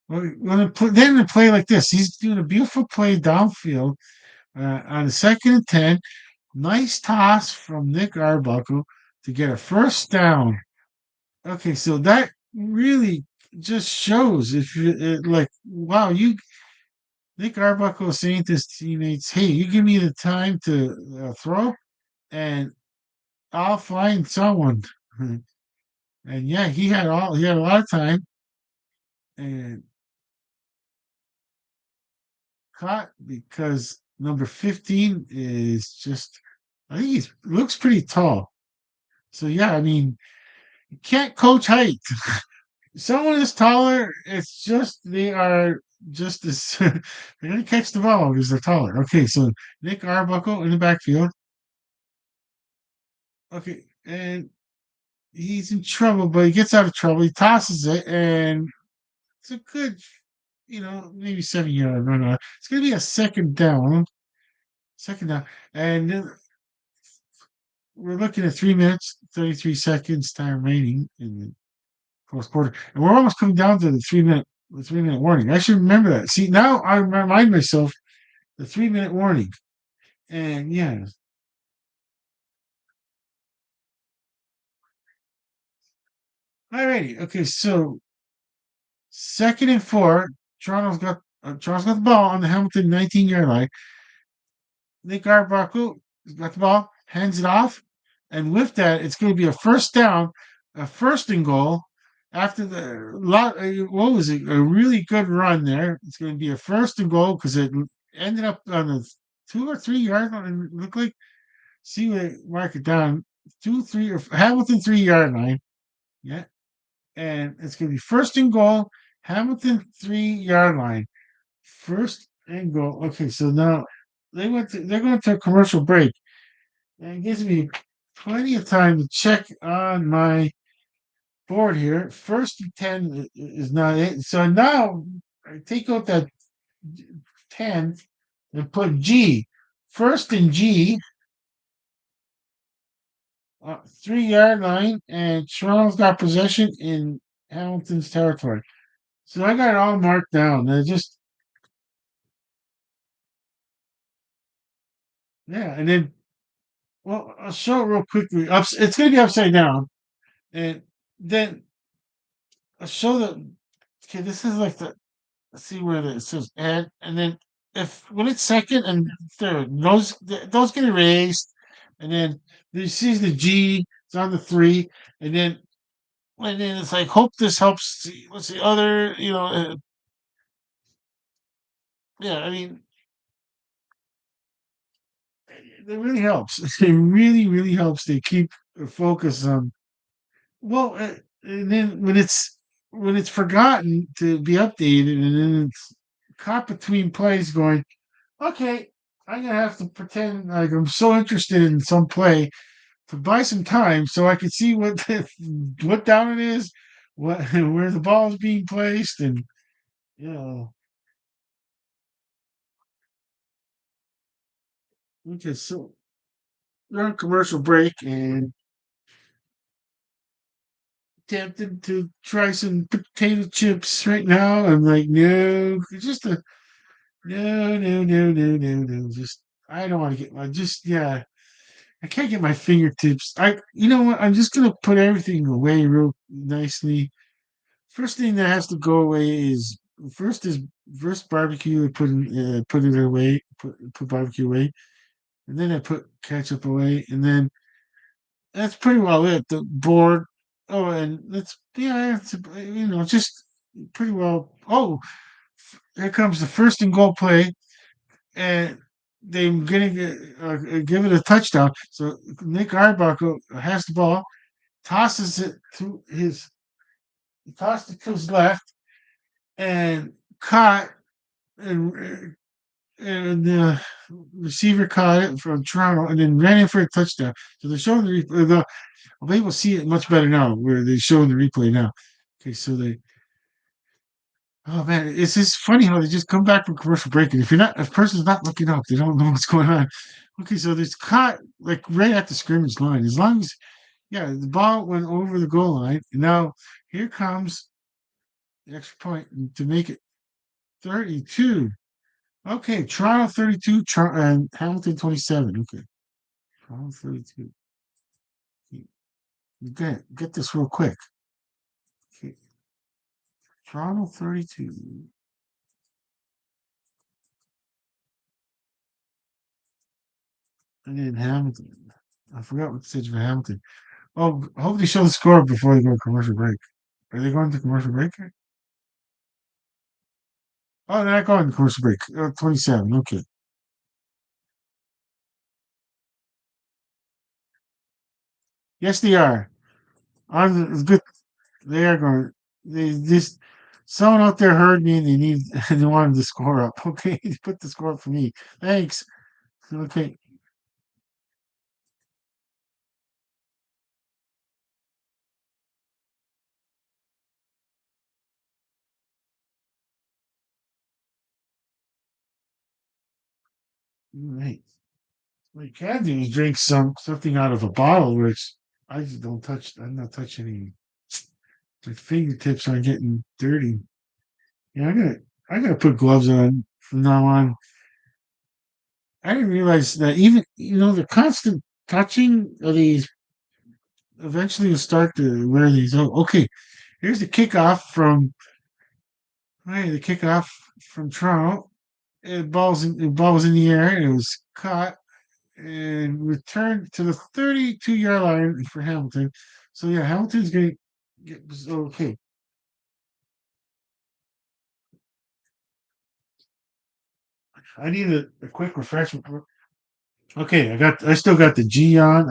Well, then they play like this. He's doing a beautiful play downfield on the 2nd and 10. Nice toss from Nick Arbuckle to get a first down. Okay, so that really just shows if you like, wow, you Nick Arbuckle is saying to his teammates, "Hey, you give me the time to throw, and I'll find someone." And yeah, he had a lot of time and caught because number 15 is just I think he looks pretty tall. So yeah, I mean, you can't coach height. Someone is taller, it's just they are just as they're gonna catch the ball because they're taller. Okay, so Nick Arbuckle in the backfield. Okay, and he's in trouble, but he gets out of trouble. He tosses it, and it's a good, maybe 7 yard run. It's going to be a second down. Second down. And then we're looking at 3 minutes, 33 seconds time remaining in the fourth quarter. And we're almost coming down to the 3 minute warning. I should remember that. See, now I remind myself the 3 minute warning. And yeah. Alrighty. Okay, so 2nd and 4. Toronto's got the ball on the Hamilton 19-yard line. Nick Arbuckle has got the ball, hands it off, and with that, it's going to be a first down, a first and goal. After what was it? A really good run there. It's going to be a first and goal because it ended up on the 2 or 3 yard line. It looked like, see where mark it down, 2, 3, or Hamilton 3 yard line. Yeah, and it's going to be first and goal, Hamilton 3 yard line. First and goal. Okay, so now they're going to a commercial break. And it gives me plenty of time to check on my board here. First and 10 is not it. So now I take out that 10 and put G. First and G, 3 yard line, and Toronto's got possession in Hamilton's territory. So I got it all marked down. I just, yeah, and then, well, I'll show it real quickly. It's going to be upside down. And then show the okay. This is like the let's see where it says and then if when it's second and third, those get erased, and then you see the G, it's on the three, and then it's like hope this helps. What's the other? Yeah, I mean, it really helps. It really helps. They keep a focus on well, and then when it's forgotten to be updated, and then it's caught between plays, going, okay, I'm gonna have to pretend like I'm so interested in some play to buy some time so I can see what what down it is, what where the ball is being placed, and you know, okay, so we're on commercial break and tempted to try some potato chips right now. I'm like, no, it's just a no. Just I don't want to get my just yeah. I can't get my fingertips. You know what? I'm just gonna put everything away real nicely. First thing that has to go away is first barbecue. I put it away. Put barbecue away, and then I put ketchup away, and then that's pretty well it. The board. Oh, and that's yeah. Just pretty well. Oh, here comes the first and goal play, and they're going to give it a touchdown. So Nick Arbuckle has the ball, tosses it to his, he tossed it to his left, and caught, and the receiver caught it from Toronto, and then ran in for a touchdown. So they're showing the replay. I'll be able to see it much better now, where they're showing the replay now. Okay, so they. Oh man, it's just funny how they just come back from commercial break, and if a person's not looking up, they don't know what's going on. Okay, so there's caught like right at the scrimmage line. As long as yeah, the ball went over the goal line, and now here comes the extra point to make it 32. Okay, Toronto 32, and Hamilton 27. Okay, Toronto 32. You get this real quick. Okay, Toronto 32, and then Hamilton. I forgot what the stage for Hamilton. Oh, I hope they show the score before they go to commercial break. Are they going to commercial break here? Oh, they're not going to commercial break. 27. Okay. Yes, they are. It's good. They are going. They this. Someone out there heard me and they wanted the score up. Okay, put the score up for me. Thanks. Okay. Right. What you can do is drink something out of a bottle, which I just don't touch. I'm not touching any. My fingertips are getting dirty. Yeah, I gotta put gloves on from now on. I didn't realize that even the constant touching of these eventually will start to wear these out. Okay, here's the kickoff from Toronto. The ball was in the air and it was caught and returned to the 32-yard line for Hamilton. So yeah, Hamilton's gonna get okay. I need a quick refreshment. Okay, I still got the G on.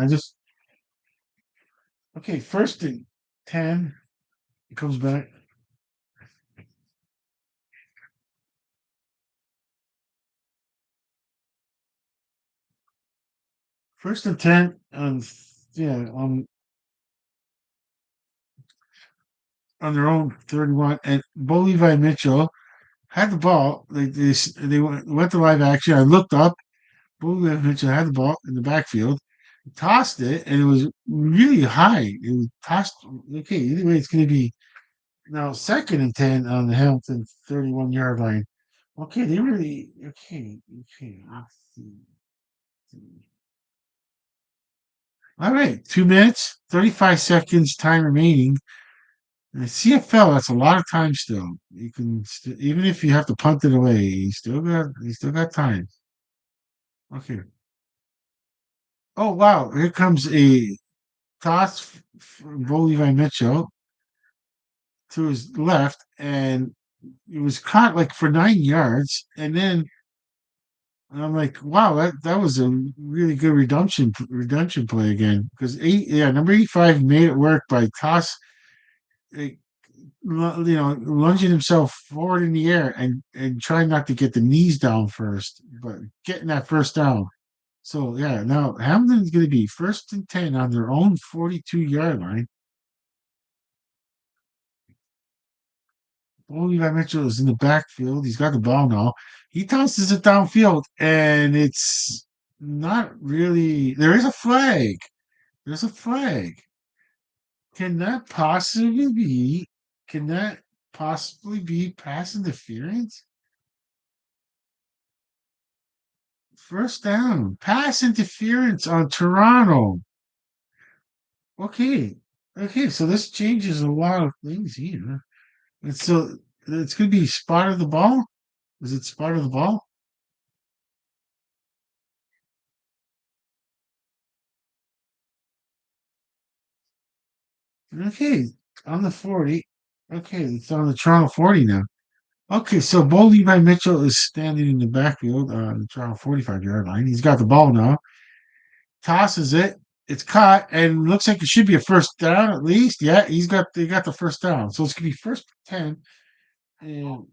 Okay, first and 10. It comes back. First and 10 yeah, on their own 31. And Bo Levi Mitchell had the ball. They went to live action. I looked up. Bo Levi Mitchell had the ball in the backfield, tossed it, and it was really high. It was tossed. Okay, either way, it's going to be now second and 10 on the Hamilton 31-yard line. Okay, they really okay. Let's see. All right, 2 minutes, 35 seconds, time remaining. In the CFL, that's a lot of time still. You can even if you have to punt it away, you still got time. Okay. Oh wow, here comes a toss from Bo Levi Mitchell to his left, and it was caught like for 9 yards, and then I'm like, wow, that was a really good redemption play again because number 85 made it work by eh, lunging himself forward in the air and trying not to get the knees down first, but getting that first down. So yeah, now Hamilton's going to be 1st and 10 on their own 42-yard line. Levi Mitchell is in the backfield. He's got the ball now. He tosses it downfield, and it's not really. There is a flag. There's a flag. Can that possibly be? Can that possibly be pass interference? First down. Pass interference on Toronto. Okay. Okay, so this changes a lot of things here. And so it's going to be spot of the ball? Is it spot of the ball? Okay, on the 40. Okay, it's on the Toronto 40 now. Okay, so Bo Levi Mitchell is standing in the backfield on the Toronto 45-yard line. He's got the ball now, tosses it. It's caught, and looks like it should be a first down at least. Yeah, they got the first down. So it's gonna be 1st and 10. And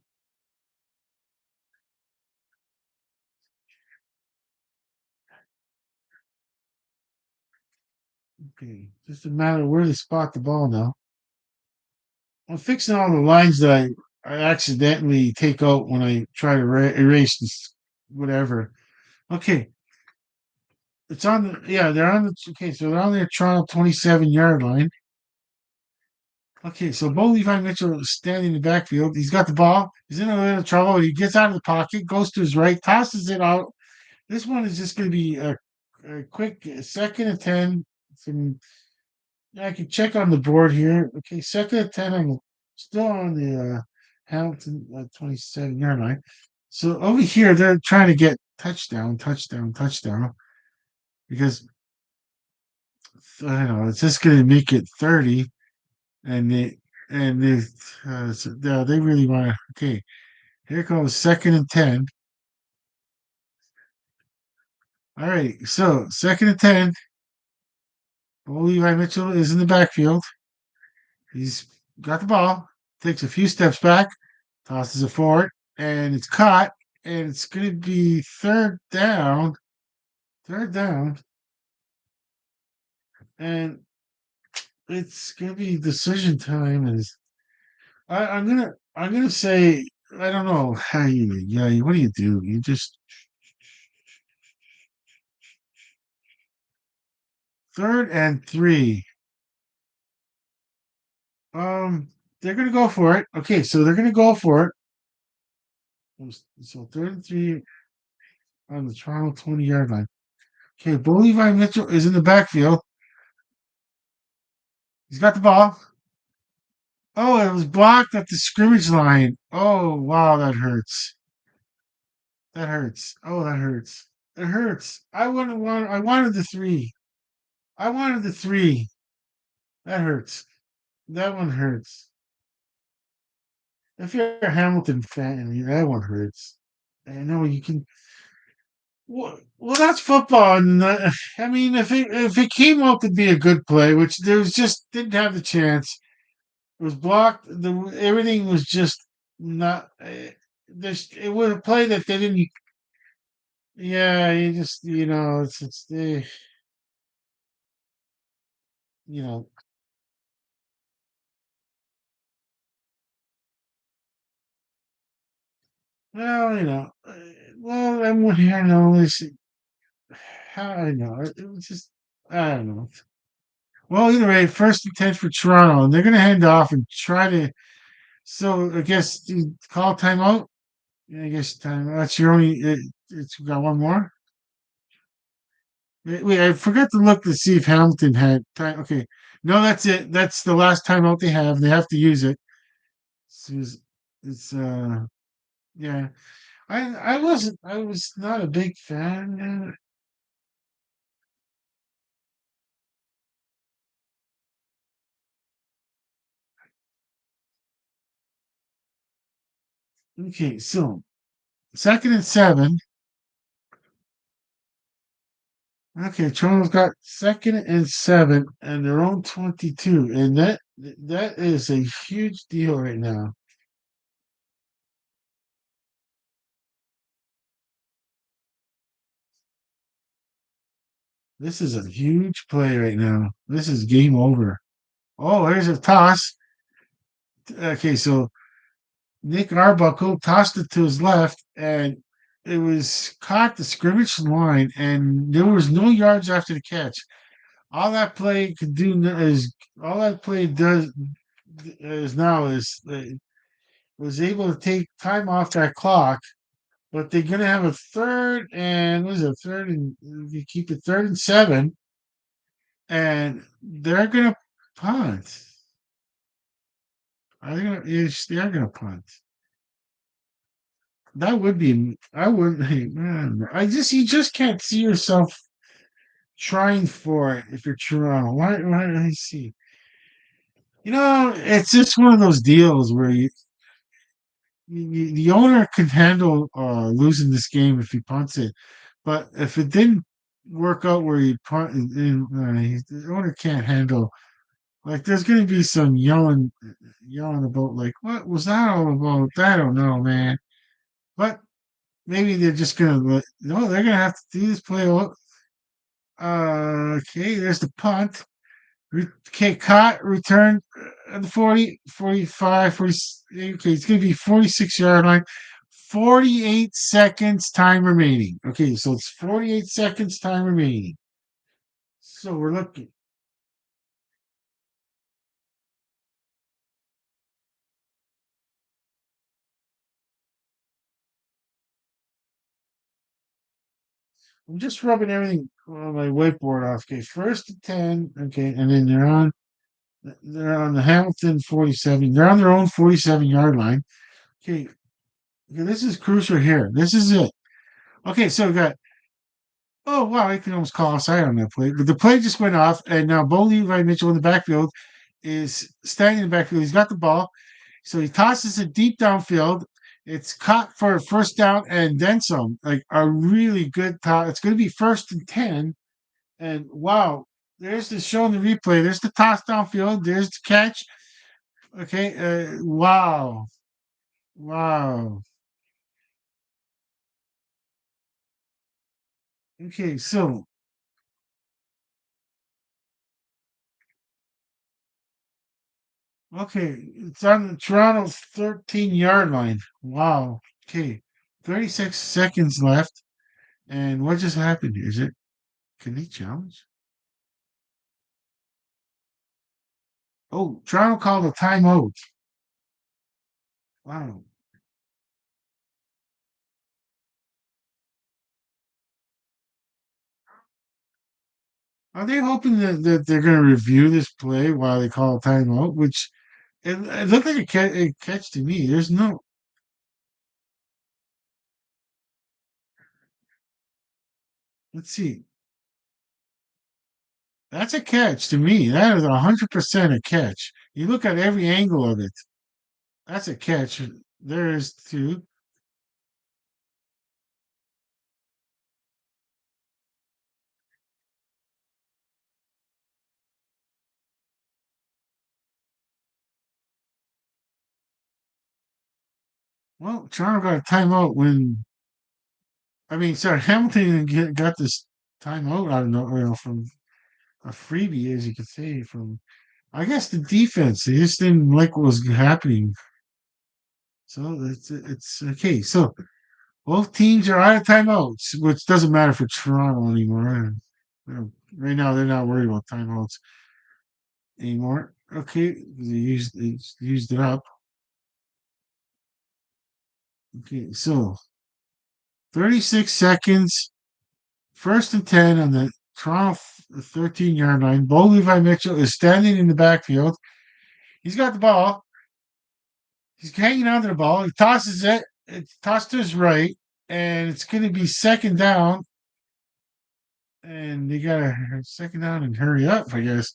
okay, just a matter of where they spot the ball now. I'm fixing all the lines that I accidentally take out when I try to erase this, whatever. Okay, it's on the they're on the okay, so they're on their Toronto 27-yard line. Okay, so Bo Levi Mitchell is standing in the backfield. He's got the ball. He's in a little trouble. He gets out of the pocket, goes to his right, tosses it out. This one is just going to be a quick 2nd and 10. Some I can check on the board here. Okay, 2nd and 10. I'm still on the Hamilton 27-yard line. So over here, they're trying to get touchdown, touchdown, touchdown because I don't know. It's just going to make it 30, and they really want to. Okay, here goes 2nd and 10. All right, so 2nd and 10. Levi Mitchell is in the backfield. He's got the ball, takes a few steps back, tosses it forward, and it's caught. And it's going to be third down. Third down, and it's going to be decision time. Is I'm gonna say I don't know how what do you do? You just 3rd and 3. Um, they're gonna go for it. Okay, so they're gonna go for it. So 3rd and 3 on the Toronto 20-yard line. Okay, Bo Levi Mitchell is in the backfield. He's got the ball. Oh, it was blocked at the scrimmage line. Oh, wow, that hurts. That hurts. Oh, that hurts. It hurts. I wanted the 3. I wanted the 3. That hurts. That one hurts. If you're a Hamilton fan, that one hurts. I know you can. Well, that's football. And I mean, if it came out to be a good play, which there was just didn't have the chance, it was blocked. Everything was just not. This it was a play that they didn't. Yeah, it's you know well well I'm here know this how I know it was just I don't know. Well, either way, 1st and 10 for Toronto, and they're going to hand off and try to. So I guess you call timeout. Yeah, I guess time. That's your only. It's got one more. Wait, I forgot to look to see if Hamilton had time. Okay, no, that's it. That's the last timeout they have. They have to use it. It's yeah. I was not a big fan. Okay, so second and 7. Okay, Toronto's got second and 7 and their own 22, and that is a huge deal right now. This is a huge play right now. This is game over. Oh, here's a toss. Okay, so Nick Arbuckle tossed it to his left, and it was caught the scrimmage line, and there was no yards after the catch. All that play could do is all that play does is now is was able to take time off that clock, but they're gonna have a third and what is it, third and you keep it third and 7, and they're gonna punt. Are they gonna? Yes, they are gonna punt. That would be. I wouldn't. Hey, man, you just can't see yourself trying for it if you're Toronto. Why? I see. It's just one of those deals where the owner could handle losing this game if he punts it, but if it didn't work out where he punt, the owner can't handle. Like, there's going to be some yelling about like, what was that all about? I don't know, man. But maybe they're just going to. No, they're going to have to do this play. Okay, there's the punt. Okay, caught, return at the 40, 45, 40. Okay, it's going to be 46-yard line. 48 seconds time remaining. Okay, so it's 48 seconds time remaining. So we're looking. I'm just rubbing everything on my whiteboard off. Okay, first to 10. Okay, and then they're on the Hamilton 47. They're on their own 47-yard line. Okay, okay, this is crucial here. This is it. Okay, so we got. Oh wow, I can almost call offside on that play, but the play just went off, and now Bo Levi Mitchell in the backfield is standing in the backfield. He's got the ball, so he tosses it deep downfield. It's caught for a first down and then some. Like a really good toss. It's going to be first and 10. And wow, there's the show in the replay. There's the toss downfield. There's the catch. Okay. Wow. Wow. Okay. So, okay. It's on the Toronto 13-yard line. Wow. Okay. 36 seconds left. And what just happened? Can he challenge? Oh, Toronto called a timeout. Wow. Are they hoping that they're going to review this play while they call a timeout? Which it looked like a catch to me. There's no. Let's see. That's a catch to me. That is 100% a catch. You look at every angle of it. That's a catch. There is two. Well, Toronto got a timeout when. I mean, sorry, Hamilton got this timeout. I don't know, from a freebie, as you could say, from. I guess the defense. They just didn't like what was happening. So it's okay. So both teams are out of timeouts, which doesn't matter for Toronto anymore. Right now, they're not worried about timeouts anymore. Okay, they used it up. Okay, so 36 seconds, first and 10 on the Toronto 13-yard line. Bo Levi Mitchell is standing in the backfield. He's got the ball. He's hanging on to the ball. He tosses it. It's tossed to his right, and it's going to be second down. And they got to second down and hurry up, I guess.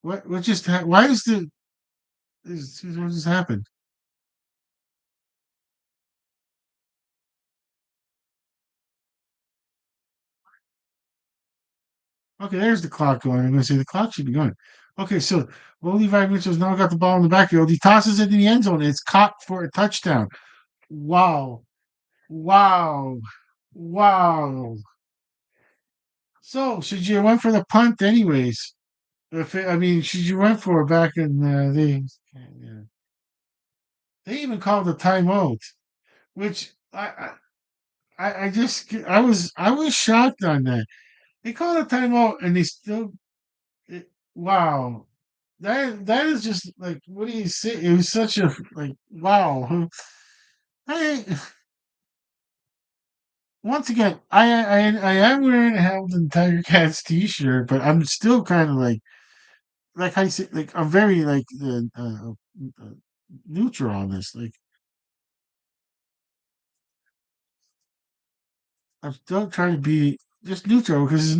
What just why is what just happened? Okay, there's the clock going. I'm going to say the clock should be going. Okay, so Will Levi Mitchell's now got the ball in the backfield. He tosses it in the end zone. It's caught for a touchdown. Wow. Wow. Wow. So, should you went for the punt anyways? I mean, should you went for it back in yeah. They even called a timeout, which I was shocked on that. They called a timeout and they still wow. That is just like what do you say? It was such a like wow. I once again I am wearing a Hamilton Tiger Cats T-shirt, but I'm still kind of like I say like I'm very like uh, neutral on this. Like I'm still trying to be just neutral because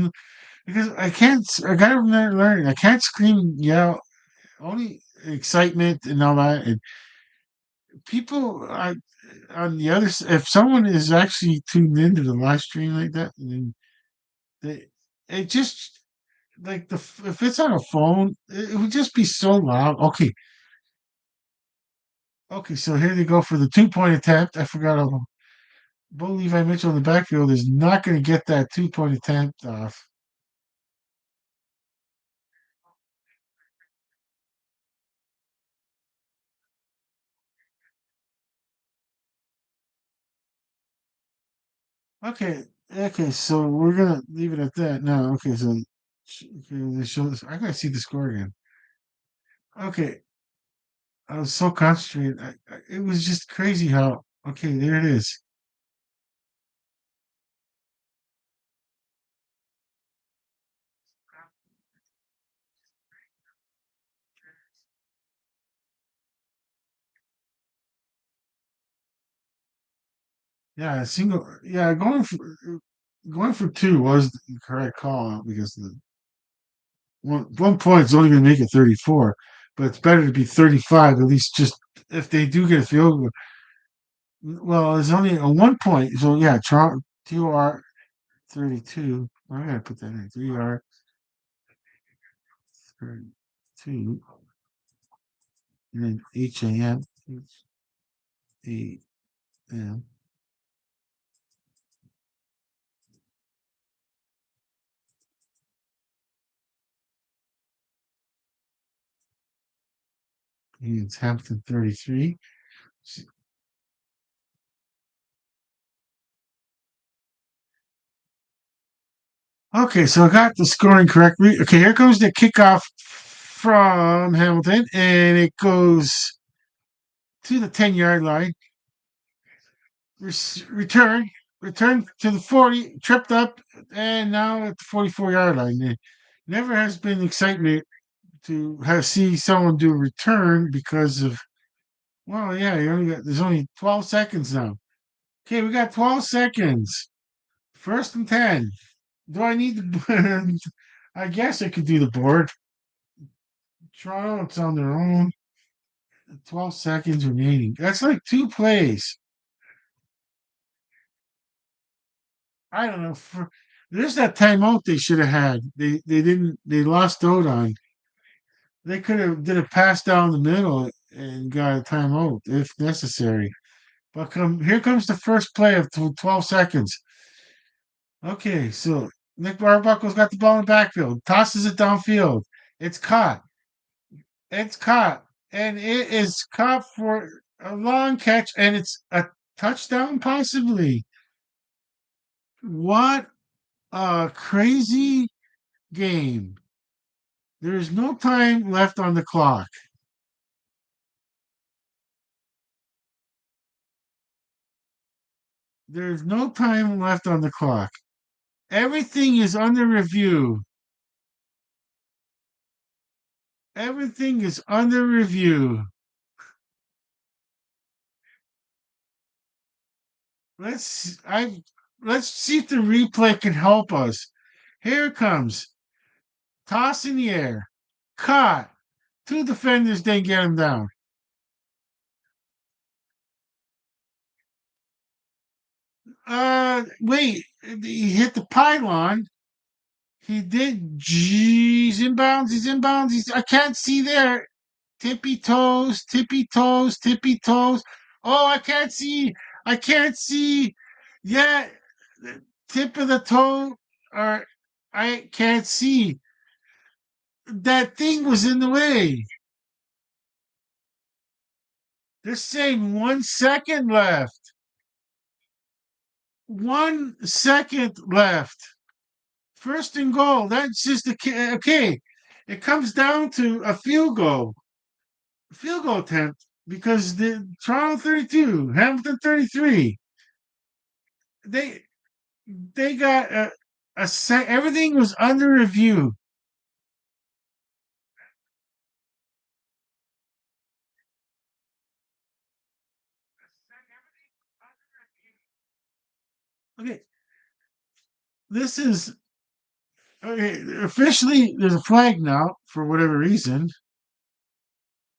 I gotta learn. I can't scream and yell. Only excitement and all that. And people on the other if someone is actually tuned into the live stream like that, then they it just like if it's on a phone, it would just be so loud. Okay, so here they go for the 2 point attempt. I forgot all. Bo Levi Mitchell in the backfield is not going to get that 2 point attempt off. Okay, okay, so we're gonna leave it at that now. Okay, so okay, they show this. I gotta see the score again. Okay, I was so concentrated. It was just crazy how. Okay, there it is. Yeah, single. Yeah, going for two was the correct call because the 1 point is only going to make it 34, but it's better to be 35 at least. Just if they do get a field goal. Well, it's only a 1 point, so yeah, Toronto 32. I gotta put that in 3R 32, and then HAM. It's Hampton 33. Okay, so I got the scoring correctly. Okay, here comes the kickoff from Hamilton, and it goes to the 10-yard line. Return, return to the 40, tripped up, and now at the 44-yard line. There never has been excitement to have see someone do a return because of well, yeah, there's only 12 seconds now. Okay, we got 12 seconds. First and 10. Do I need the I guess I could do the board. Toronto, it's on their own. 12 seconds remaining. That's like two plays. I don't know. There's that timeout they should have had. They didn't. They lost out on. They could have did a pass down the middle and got a timeout if necessary. But here comes the first play of 12 seconds. Okay, so Nick Arbuckle's got the ball in the backfield, tosses it downfield. It's caught. It's caught. And it is caught for a long catch, and it's a touchdown, possibly. What a crazy game. There is no time left on the clock. There's no time left on the clock. Everything is under review. Everything is under review. Let's I let's see if the replay can help us. Here it comes. Toss in the air. Caught. Two defenders didn't get him down. Wait. He hit the pylon. He did. He's inbounds. He's inbounds. I can't see there. Tippy toes. Tippy toes. Tippy toes. Oh, I can't see. I can't see. Yeah. The tip of the toe. Or I can't see. That thing was in the way. They're saying 1 second left. 1 second left. First and goal. That's just okay. It comes down to a field goal attempt because the Toronto 32, Hamilton 33. They they got a set. Everything was under review. Okay, this is okay. Officially, there's a flag now for whatever reason,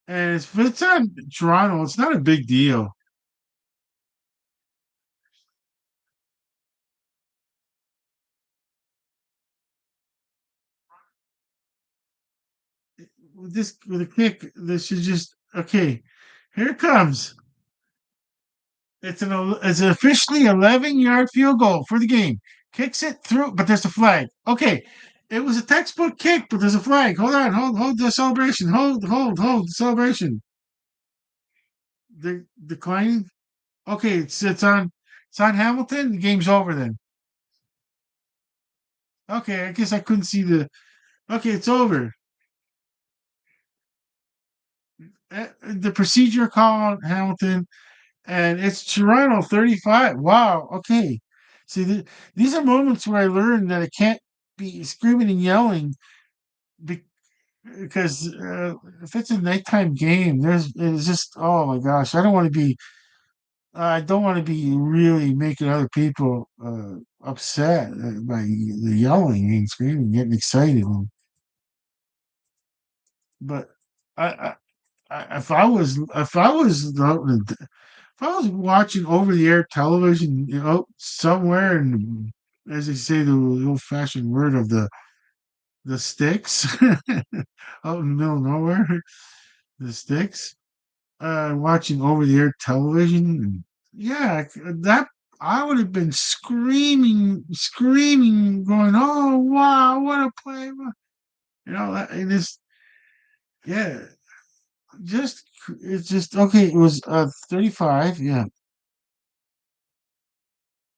and if it's on Toronto, it's not a big deal. With this with a kick, this should just okay. Here it comes. It's an officially 11-yard field goal for the game. Kicks it through, but there's a flag. Okay, it was a textbook kick, but there's a flag. Hold on, hold the celebration. Hold the celebration. The declining. Okay, it's on Hamilton. The game's over then. Okay, I guess I couldn't see the. Okay, it's over. The procedure call on Hamilton, and it's Toronto 35. Wow. Okay. See, these are moments where I learned that I can't be screaming and yelling be- because if it's a nighttime game, it's just oh my gosh, I don't want to be. I don't want to be really making other people upset by the yelling and screaming, getting excited. But I, if I was watching over the air television, somewhere and as they say the old fashioned word of the sticks out in the middle of nowhere, the sticks, watching over the air television, and yeah, that I would have been screaming, going, "Oh wow, what a play!" It is, yeah, just it's just okay. It was 35, yeah.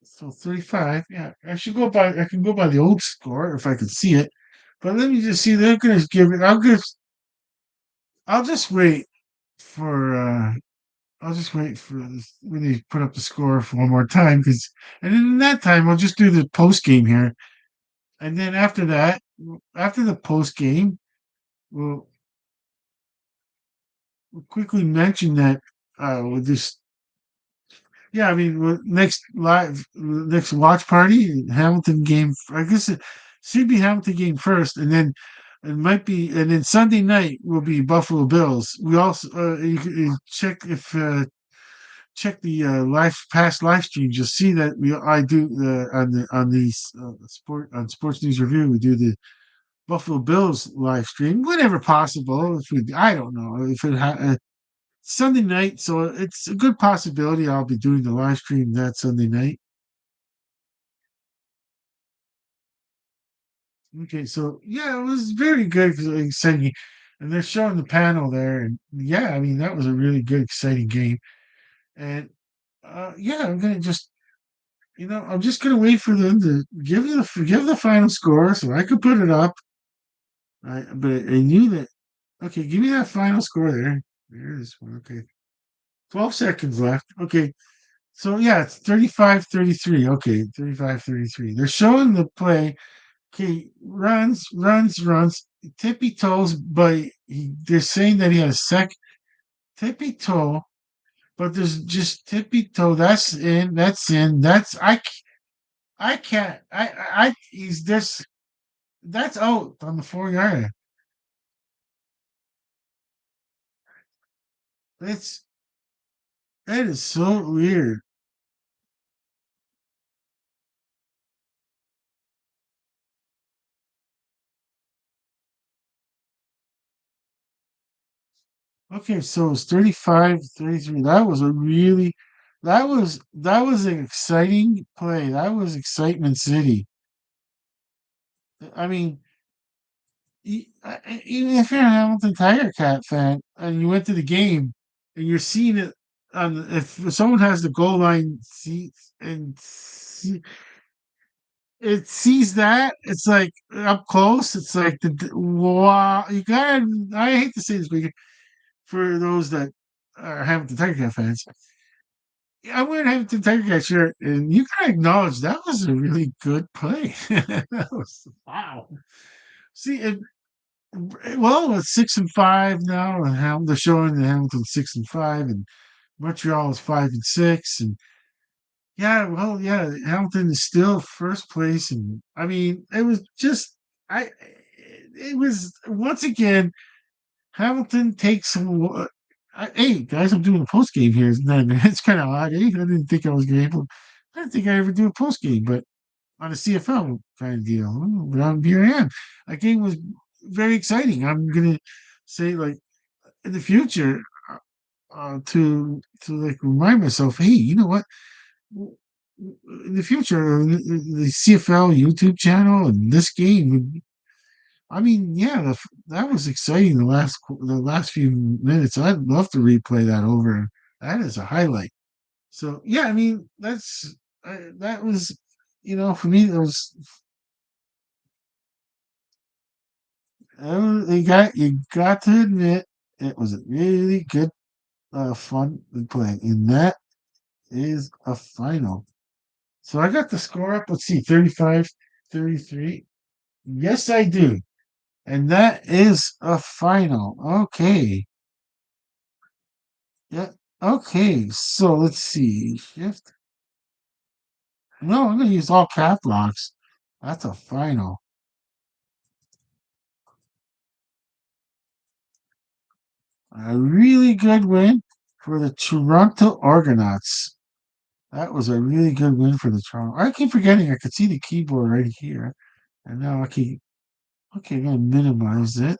So 35, yeah. I can go by the old score if I can see it. But let me just see. They're gonna give it. I'll just wait for. I'll just wait for when they put up the score for one more time, because, and then in that time, I'll just do the post game here, and then after that, after the post game, we'll, we'll quickly mention that with this. Yeah, I mean, next watch party, Hamilton game. I guess it should be Hamilton game first, and then it might be, and then Sunday night will be Buffalo Bills. We also you check if check the live past live streams. You'll see that I do on these Sports News Review. We do the Buffalo Bills live stream whenever possible. If we, I don't know if Sunday night, so it's a good possibility I'll be doing the live stream that Sunday night. Okay, so yeah, it was very good because exciting, and they're showing the panel there, and yeah, I mean that was a really good, exciting game, and yeah, I'm just gonna wait for them to give the final score so I could put it up. But I knew that. Okay, give me that final score there. There it is. Okay, 12 seconds left. Okay, So yeah, it's 35-33. Okay, 35-33. They're showing the play. Okay, runs, tippy toes, but they're saying that he had a tippy toe, but there's just tippy toe. That's in. That's in. I can't. He's this. That's out on the 4 yard. It's it is so weird. Okay, so it's 35-33. That was an exciting play. That was excitement city. I mean, even if you're a Hamilton Tiger Cat fan and you went to the game and you're seeing it on, if someone has the goal line seats and it sees that, it's like up close. It's like wow. You gotta. I hate to say this, but for those that are Hamilton Tiger Cat fans, I'm wearing Hamilton Tiger Cat shirt, and you gotta acknowledge that was a really good play. That was wow. See, well, it's 6-5 now, and they're showing the Hamilton 6-5, and Montreal is 5-6, and yeah, well, yeah, Hamilton is still first place, and I mean, it was just, I, it was once again Hamilton takes some. Hey guys, I'm doing a post game here. Then it's kind of odd. Eh? I didn't think I was gonna be able. I didn't think I ever do a post game, but on a CFL kind of deal. But here I am. That game was very exciting. I'm gonna say like in the future to like remind myself, hey, you know what? In the future, the CFL YouTube channel and this game. I mean, yeah, that was exciting. The last few minutes, I'd love to replay that over. That is a highlight. So yeah, I mean, that was, for me, it was. You got to admit it was a really good, fun play, and that is a final. So I got the score up. Let's see, 35-33. Yes, I do, and that is a final. Okay, yeah. Okay, so let's see. Shift. No, I'm gonna use all cap locks. That's a final. A really good win for the Toronto Argonauts. That was a really good win for the Toronto. I keep forgetting I could see the keyboard right here. And now I keep, okay, I'm gonna minimize it.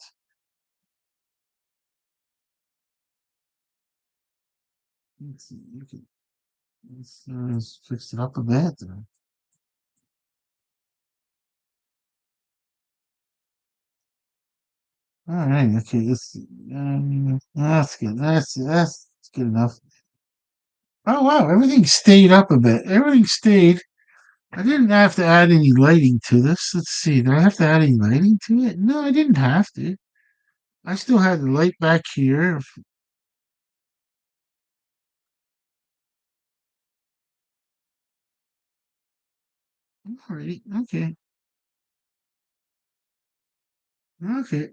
Let's see, let's fix it up a bit. All right, okay, let's see. That's good. That's good enough. Oh wow, everything stayed up a bit. Everything stayed. I didn't have to add any lighting to this. Let's see. Did I have to add any lighting to it? No, I didn't have to. I still had the light back here. Alright, okay. Okay.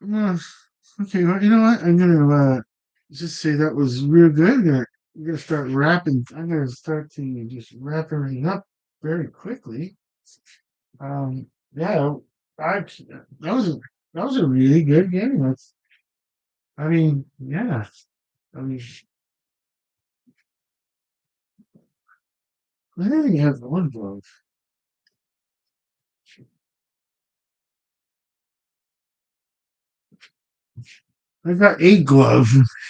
Uh, okay, well, you know what? I'm gonna just say that was real good. I'm gonna start wrapping. I'm gonna start to just wrap everything up very quickly. Yeah, I that was a that was a really good game. I mean, yeah. I mean, I think you have one glove. I got a glove.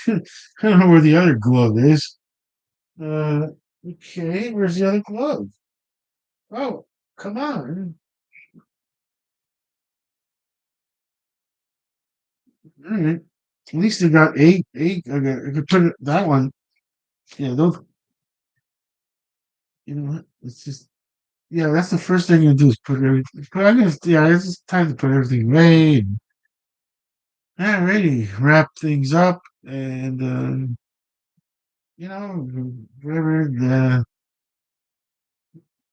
I don't know where the other glove is. Uh, okay, where's the other glove? Oh, come on. All right. At least I got eight. I could put that one. Yeah, those. You know what? It's just. Yeah, that's the first thing you do is put everything. Yeah, it's just time to put everything away. And, alrighty, wrap things up, and whatever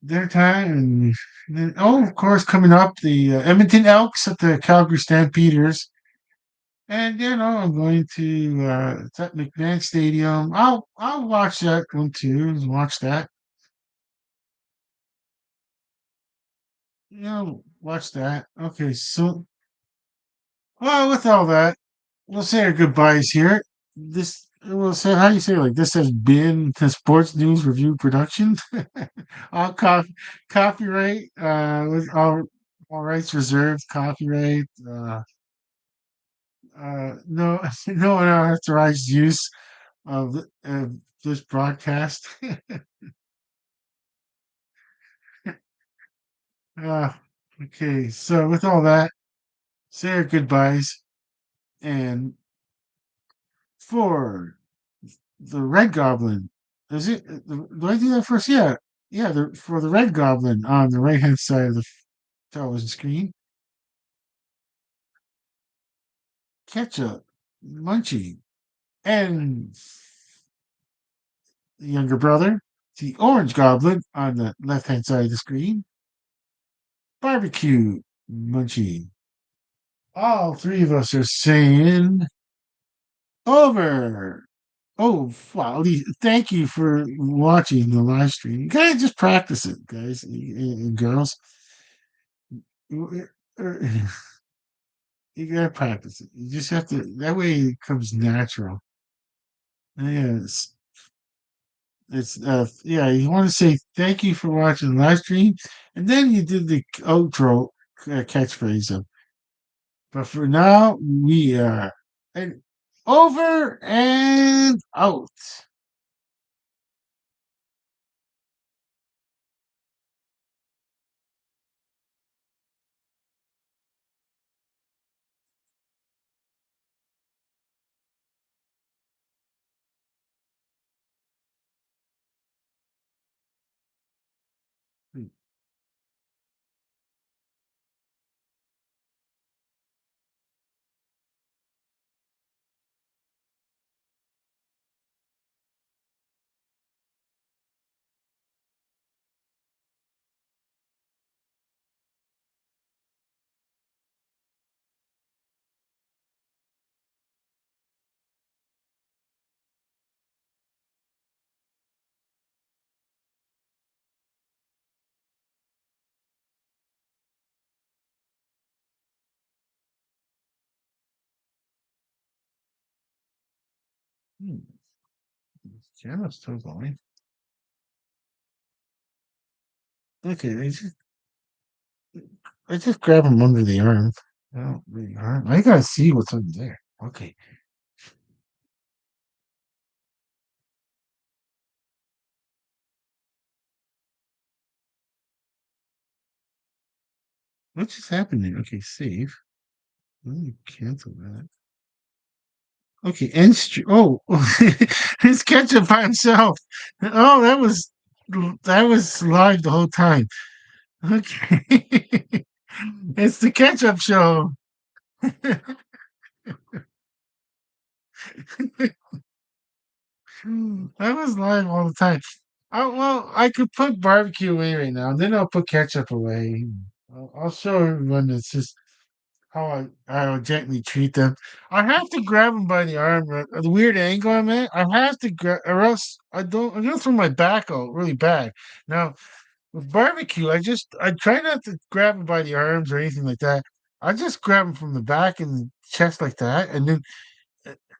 their time, and then of course, coming up the Edmonton Elks at the Calgary Stampeders, and I'm going to it's at McMahon Stadium. I'll watch that one too. Watch that. Watch that. Okay, so well, with all that, we'll say our goodbyes here. This we'll say how do you say it? Like this has been the Sports News Review production. all copyright with all rights reserved. Copyright. No, no unauthorized use of this broadcast. uh, okay, so with all that, say our goodbyes, and for the Red Goblin. Is it? Do I do that first? Yeah, yeah. For the Red Goblin on the right hand side of the television screen, Ketchup, Munchie, and the younger brother, the Orange Goblin on the left hand side of the screen, Barbecue, Munchie. All three of us are saying over. Oh, wow. Thank you for watching the live stream. You gotta just practice it, guys and girls. You gotta practice it. You just have to, that way it comes natural. Yes. Yeah, you want to say thank you for watching the live stream, and then you did the outro catchphrase of, but for now, we are and over and out. Hmm. Camera's still going. Okay, I just grab him under the arm. Oh, the arm. I gotta see what's under there. Okay. What just happened there? Okay, save. Let me cancel that. Okay, oh, he's catching by himself. Oh, that was live the whole time. Okay, it's the catch-up show. That was live all the time. Oh, well, I could put barbecue away right now, and then I'll put ketchup away. I'll show everyone it's just how I gently treat them. I have to grab them by the arm, the weird angle I'm at. I have to grab, or else I don't. I'm gonna throw my back out really bad. Now with barbecue, I try not to grab them by the arms or anything like that. I just grab them from the back and the chest like that, uh,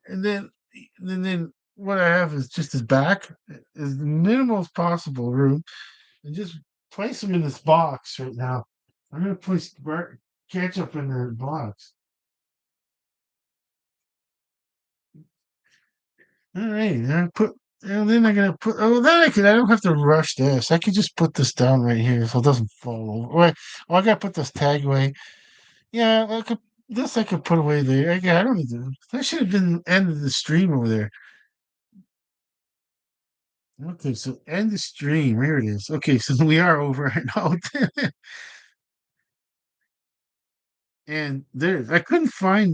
and then and then what I have is just his back, as minimal as possible room, and just place him in this box right now. I'm gonna place ketchup in the box. All right, and I put. And then I'm gonna put. Oh, then I could. I don't have to rush this. I could just put this down right here so it doesn't fall over. Wait, oh, I gotta put this tag away. Yeah, I could. This I could put away there. I don't need to. That should have been the end of the stream over there. Okay, so end the stream. Here it is. Okay, so we are over and out. And there, I couldn't find